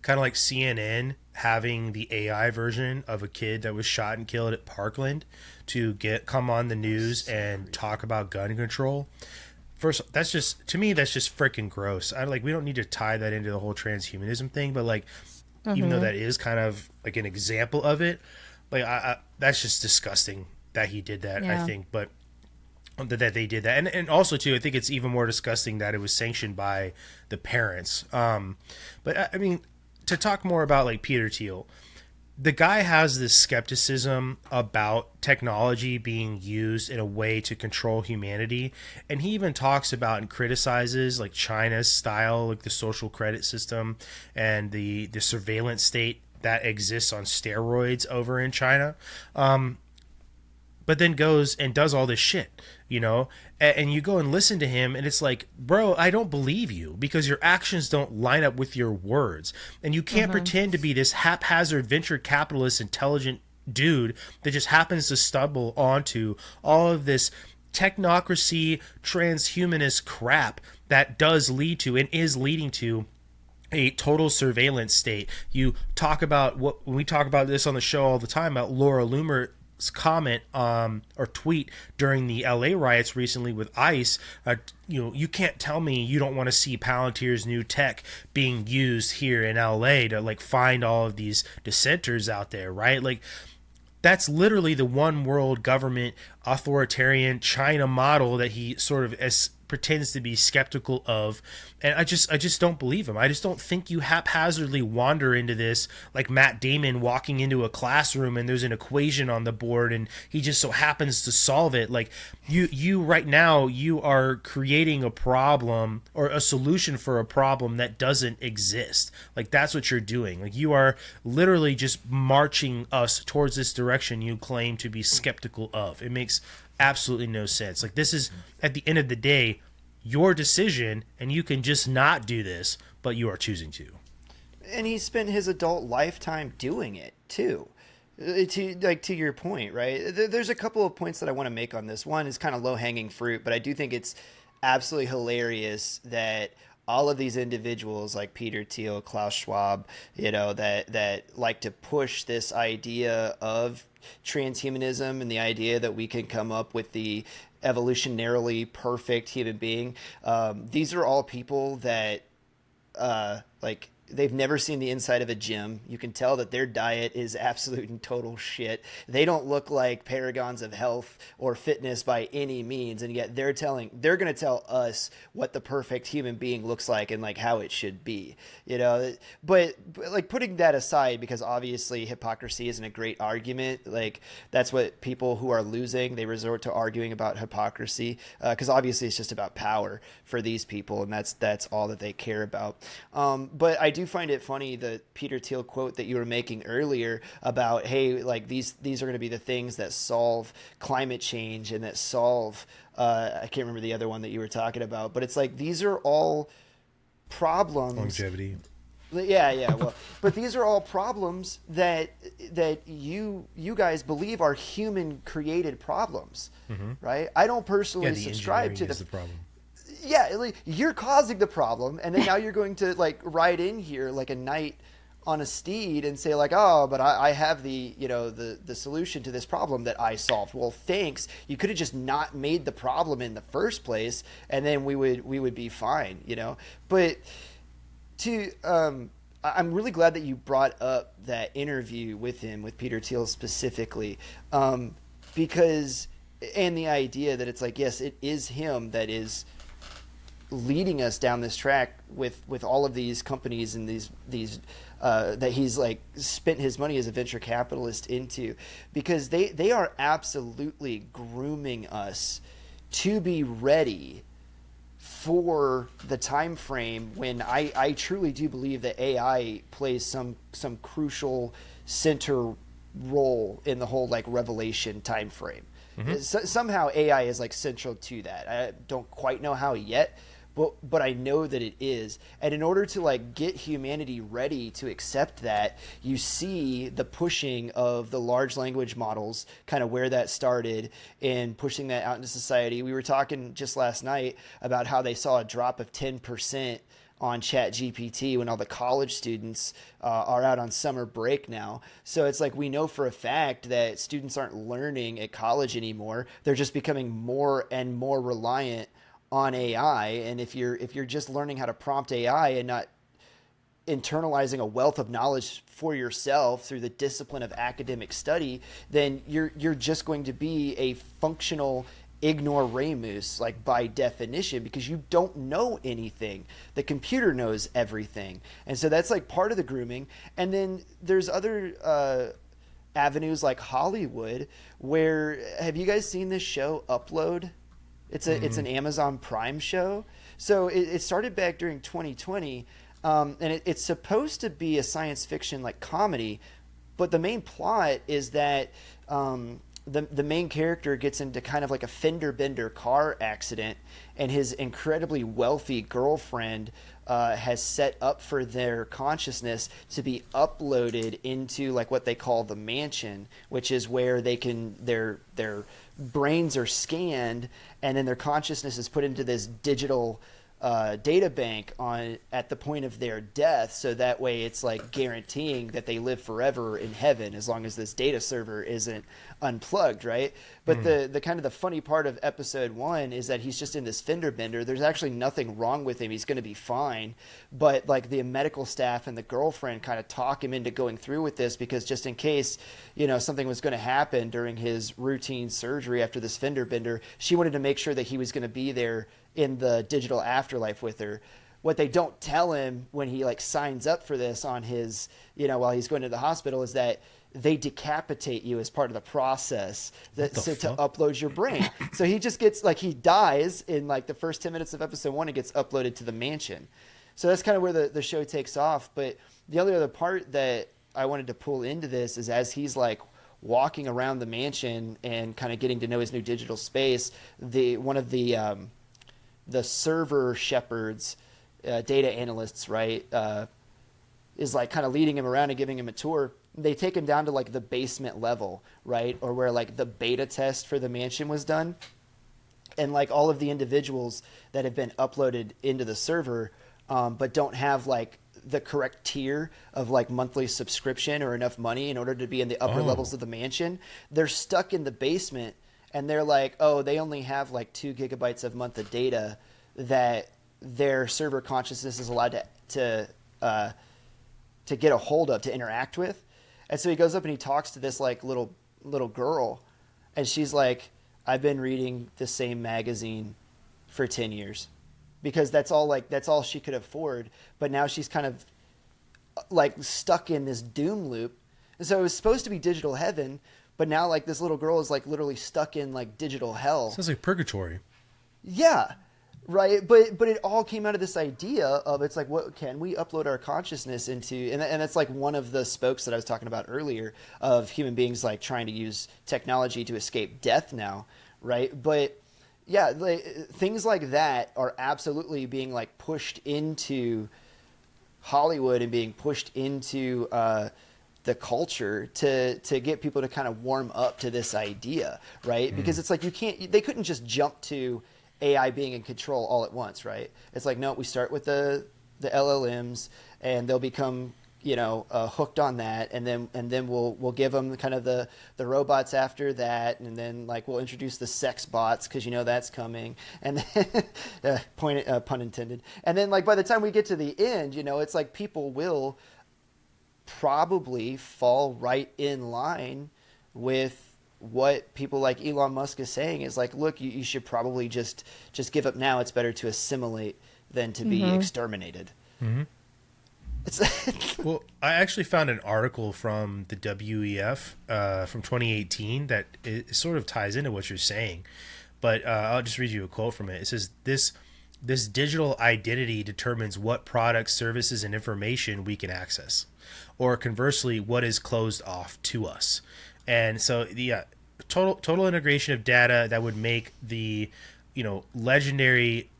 Kind of like CNN having the AI version of a kid that was shot and killed at Parkland to come on the news and talk about gun control. First, that's just freaking gross. We don't need to tie that into the whole transhumanism thing, but even though that is kind of like an example of it, that's just disgusting that he did that, yeah. I think, but that they did that. And also, too, I think it's even more disgusting that it was sanctioned by the parents. But, I mean, to talk more about, Peter Thiel, the guy has this skepticism about technology being used in a way to control humanity. And he even talks about and criticizes, China's style, the social credit system and the surveillance state that exists on steroids over in China. But then goes and does all this shit, and you go and listen to him and it's like, bro, I don't believe you because your actions don't line up with your words. And you can't pretend to be this haphazard venture capitalist intelligent dude that just happens to stumble onto all of this technocracy, transhumanist crap that does lead to and is leading to a total surveillance state. You talk about when we talk about this on the show all the time about Laura Loomer's comment or tweet during the LA riots recently with ICE. You can't tell me you don't want to see Palantir's new tech being used here in LA to find all of these dissenters out there, right? That's literally the one world government authoritarian China model that he sort of pretends to be skeptical of. And I just don't believe him. I just don't think you haphazardly wander into this like Matt Damon walking into a classroom and there's an equation on the board and he just so happens to solve it. You right now, you are creating a problem or a solution for a problem that doesn't exist. That's what you're doing. You are literally just marching us towards this direction you claim to be skeptical of. It makes absolutely no sense. This is, at the end of the day, your decision, and you can just not do this, but you are choosing to. And he spent his adult lifetime doing it too. To your point, right? There's a couple of points that I want to make on this. One is kind of low hanging fruit, but I do think it's absolutely hilarious that all of these individuals like Peter Thiel, Klaus Schwab, that like to push this idea of transhumanism and the idea that we can come up with the evolutionarily perfect human being. These are all people that like they've never seen the inside of a gym. You can tell that their diet is absolute and total shit. They don't look like paragons of health or fitness by any means, and yet they're going to tell us what the perfect human being looks like and like how it should be, But like putting that aside, because obviously hypocrisy isn't a great argument. Like that's what people who are losing, they resort to arguing about hypocrisy, because obviously it's just about power for these people, and that's all that they care about. But I do find it funny, the Peter Thiel quote that you were making earlier about, hey, like these are going to be the things that solve climate change and that solve I can't remember the other one that you were talking about, but it's like these are all problems. Longevity. Yeah. Well, but these are all problems that you guys believe are human created problems, right? I don't personally subscribe to the problem. Yeah, like, you're causing the problem, and then now you're going to like ride in here like a knight on a steed and say like, oh, but I have the the solution to this problem that I solved. Well, thanks. You could have just not made the problem in the first place, and then we would be fine, But I'm really glad that you brought up that interview with him, with Peter Thiel specifically, because and the idea that it's like, yes, it is him that is leading us down this track with all of these companies and these that he's like spent his money as a venture capitalist into, because they are absolutely grooming us to be ready for the time frame when I truly do believe that AI plays some crucial center role in the whole like revelation time frame. Somehow AI is like central to that. I don't quite know how yet, but I know that it is. And in order to like get humanity ready to accept that, you see the pushing of the large language models, kind of where that started, and pushing that out into society. We were talking just last night about how they saw a drop of 10% on ChatGPT when all the college students are out on summer break now. So it's like we know for a fact that students aren't learning at college anymore. They're just becoming more and more reliant on AI. And if you're just learning how to prompt AI and not internalizing a wealth of knowledge for yourself through the discipline of academic study, then you're just going to be a functional ignoramus, like by definition, because you don't know anything. The computer knows everything. And so that's like part of the grooming. And then there's other avenues like Hollywood, where, have you guys seen this show Upload? It's an Amazon Prime show. So it started back during 2020, and it's supposed to be a science fiction like comedy, but the main plot is that the main character gets into kind of like a fender bender car accident, and his incredibly wealthy girlfriend has set up for their consciousness to be uploaded into like what they call the mansion, which is where they can their brains are scanned, and then their consciousness is put into this digital data bank at the point of their death, so that way it's like guaranteeing that they live forever in heaven as long as this data server isn't unplugged, right? But the kind of the funny part of episode 1 is that he's just in this fender bender. There's actually nothing wrong with him. He's going to be fine. But like the medical staff and the girlfriend kind of talk him into going through with this, because just in case, something was going to happen during his routine surgery after this fender bender, she wanted to make sure that he was going to be there in the digital afterlife with her. What they don't tell him when he like signs up for this on his, while he's going to the hospital, is that they decapitate you as part of the process to upload your brain. So he just gets like, he dies in like the first 10 minutes of episode 1 and gets uploaded to the mansion. So that's kind of where the show takes off. But the other part that I wanted to pull into this is, as he's like walking around the mansion and kind of getting to know his new digital space, one of the server shepherds, data analysts, right, is like kind of leading him around and giving him a tour. They take him down to like the basement level, right, or where like the beta test for the mansion was done. And like all of the individuals that have been uploaded into the server but don't have like the correct tier of like monthly subscription or enough money in order to be in the upper levels of the mansion. They're stuck in the basement, and they're like, oh, they only have like 2 gigabytes of month of data that their server consciousness is allowed to get a hold of, to interact with. And so he goes up and he talks to this like little girl, and she's like, I've been reading the same magazine for 10 years because that's all she could afford. But now she's kind of like stuck in this doom loop. And so it was supposed to be digital heaven, but now like this little girl is like literally stuck in like digital hell. Sounds like purgatory. Yeah. Right. But it all came out of this idea of, it's like, what can we upload our consciousness into? And that's like one of the spokes that I was talking about earlier of human beings like trying to use technology to escape death now. Right. But yeah, like, things like that are absolutely being like pushed into Hollywood and being pushed into the culture to get people to kind of warm up to this idea. Right. Because it's like they couldn't just jump to AI being in control all at once, right? It's like, no, we start with the LLMs, and they'll become, hooked on that, and then we'll give them kind of the robots after that, and then like we'll introduce the sex bots because that's coming, and then, pun intended. And then like by the time we get to the end, it's like people will probably fall right in line with what people like Elon Musk is saying is like, look, you should probably just give up now. It's better to assimilate than to be exterminated. Mm-hmm. Well, I actually found an article from the WEF from 2018 that it sort of ties into what you're saying, but I'll just read you a quote from it. It says, this digital identity determines what products, services, and information we can access, or conversely, what is closed off to us. And so the total integration of data that would make the legendary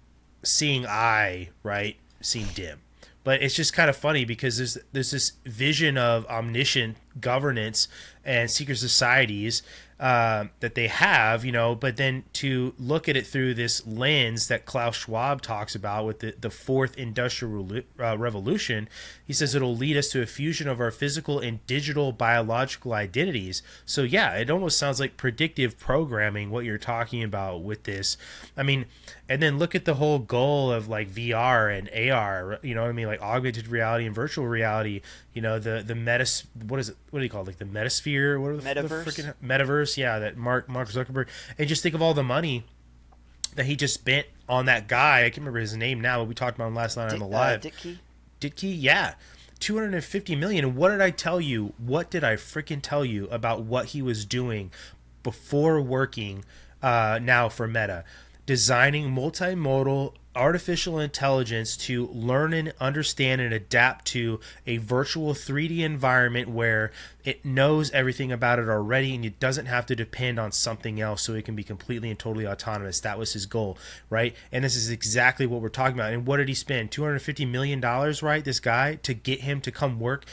seeing eye, right, seem dim. But it's just kind of funny because there's this vision of omniscient governance and secret societies that they have, but then to look at it through this lens that Klaus Schwab talks about with the fourth industrial revolution, he says it'll lead us to a fusion of our physical and digital biological identities. So yeah, it almost sounds like predictive programming, what you're talking about with this. I mean, and then look at the whole goal of like VR and AR, like augmented reality and virtual reality, the what do you call it? Like the metasphere? What are the metaverse? The freaking metaverse? Yeah, that Mark Zuckerberg. And just think of all the money that he just spent on that guy. I can't remember his name now, but we talked about him last night on the live. Ditke? Yeah. $250 million. And what did I tell you? What did I freaking tell you about what he was doing before working now for Meta? Designing multimodal artificial intelligence to learn and understand and adapt to a virtual 3D environment where it knows everything about it already and it doesn't have to depend on something else, so it can be completely and totally autonomous. That was his goal, right? And this is exactly what we're talking about. And what did he spend? $250 million, right? This guy, to get him to come work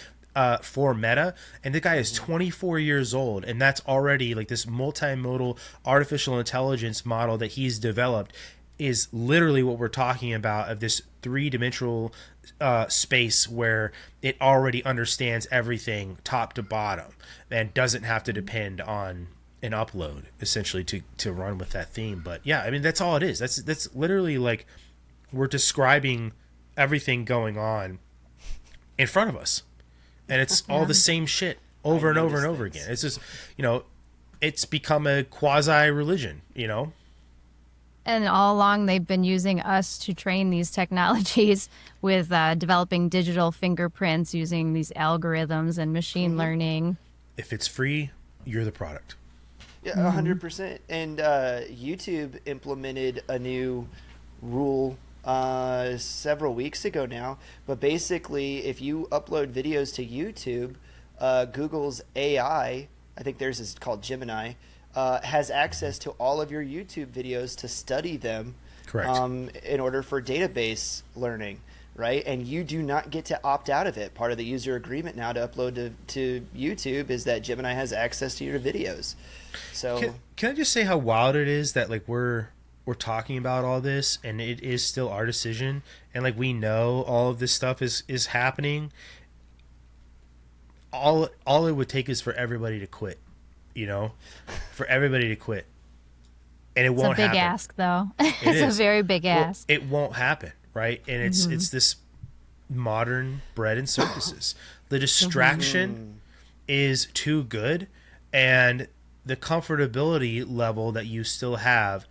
for Meta. And the guy is 24 years old, and that's already like this multimodal artificial intelligence model that he's developed is literally what we're talking about, of this three-dimensional space where it already understands everything top to bottom and doesn't have to depend on an upload essentially to run with that theme. But yeah, I mean, that's all it is. That's literally like we're describing everything going on in front of us, and it's all the same shit over and over and over again. It's just, it's become a quasi religion, And all along, they've been using us to train these technologies with developing digital fingerprints using these algorithms and machine learning. If it's free, you're the product. Yeah, 100%. And YouTube implemented a new rule several weeks ago now. But basically, if you upload videos to YouTube, Google's AI, I think theirs is called Gemini, has access to all of your YouTube videos to study them. Correct. In order for database learning, right? And you do not get to opt out of it. Part of the user agreement now to upload to YouTube is that Gemini has access to your videos. So can I just say how wild it is that like we're we're talking about all this, and it is still our decision, and like we know all of this stuff is happening, all it would take is for everybody to quit, for everybody to quit, and it won't happen. It's a big ask, though. It's a very big ask. Well, it won't happen, right? And it's this modern bread and circuses. The distraction is too good, and the comfortability level that you still have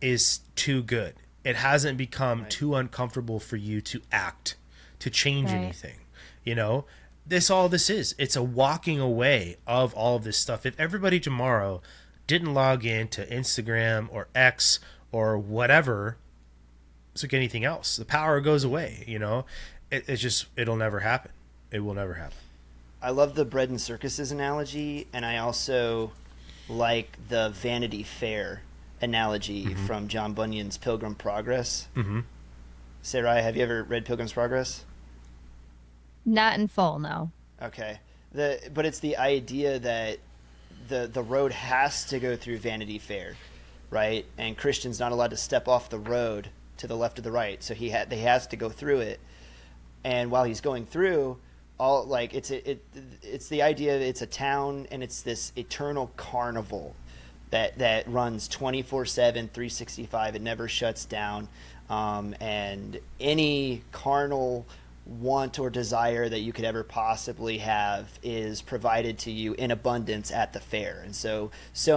is too good. It hasn't become too uncomfortable for you to act, to change anything. This is. It's a walking away of all of this stuff. If everybody tomorrow didn't log in to Instagram or X or whatever, it's like anything else. The power goes away, it'll never happen. It will never happen. I love the bread and circuses analogy, and I also like the Vanity Fair analogy from John Bunyan's Pilgrim Progress. Sarai, have you ever read Pilgrim's Progress? Not in full, no. Okay. But it's the idea that the road has to go through Vanity Fair, right? And Christian's not allowed to step off the road to the left or the right, so he has to go through it. And while he's going through, it's the idea that it's a town, and it's this eternal carnival that runs 24/7, 365. It never shuts down, and any carnal want or desire that you could ever possibly have is provided to you in abundance at the fair. And so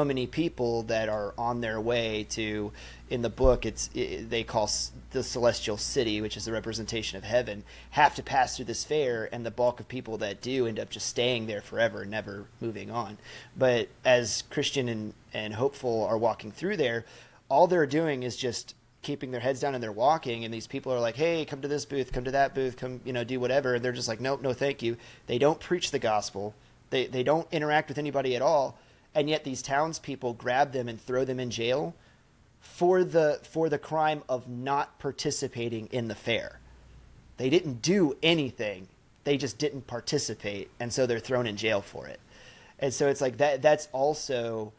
many people that are on their way to, in the book, they call the celestial city, which is the representation of heaven, have to pass through this fair, and the bulk of people that do end up just staying there forever, never moving on. But as Christian and Hopeful are walking through there, all they're doing is just keeping their heads down, and they're walking, and these people are like, hey, come to this booth, come to that booth, come, do whatever. And they're just like, nope, no thank you. They don't preach the gospel. They don't interact with anybody at all. And yet these townspeople grab them and throw them in jail for the crime of not participating in the fair. They didn't do anything. They just didn't participate, and so they're thrown in jail for it. And so it's like that's also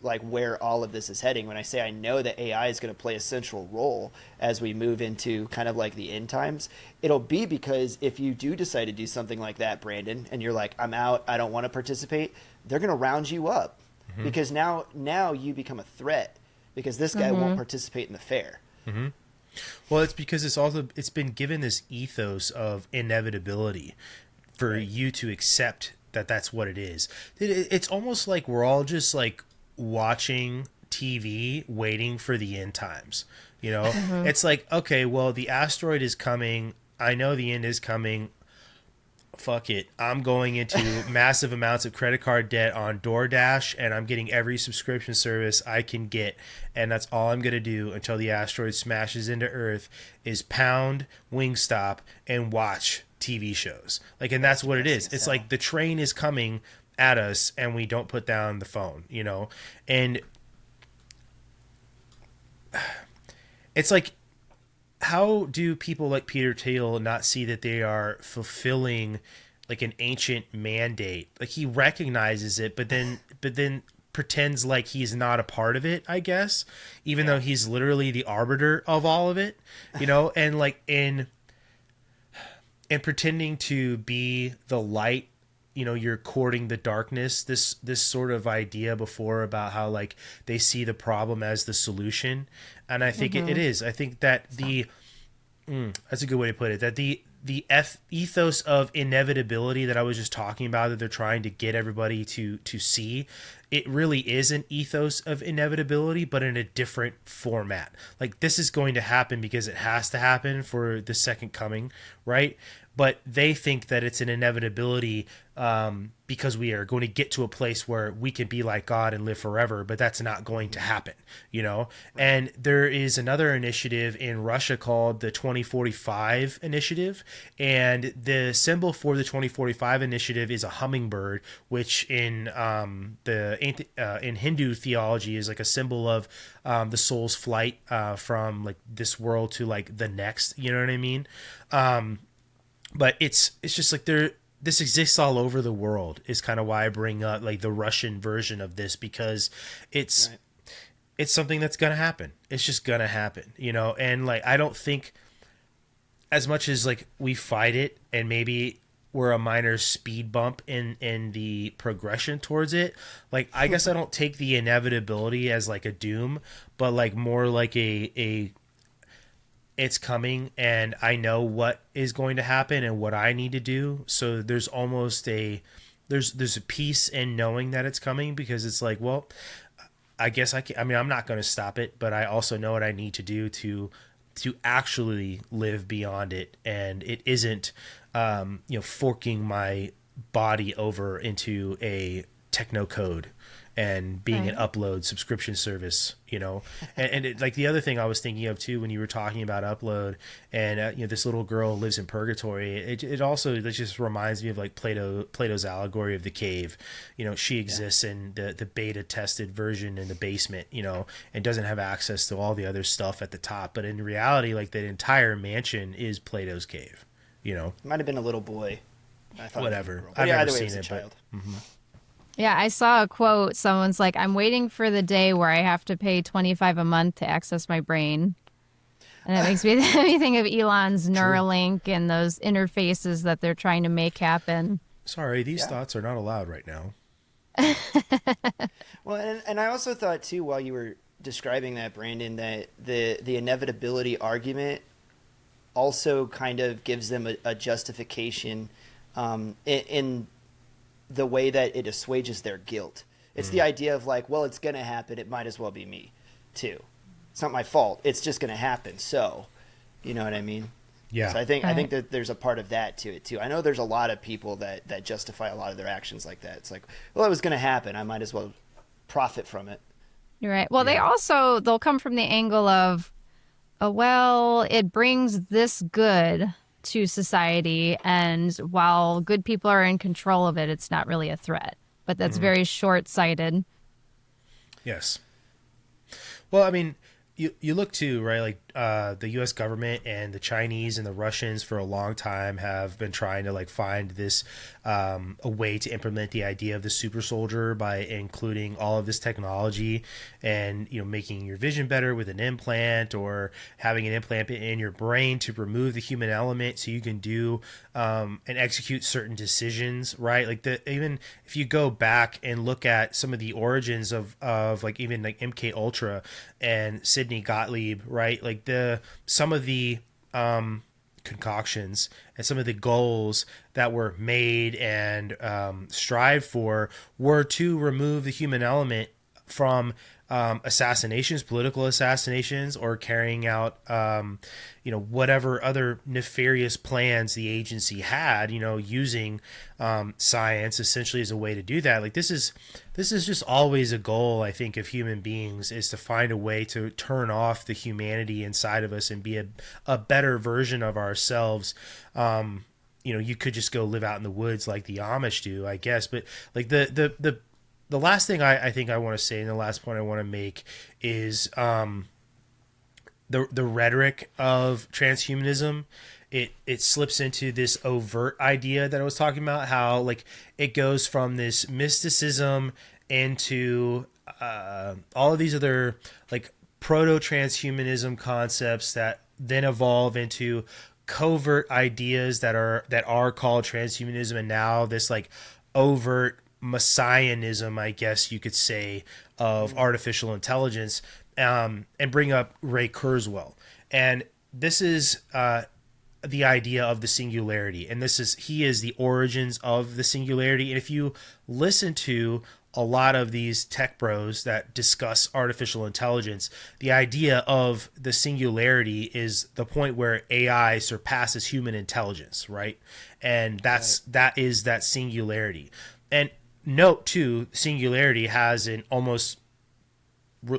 like where all of this is heading. When I say I know that AI is going to play a central role as we move into kind of like the end times, it'll be because if you do decide to do something like that, Brandon, and you're like, I'm out, I don't want to participate, they're going to round you up because now you become a threat because this guy won't participate in the fair. Well, it's because it's been given this ethos of inevitability for you to accept that that's what it is. It's almost like we're all just like watching TV waiting for the end times. It's like, okay, well, the asteroid is coming. I know the end is coming. Fuck it. I'm going into massive amounts of credit card debt on DoorDash, and I'm getting every subscription service I can get. And that's all I'm going to do until the asteroid smashes into Earth is pound Wingstop and watch TV shows. And that's what it is. It's like the train is coming at us and we don't put down the phone, and it's like, how do people like Peter Thiel not see that they are fulfilling like an ancient mandate? Like, he recognizes it, but then pretends like he's not a part of it, I guess, even though he's literally the arbiter of all of it, and like in pretending to be the light, you're courting the darkness, this sort of idea before about how like they see the problem as the solution. And I think it is. I think that that's a good way to put it, that the ethos of inevitability that I was just talking about, that they're trying to get everybody to see, it really is an ethos of inevitability, but in a different format. Like, this is going to happen because it has to happen for the second coming, right? But they think that it's an inevitability because we are going to get to a place where we can be like God and live forever, but that's not going to happen, And there is another initiative in Russia called the 2045 initiative, and the symbol for the 2045 initiative is a hummingbird, which in Hindu theology is like a symbol of the soul's flight from like this world to like the next. You know what I mean? But it's just like this exists all over the world is kind of why I bring up like the Russian version of this, because it's it's something that's gonna happen. It's just gonna happen, you know. And like, I don't think, as much as like we fight it, and maybe we're a minor speed bump in the progression towards it. Like, I guess I don't take the inevitability as like a doom, but like more like a it's coming, and I know what is going to happen and what I need to do. So there's almost there's a peace in knowing that it's coming, because it's like, well, I guess I mean, I'm not going to stop it, but I also know what I need to do to actually live beyond it. And it isn't, forking my body over into a techno code and being an upload subscription service, you know. And it, like, the other thing I was thinking of too, when you were talking about upload and, this little girl lives in purgatory, it also, it just reminds me of like Plato's allegory of the cave. You know, she exists in the beta tested version in the basement, you know, and doesn't have access to all the other stuff at the top. But in reality, like, that entire mansion is Plato's cave, you know. Might have been a little boy. I thought whatever. I've never seen it, but Yeah, I saw a quote. Someone's like, I'm waiting for the day where I have to pay $25 a month to access my brain. And it makes me think of Elon's Neuralink and those interfaces that they're trying to make happen. Sorry, these thoughts are not allowed right now. Well, and I also thought too, while you were describing that, Brandon, that the inevitability argument also kind of gives them a justification in the way that it assuages their guilt. It's the idea of like, well, it's going to happen. It might as well be me too. It's not my fault. It's just going to happen. So, you know what I mean? Yeah. So I think that there's a part of that to it too. I know there's a lot of people that justify a lot of their actions like that. It's like, well, it was going to happen. I might as well profit from it. You're right. Well, they'll come from the angle of, well, it brings this good to society, and while good people are in control of it, it's not really a threat. But that's very short-sighted. Yes. Well, I mean, you look too, right? Like, the U.S. government and the Chinese and the Russians for a long time have been trying to like find this a way to implement the idea of the super soldier by including all of this technology and, you know, making your vision better with an implant, or having an implant in your brain to remove the human element so you can do and execute certain decisions, right? Like, even if you go back and look at some of the origins of like even like MK Ultra and Sidney Gottlieb, right? Like, some of the concoctions and some of the goals that were made and strived for were to remove the human element from assassinations, political assassinations, or carrying out, whatever other nefarious plans the agency had, using science essentially as a way to do that. Like, this is just always a goal, I think, of human beings, is to find a way to turn off the humanity inside of us and be a better version of ourselves. You could just go live out in the woods like the Amish do, I guess. But like the last thing I think I want to say, and the last point I want to make, is the rhetoric of transhumanism. It slips into this overt idea that I was talking about, how like it goes from this mysticism into all of these other like proto-transhumanism concepts that then evolve into covert ideas that are called transhumanism, and now this like overt messianism, I guess you could say, of artificial intelligence, and bring up Ray Kurzweil. And this is the idea of the singularity, and he is the origins of the singularity. And if you listen to a lot of these tech bros that discuss artificial intelligence, the idea of the singularity is the point where AI surpasses human intelligence, right? And that is that singularity. And note too, singularity has an almost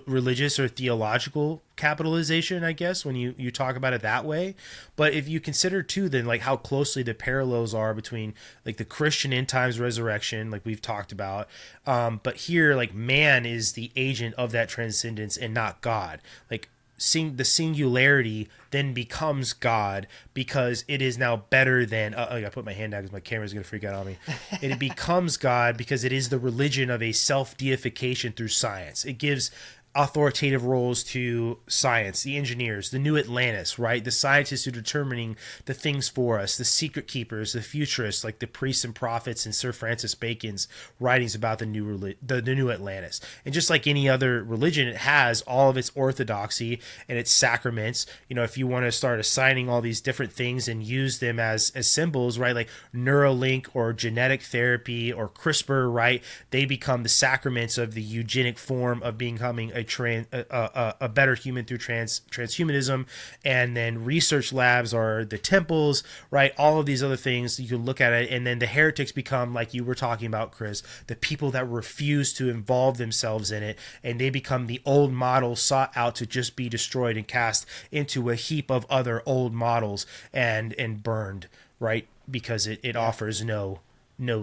religious or theological capitalization, I guess, when you talk about it that way. But if you consider too, then like how closely the parallels are between like the Christian end times resurrection, like we've talked about, but here like man is the agent of that transcendence and not God. Like the singularity then becomes God, because it is now better than I put my hand down because my camera's gonna freak out on me. It becomes God because it is the religion of a self-deification through science. It gives authoritative roles to science, the engineers, the new Atlantis, right? The scientists who are determining the things for us, the secret keepers, the futurists, like the priests and prophets and Sir Francis Bacon's writings about the new Atlantis. And just like any other religion, it has all of its orthodoxy and its sacraments. You know, if you want to start assigning all these different things and use them as symbols, right? Like Neuralink or genetic therapy or CRISPR, right? They become the sacraments of the eugenic form of becoming a better human through transhumanism. And then research labs are the temples, right? All of these other things, you can look at it. And then the heretics become, like you were talking about, Chris, the people that refuse to involve themselves in it. And they become the old models sought out to just be destroyed and cast into a heap of other old models and burned, right? Because it offers no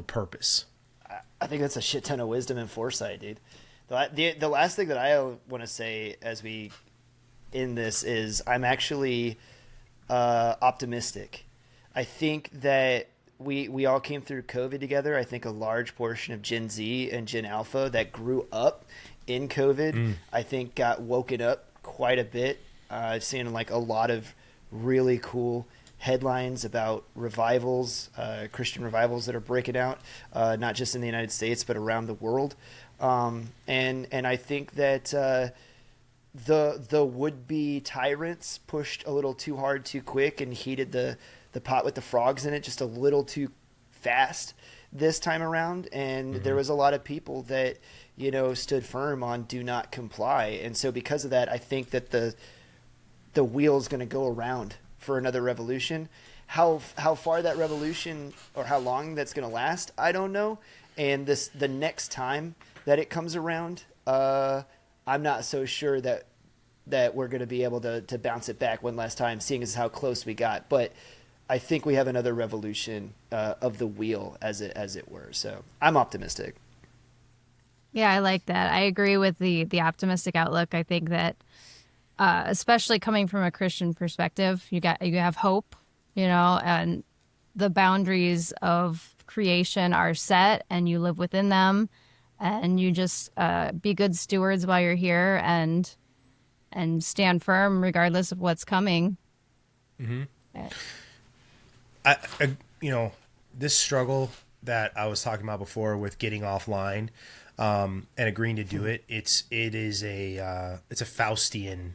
purpose. I think that's a shit ton of wisdom and foresight, dude. The last thing that I want to say as we end this is I'm actually optimistic. I think that we all came through COVID together. I think a large portion of Gen Z and Gen Alpha that grew up in COVID, I think got woken up quite a bit. I've seen like a lot of really cool headlines about revivals, Christian revivals that are breaking out, not just in the United States, but around the world. And I think that the would-be tyrants pushed a little too hard, too quick, and heated the pot with the frogs in it just a little too fast this time around. And there was a lot of people that, you know, stood firm on do not comply. And so because of that, I think that the wheel's going to go around for another revolution. How far that revolution or how long that's going to last, I don't know. And the next time that it comes around, I'm not so sure that we're going to be able to bounce it back one last time, seeing as how close we got. But I think we have another revolution of the wheel, as it were. So I'm optimistic. Yeah, I like that. I agree with the optimistic outlook. I think that, especially coming from a Christian perspective, you have hope, you know, and the boundaries of creation are set, and you live within them, and you just be good stewards while you're here, and stand firm regardless of what's coming. Mm-hmm. I you know, this struggle that I was talking about before with getting offline and agreeing to do it, it's a Faustian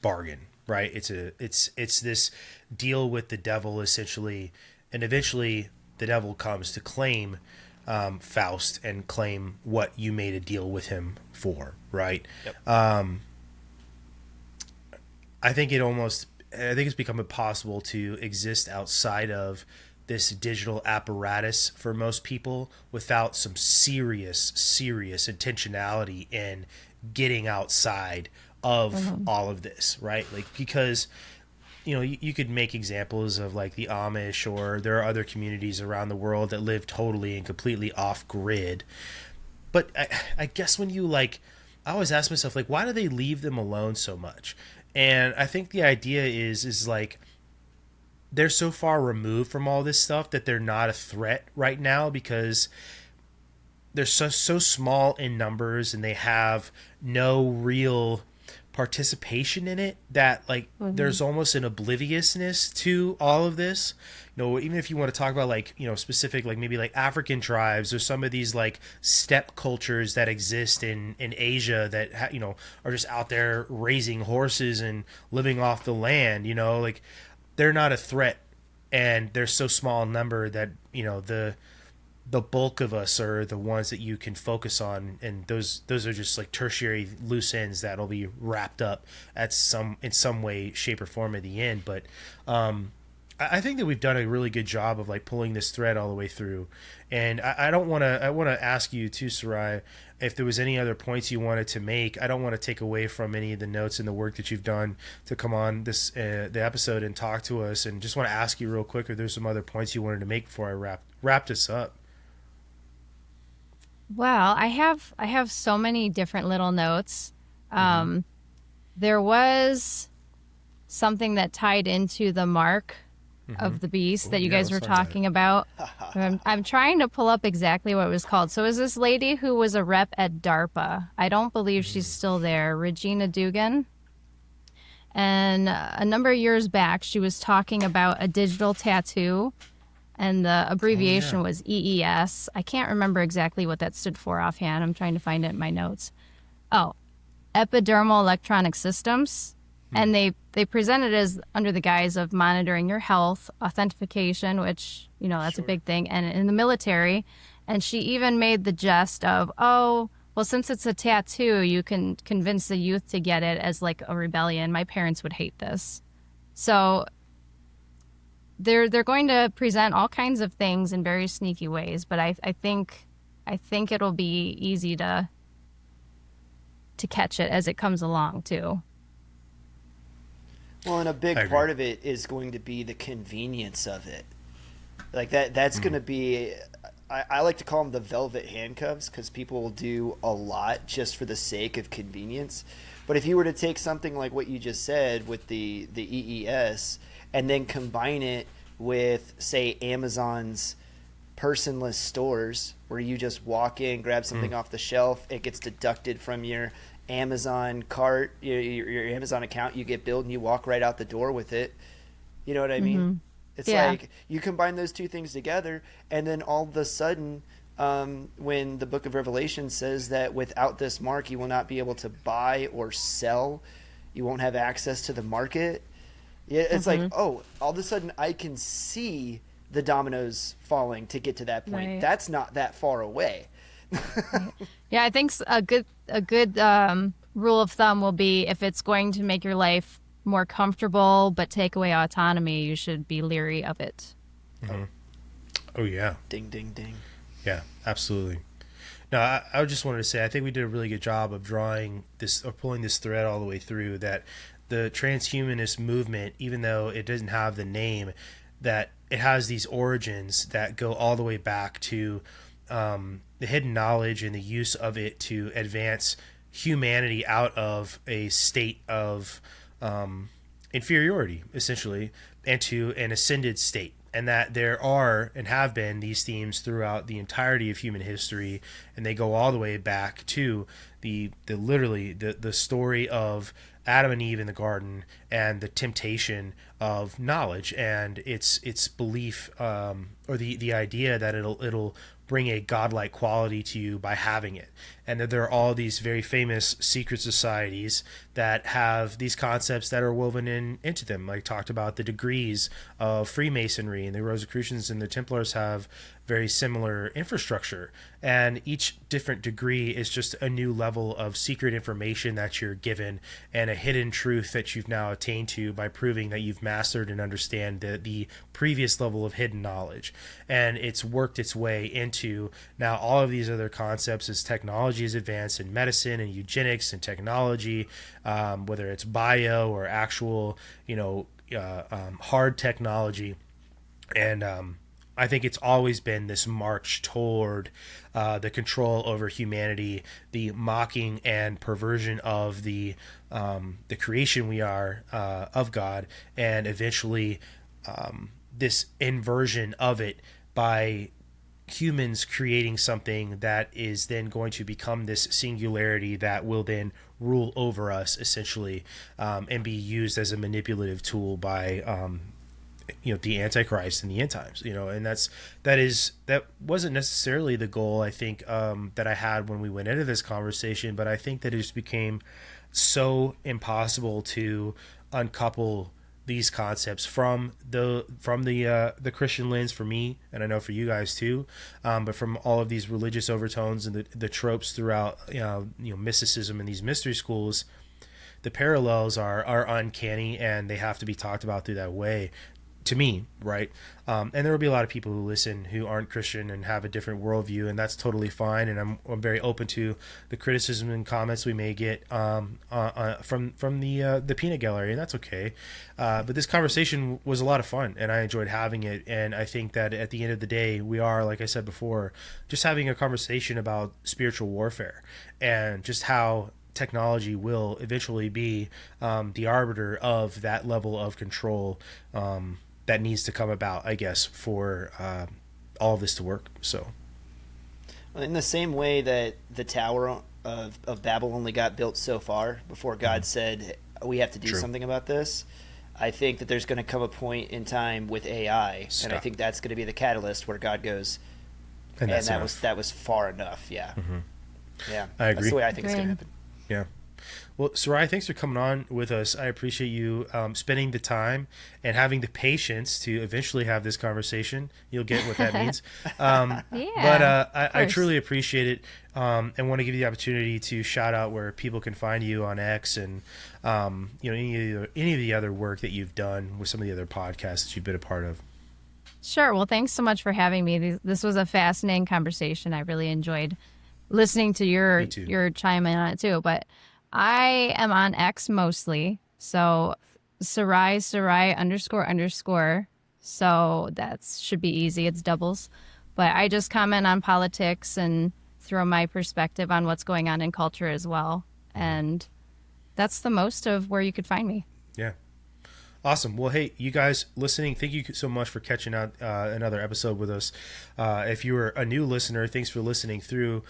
bargain, right? It's this deal with the devil essentially, and eventually the devil comes to claim Faust and claim what you made a deal with him for, right? Yep. I think it's become impossible to exist outside of this digital apparatus for most people without some serious intentionality in getting outside of all of this, right? Like, because, you know, you could make examples of like the Amish, or there are other communities around the world that live totally and completely off grid. But I guess when you I always ask myself, like, why do they leave them alone so much? And I think the idea is like they're so far removed from all this stuff that they're not a threat right now, because they're so small in numbers and they have no real participation in it, that there's almost an obliviousness to all of this. You know, even if you want to talk about specific maybe African tribes or some of these steppe cultures that exist in Asia that are just out there raising horses and living off the land, they're not a threat, and they're so small in number that the bulk of us are the ones that you can focus on, and those are just tertiary loose ends that'll be wrapped up in some way, shape, or form at the end. But I think that we've done a really good job of pulling this thread all the way through. And I want to ask you too, Sarai, if there was any other points you wanted to make. I don't want to take away from any of the notes and the work that you've done to come on the episode and talk to us. And just want to ask you real quick if there's some other points you wanted to make before I wrap this up. Well, I have so many different little notes. There was something that tied into the mark of the beast that you yeah, guys were let's talk about talking about. I'm trying to pull up exactly what it was called. So it was this lady who was a rep at DARPA. I don't believe she's still there, Regina Dugan. And a number of years back, she was talking about a digital tattoo, and the abbreviation was EES. I can't remember exactly what that stood for offhand. I'm trying to find it in my notes. Oh, epidermal electronic systems. And they present it as under the guise of monitoring your health, authentication, which, you know, that's a big thing, and in the military. And she even made the jest of, oh, well, since it's a tattoo, you can convince the youth to get it as like a rebellion. My parents would hate this. So they're going to present all kinds of things in very sneaky ways, but I think it'll be easy to catch it as it comes along too. Well, and a big part of it is going to be the convenience of it. Like that's going to be, I like to call them the velvet handcuffs, because people will do a lot just for the sake of convenience. But if you were to take something like what you just said with the EES and then combine it with, say, Amazon's personless stores, where you just walk in, grab something off the shelf, it gets deducted from your Amazon cart, your Amazon account, you get billed and you walk right out the door with it. You know what I mean? It's like you combine those two things together, and then all of a sudden, when the book of Revelation says that without this mark you will not be able to buy or sell, you won't have access to the market. Yeah, it's like, oh, all of a sudden I can see the dominoes falling to get to that point. Right. That's not that far away. Yeah, I think a good rule of thumb will be, if it's going to make your life more comfortable but take away autonomy, you should be leery of it. Oh yeah. Ding, ding, ding. Yeah, absolutely. No, I just wanted to say, I think we did a really good job of drawing this, or pulling this thread all the way through, that the transhumanist movement, even though it doesn't have the name, that it has these origins that go all the way back to the hidden knowledge and the use of it to advance humanity out of a state of inferiority, essentially, and to an ascended state. And that there are and have been these themes throughout the entirety of human history, and they go all the way back to the story of Adam and Eve in the garden, and the temptation of knowledge, and its belief, or the idea that it'll bring a godlike quality to you by having it. And that there are all these very famous secret societies that have these concepts that are woven into them. Like, talked about the degrees of Freemasonry, and the Rosicrucians and the Templars have very similar infrastructure, and each different degree is just a new level of secret information that you're given, and a hidden truth that you've now attained to by proving that you've mastered and understand the previous level of hidden knowledge. And it's worked its way into now all of these other concepts as technology is advanced in medicine and eugenics and technology, whether it's bio or actual, hard technology. And I think it's always been this march toward the control over humanity, the mocking and perversion of the creation we are of God, and eventually this inversion of it by humans creating something that is then going to become this singularity that will then rule over us, essentially, and be used as a manipulative tool by the Antichrist in the end times, and that wasn't necessarily the goal, I think, that I had when we went into this conversation, but I think that it just became so impossible to uncouple these concepts from the Christian lens for me, and I know for you guys too, but from all of these religious overtones and the tropes throughout, mysticism and these mystery schools. The parallels are uncanny, and they have to be talked about through that way, to me, right? And there will be a lot of people who listen who aren't Christian and have a different worldview, and that's totally fine. And I'm very open to the criticism and comments we may get from the peanut gallery, and that's okay. But this conversation was a lot of fun, and I enjoyed having it. And I think that at the end of the day, we are, like I said before, just having a conversation about spiritual warfare, and just how technology will eventually be the arbiter of that level of control that needs to come about, I guess, for all of this to work. So in the same way that the Tower of Babel only got built so far before God said, we have to do something about this, I think that there's going to come a point in time with AI, and I think that's going to be the catalyst where God goes, and that was far enough. Yeah. Yeah. I agree. That's the way I think it's going to happen. Yeah. Well, Sarai, thanks for coming on with us. I appreciate you spending the time and having the patience to eventually have this conversation. You'll get what that means. But I truly appreciate it, and want to give you the opportunity to shout out where people can find you on X and any of the other work that you've done with some of the other podcasts that you've been a part of. Sure. Well, thanks so much for having me. This was a fascinating conversation. I really enjoyed listening to your chime in on it too. But I am on X mostly. So Sarai __. So that should be easy. It's doubles. But I just comment on politics and throw my perspective on what's going on in culture as well. And that's the most of where you could find me. Yeah. Awesome. Well, hey, you guys listening, thank you so much for catching out another episode with us. If you were a new listener, thanks for listening through.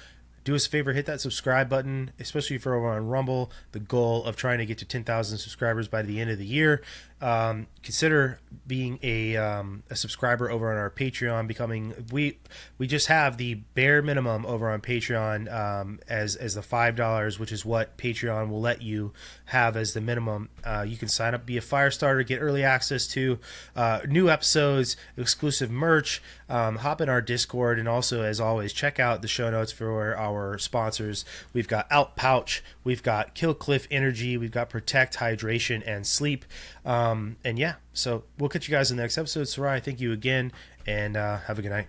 Do us a favor, hit that subscribe button, especially if you're over on Rumble. The goal of trying to get to 10,000 subscribers by the end of the year. Consider being a subscriber over on our Patreon. We just have the bare minimum over on Patreon as the $5, which is what Patreon will let you have as the minimum. You can sign up, be a fire starter, get early access to new episodes, exclusive merch, hop in our Discord, and also, as always, check out the show notes for our sponsors. We've got Outpouch, we've got Kill Cliff Energy, we've got Protect Hydration and Sleep. And yeah, so we'll catch you guys in the next episode. Sarai, thank you again, and have a good night.